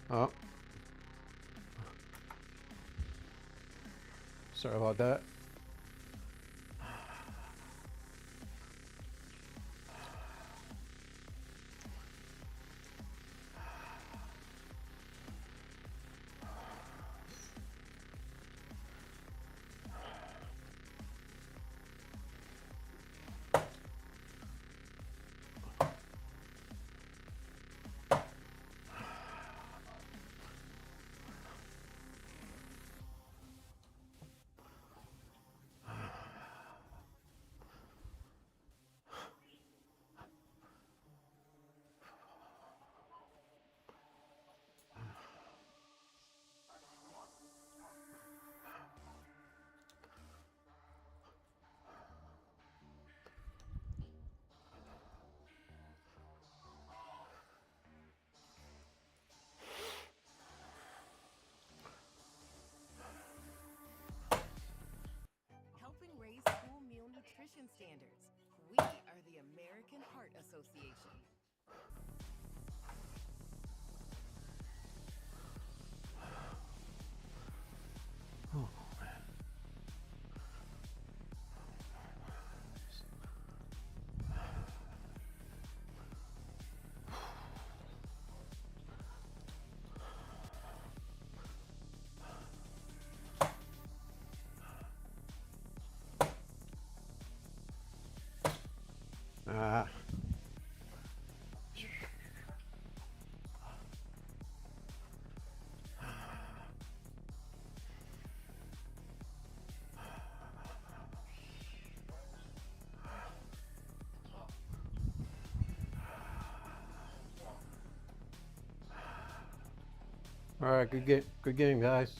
Oh. Sorry about that. Helping raise school meal nutrition standards. We are the American Heart Association. Oh. Ah. All right, good game, guys.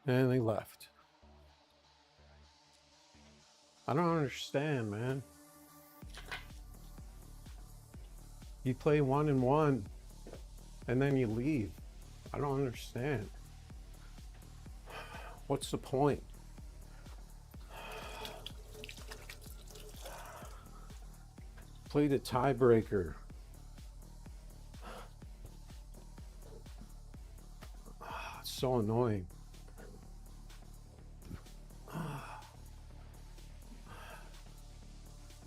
And they left. I don't understand, man. You play 1 and 1, and then you leave. I don't understand. What's the point? Play the tiebreaker. It's so annoying.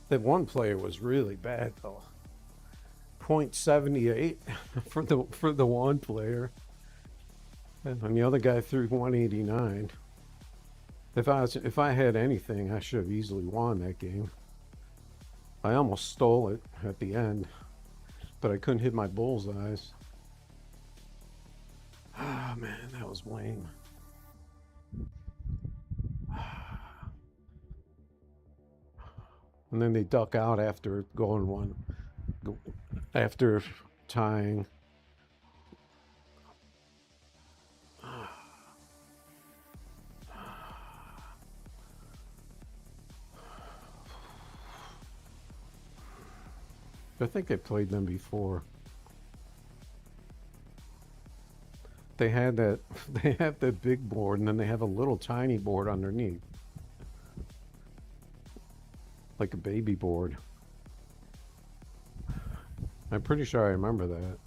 That one player was really bad though. 0.78 for the one player, and the other guy threw 189. If I had anything, I should have easily won that game. I almost stole it at the end, but I couldn't hit my bullseyes. Ah, man, that was lame. And then they duck out after going one, after tying. I think I played them before. They had that, they have that big board, and then they have a little tiny board underneath. Like a baby board. I'm pretty sure I remember that.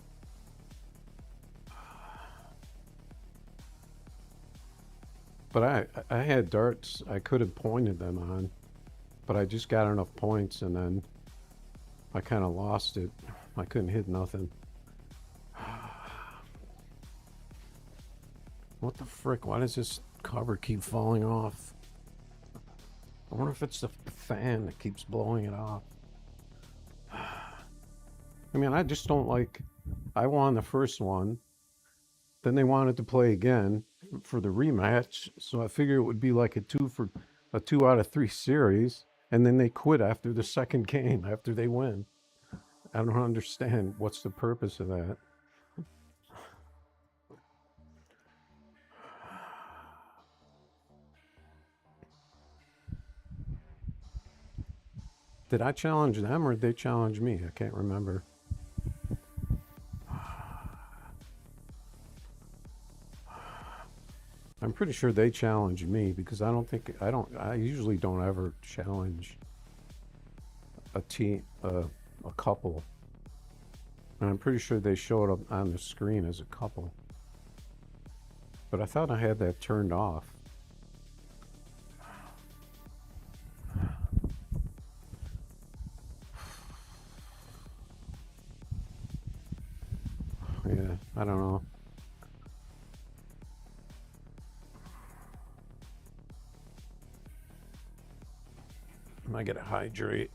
But I had darts I could have pointed them on, but I just got enough points and then I kind of lost it. I couldn't hit nothing. What the frick? Why does this cover keep falling off? I wonder if it's the fan that keeps blowing it off. I mean, I just don't like... I won the first one. Then they wanted to play again for the rematch. So I figured it would be like a 2 out of 3 series. And then they quit after the second game, after they win. I don't understand what's the purpose of that. Did I challenge them or did they challenge me? I can't remember. I'm pretty sure they challenged me because I usually don't ever challenge a team, a couple. And I'm pretty sure they showed up on the screen as a couple. But I thought I had that turned off. Yeah, I don't know. I gotta hydrate.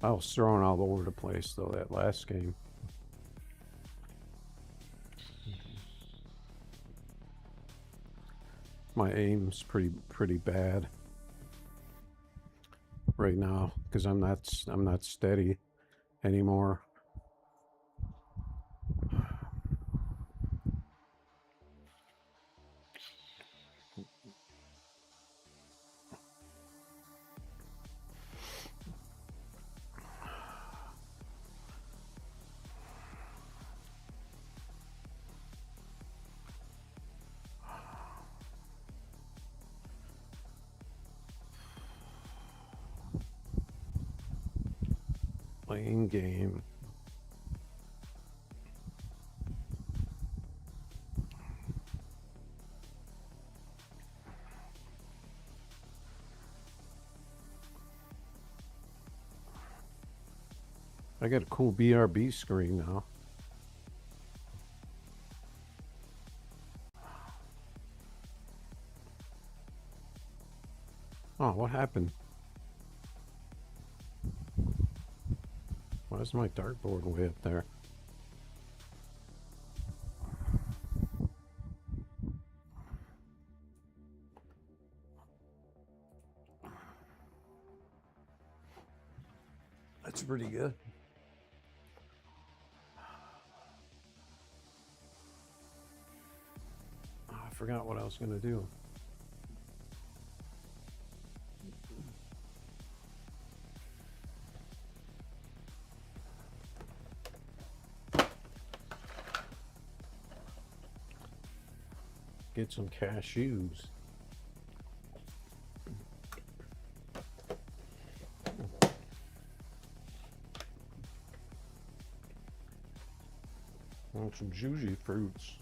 I was throwing all over the place though that last game. My aim's pretty bad right now because I'm not steady anymore. Playing game. I got a cool BRB screen now. Oh, what happened? Why is my dartboard way up there? That's pretty good. forgot what I was gonna do. Get some cashews. And some juicy fruits.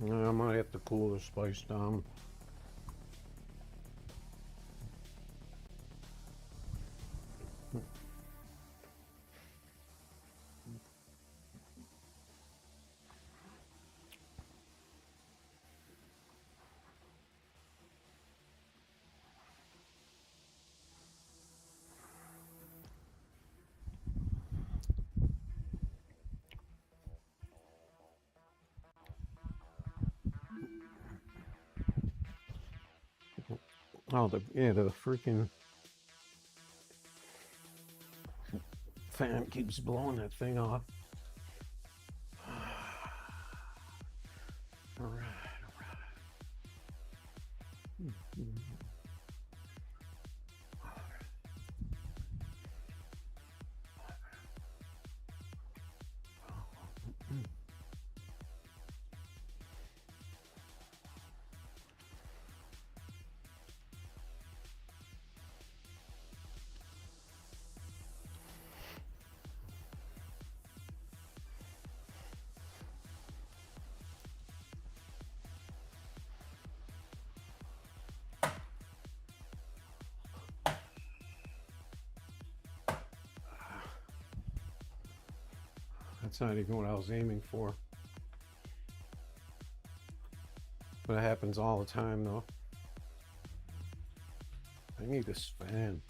I might have to cool the spice down. Oh, the freaking fan keeps blowing that thing off. All right. That's not even what I was aiming for. But it happens all the time though. I need this fan.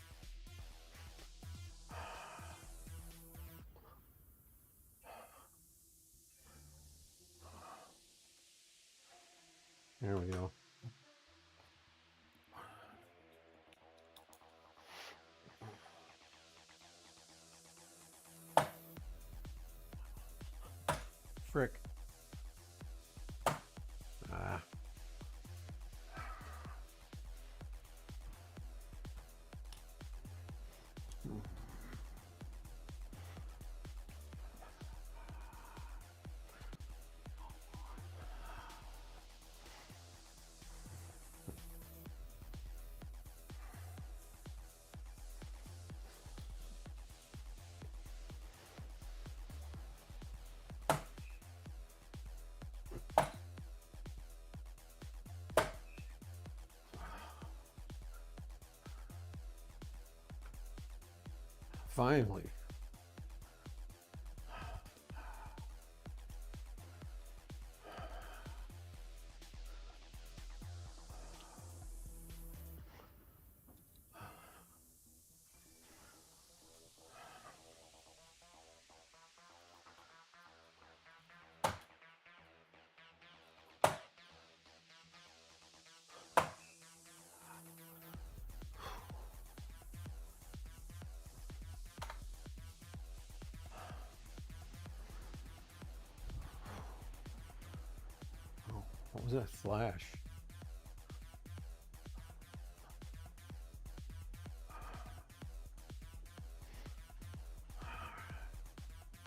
There we go. Frick. Ah. Finally. What was that flash?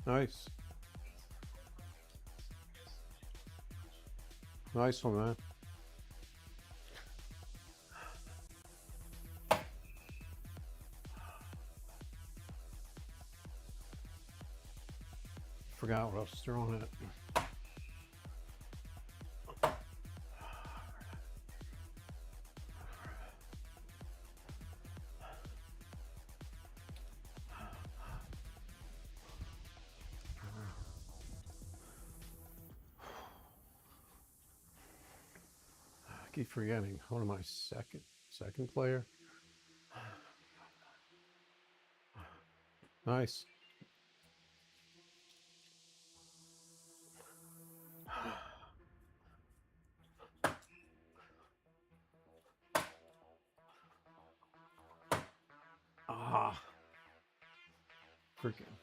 Nice. Nice one, man. Forgot what I was throwing at. I keep forgetting. What am I, second player? Nice. Ah. Freaking.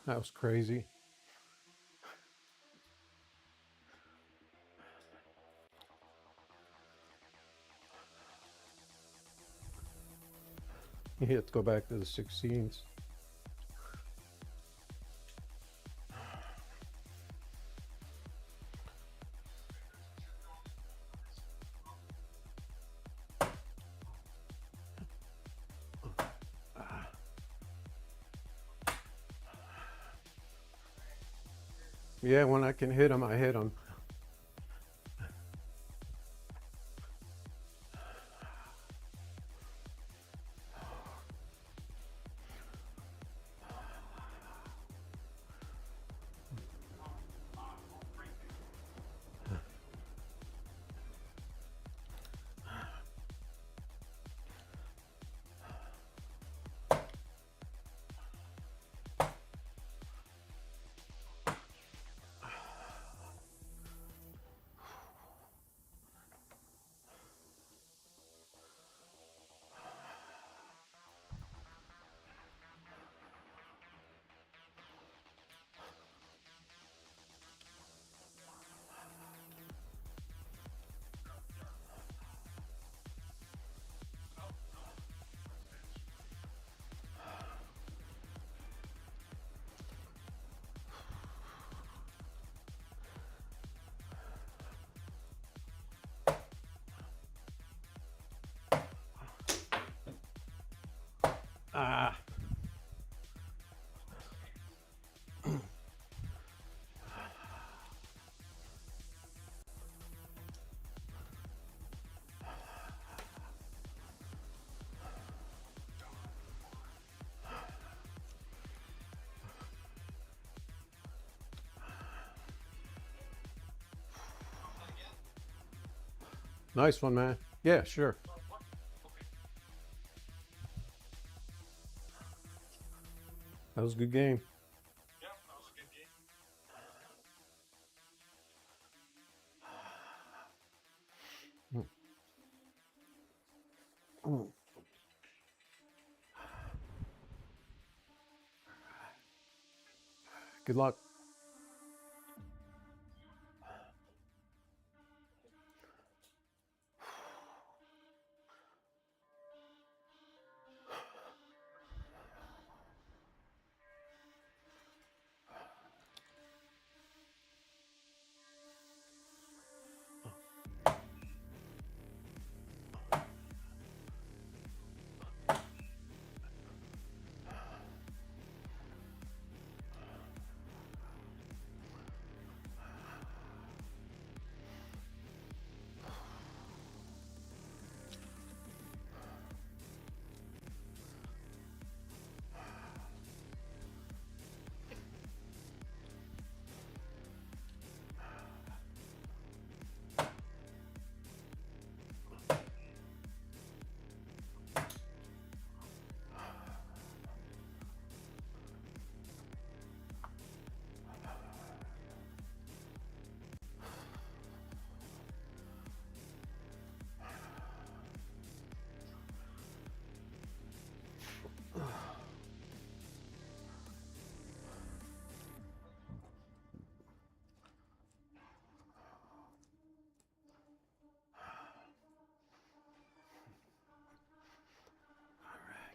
That was crazy. You have to go back to the 16s. Yeah, when I can hit them, I hit them. Ah. Nice one, man. Yeah, sure. That was a good game. Yeah, that was a good game. Good luck.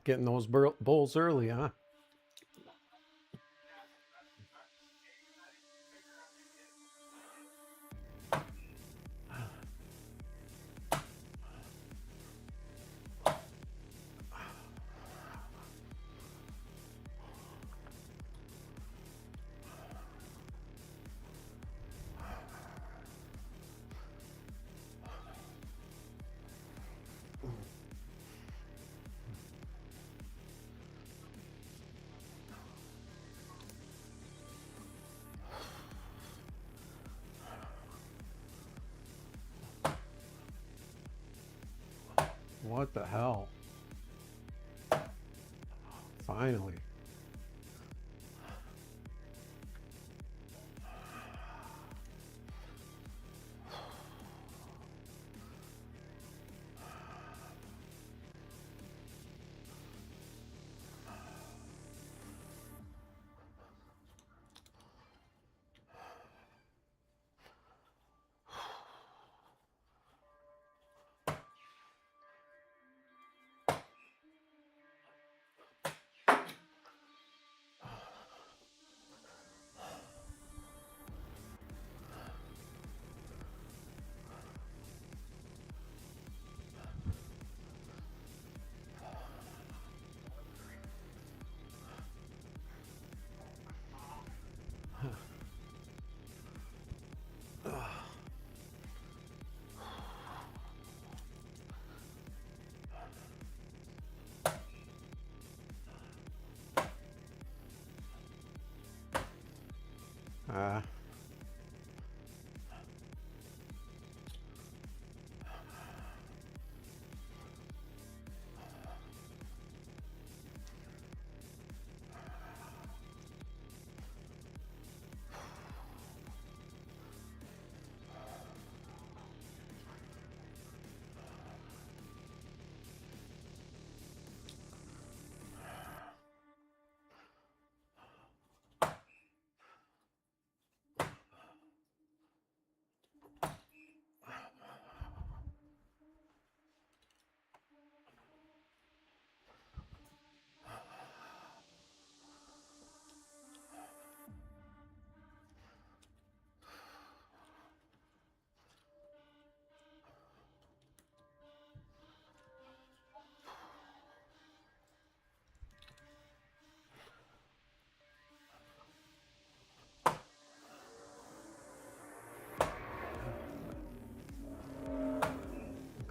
Getting those bowls early, huh? What the hell? Finally.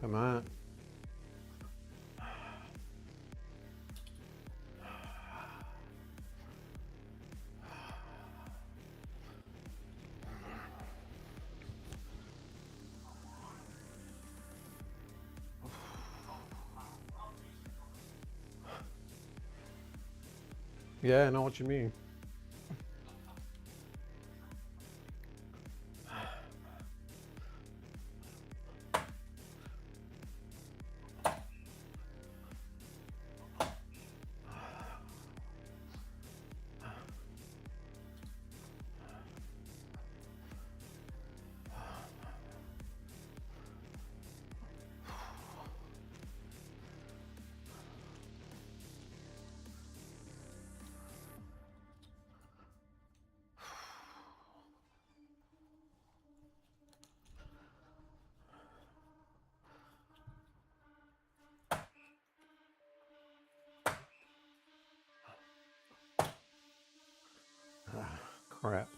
Come on. Yeah, I know what you mean. Crap.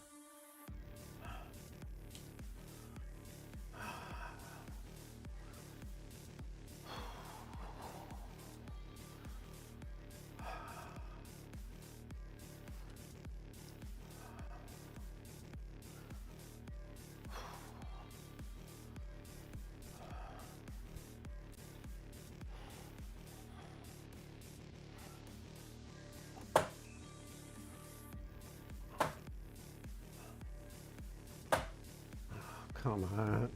Come on.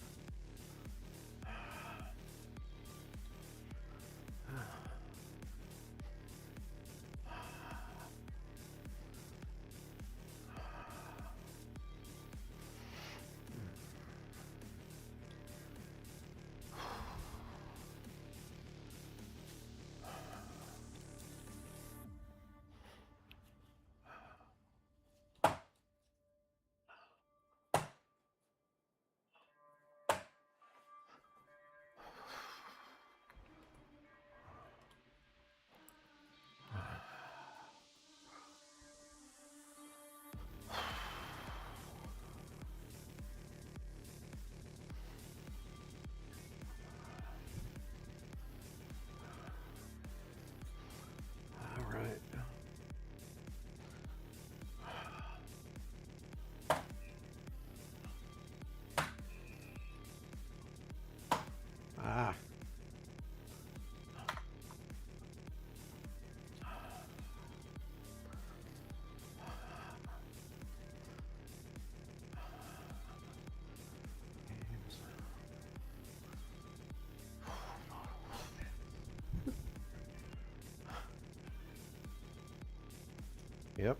Yep.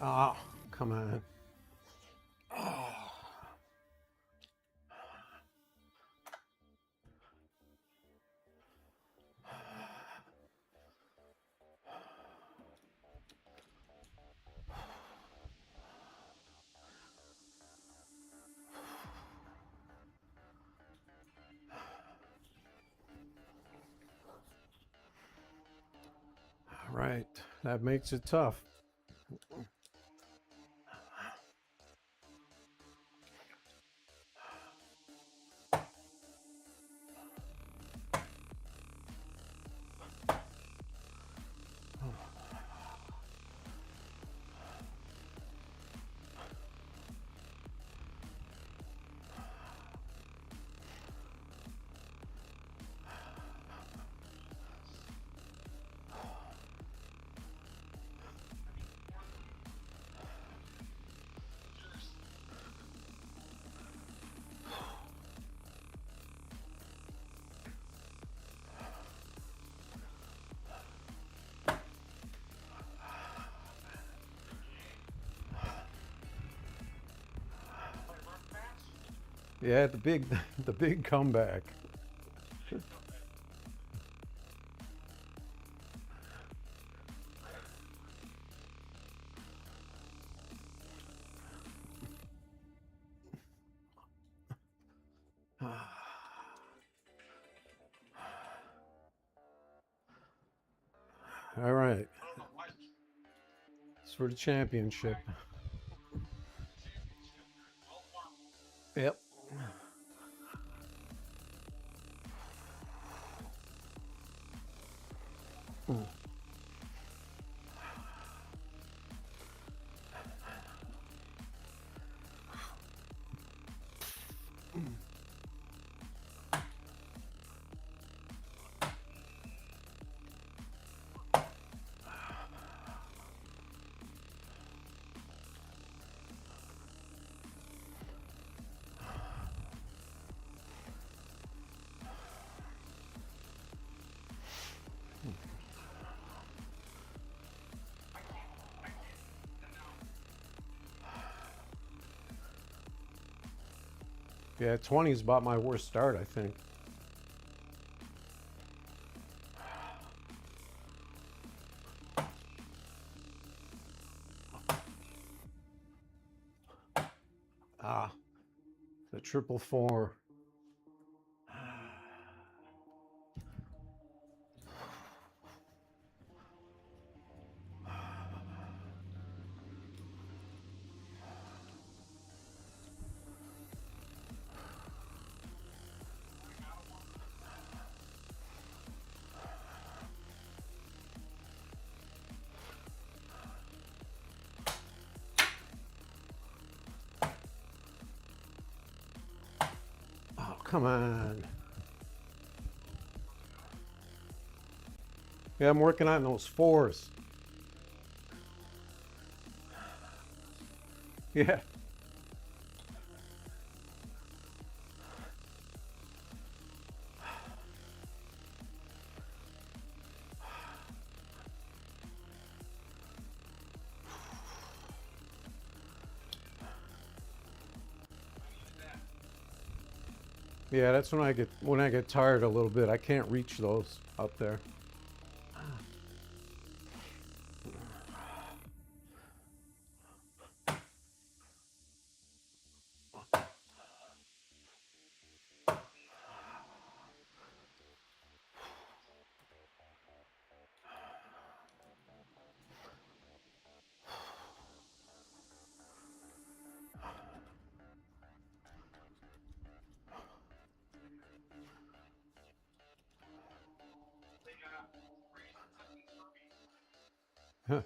Ah, come on. All right, that makes it tough. Yeah, the big comeback. All right. It's for the championship. Yep. Yeah, 20 is about my worst start, I think. Ah, the 444. Oh, come on. Yeah, I'm working on those fours. Yeah. Yeah, that's when I get tired a little bit. I can't reach those up there. Huh.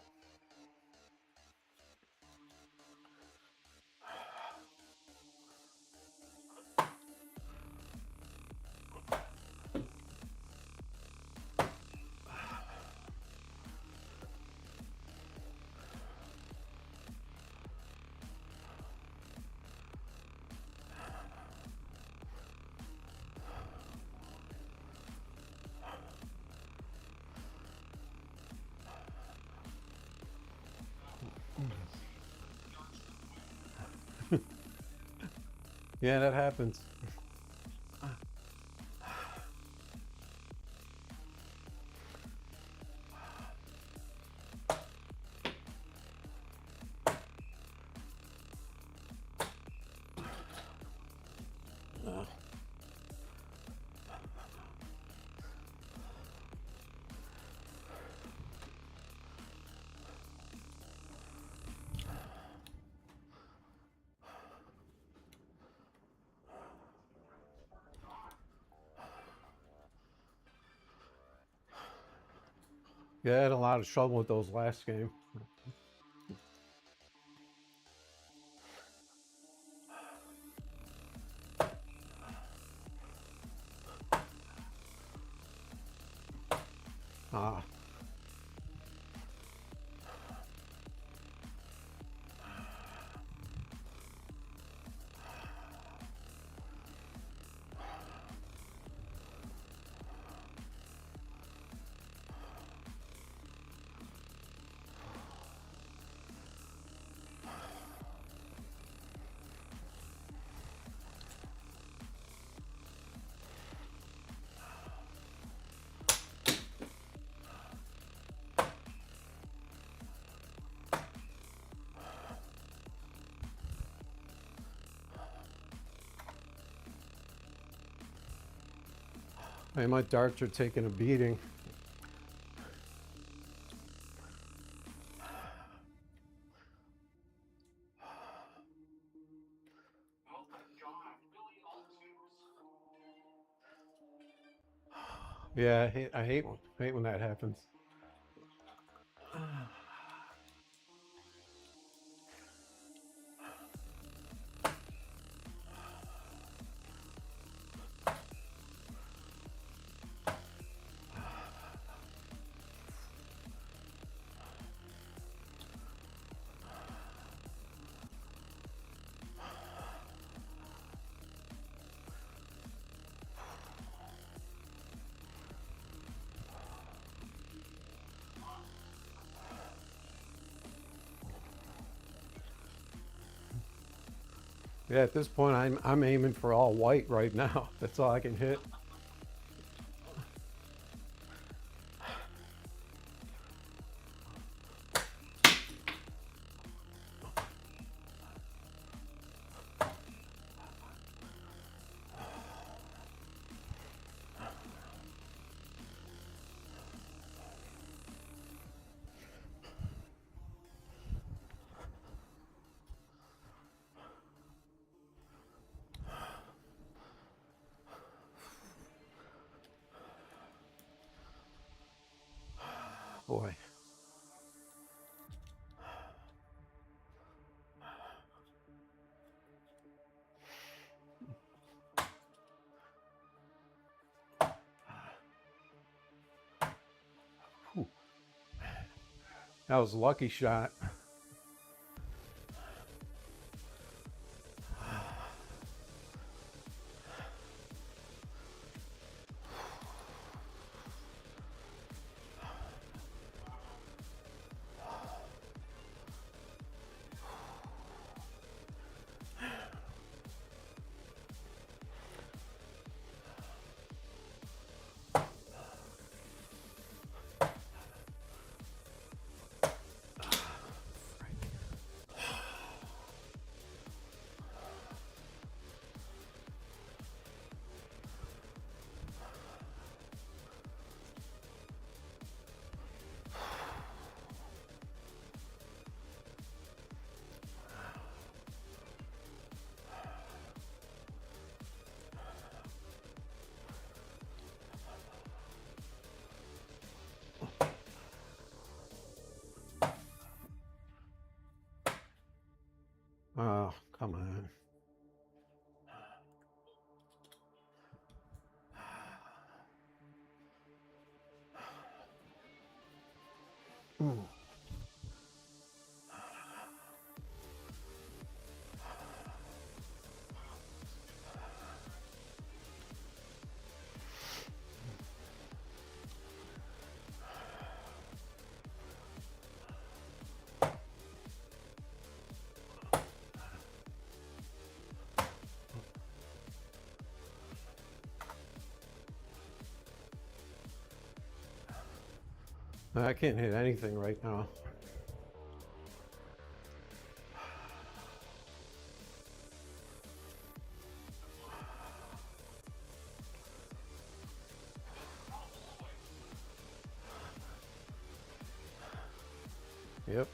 Yeah, that happens. Yeah, I had a lot of trouble with those last game. Ah. Hey, my darts are taking a beating. Yeah, I hate when that happens. Yeah, at this point, I'm aiming for all white right now. That's all I can hit. Boy. Whew. That was a lucky shot. Oh, come on. Ooh. I can't hit anything right now. Yep.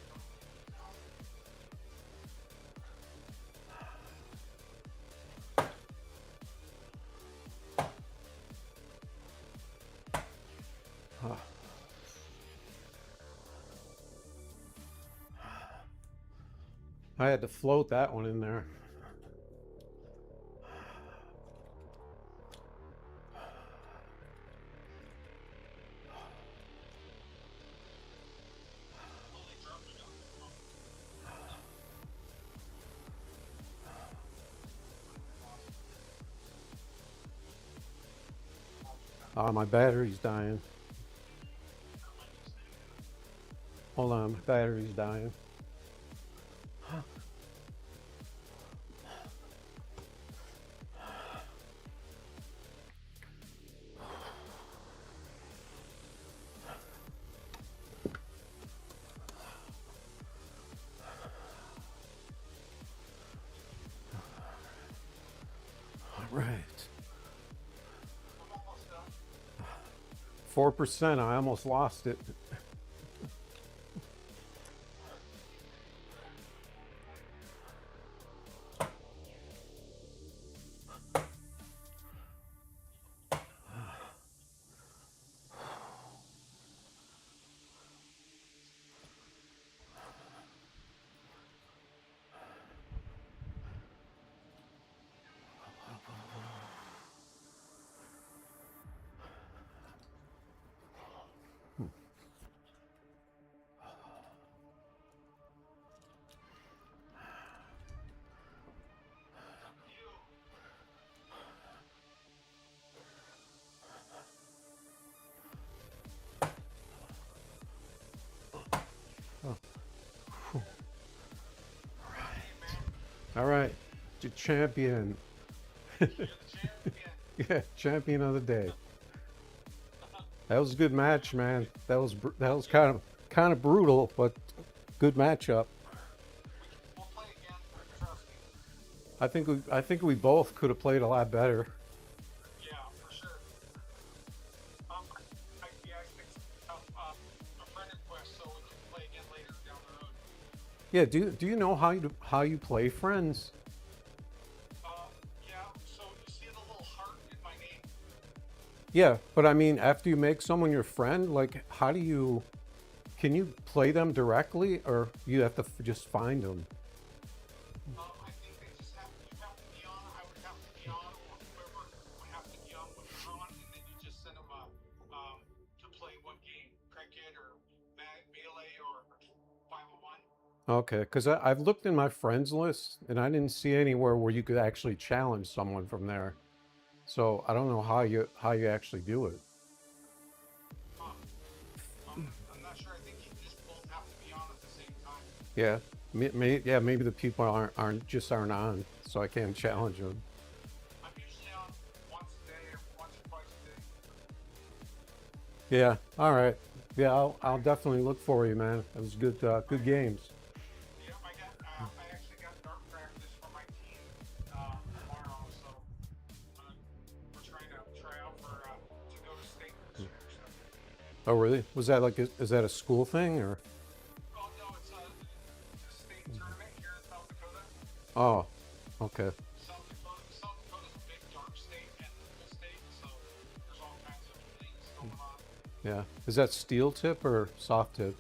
I had to float that one in there. My battery's dying. Hold on, my battery's dying. All right. 4%, I almost lost it. All right, the champion. Yeah, champion of the day. That was a good match, man. That was kind of brutal, but good matchup. I think we both could have played a lot better. Yeah, for sure. Yeah, I think a friend request so we can play again later down the road. Yeah, do you know how you play friends? Yeah, so you see the little heart in my name? Yeah, but I mean, after you make someone your friend, like, can you play them directly, or you have to just find them? I think they just you have to be on, I would have to be on, or whoever would have to be on when you're on, and then you just send them to play one game, cricket or melee or 501. Okay, because I've looked in my friends list, and I didn't see anywhere where you could actually challenge someone from there. So I don't know how you actually do it. I'm not sure. I think you just both have to be on at the same time. Yeah, maybe the people aren't on, so I can't challenge them. I'm usually on once a day or once or twice a day. Yeah, all right. Yeah, I'll definitely look for you, man. It was good games. Yep, I actually got dart practice for my team tomorrow, so we're trying to try out to go to state this year. So. Oh, really? Was that is that a school thing or? Oh no, it's a state tournament here in South Dakota. Oh, okay. South Dakota's a big dart state and pool state, so there's all kinds of things going on. Yeah. Is that steel tip or soft tip?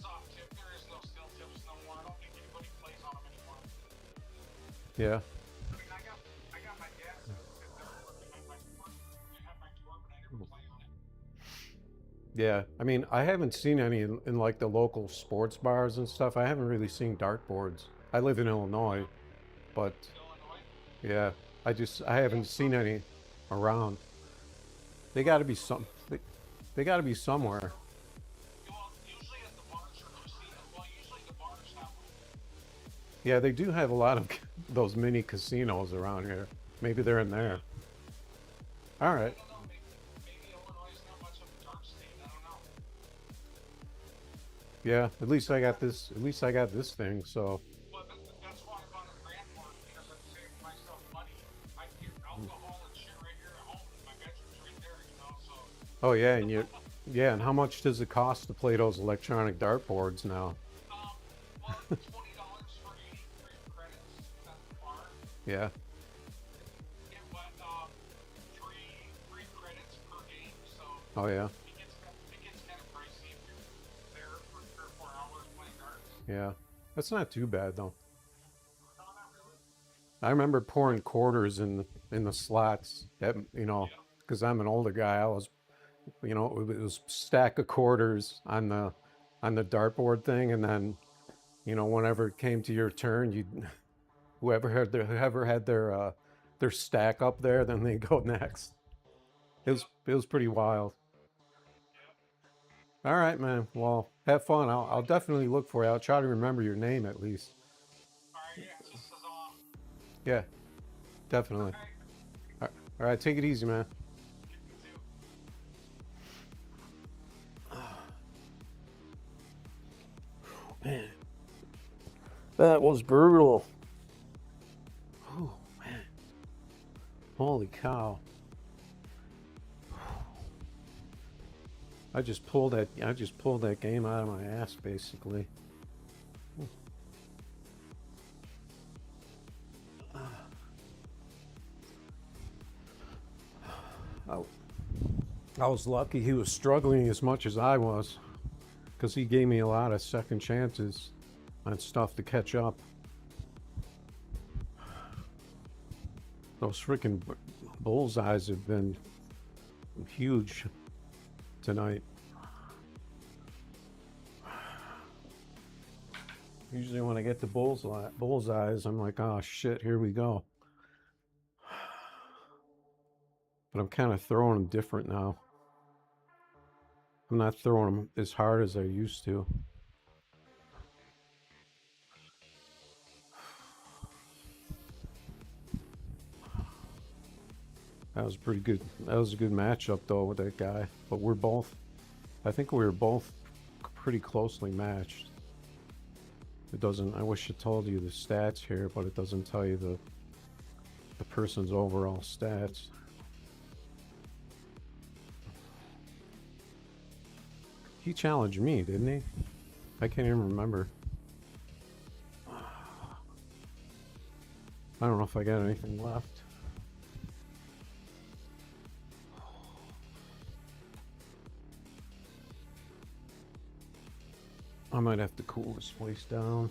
Soft tip. There is no steel tips no more. I don't think anybody plays on them anymore. Yeah. I mean, I got my gas that never worked behind my door. I have my door, but I never play on it. Yeah. I mean, I haven't seen any in like the local sports bars and stuff. I haven't really seen dartboards. I live in Illinois, but yeah, I haven't seen any around. They got to be they got to be somewhere. Well, usually at the bars or casinos. Well, usually the bars have them. Yeah, they do have a lot of those mini casinos around here. Maybe they're in there. All right. I don't know. Maybe Illinois is not much of a dart state. I don't know. Yeah, at least I got this. At least I got this thing. So. But that's why I bought a Granboard, because I'm saving myself money. I can get alcohol and shit right here at home. My bedroom's right there, you know. So. Oh yeah, and you. Yeah, and how much does it cost to play those electronic dartboards now? Well, $20 for 83 credits at the bar. Yeah. Get what? Three credits per game. So. Oh yeah. It gets kind of pricey if you're there for 3 or 4 hours playing darts. Yeah, that's not too bad though. No, not really. I remember pouring quarters in the slots. That, you know, because I'm an older guy. I was, you know, it was stack of quarters on the dartboard thing, and then, you know, whenever it came to your turn, you whoever had their stack up there, then they go next. It was pretty wild. All right, man. Well, have fun. I'll definitely look for you. I'll try to remember your name at least. Yeah, definitely. All right, take it easy, man. Man, that was brutal. Oh man, holy cow! I just pulled that game out of my ass, basically. I was lucky he was struggling as much as I was, because he gave me a lot of second chances on stuff to catch up. Those freaking bullseyes have been huge tonight. Usually when I get the bullseyes, I'm like, oh shit, here we go. But I'm kind of throwing them different now. I'm not throwing them as hard as I used to. That was pretty good. That was a good matchup though with that guy. But I think we were both pretty closely matched. It doesn't, I wish it told you the stats here, but it doesn't tell you the person's overall stats. He challenged me, didn't he? I can't even remember. I don't know if I got anything left. I might have to cool this place down.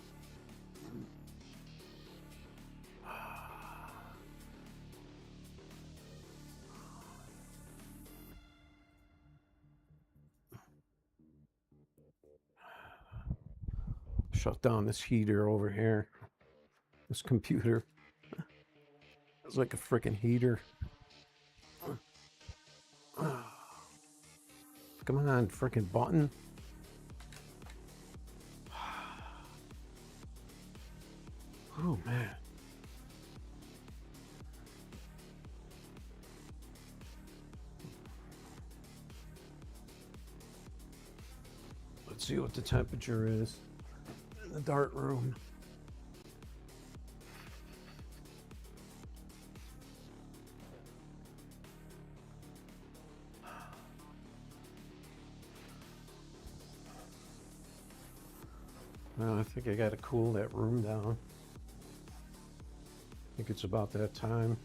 Shut down this heater over here. This computer. It's like a freaking heater. Come on, freaking button. Oh man. Let's see what the temperature is in the dart room. Well, I think I gotta cool that room down. I think it's about that time.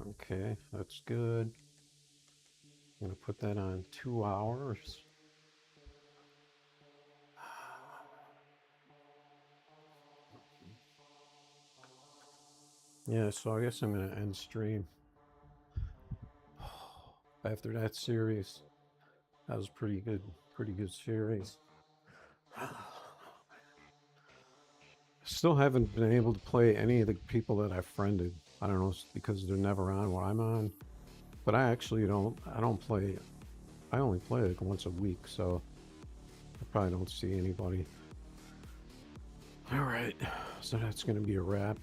Okay, that's good. I'm gonna put that on 2 hours. Yeah, so I guess I'm gonna end stream after that series. That was pretty good series. Still haven't been able to play any of the people that I friended. I don't know, it's because they're never on while I'm on. But I actually don't play. I only play like once a week, so I probably don't see anybody. All right, so that's gonna be a wrap.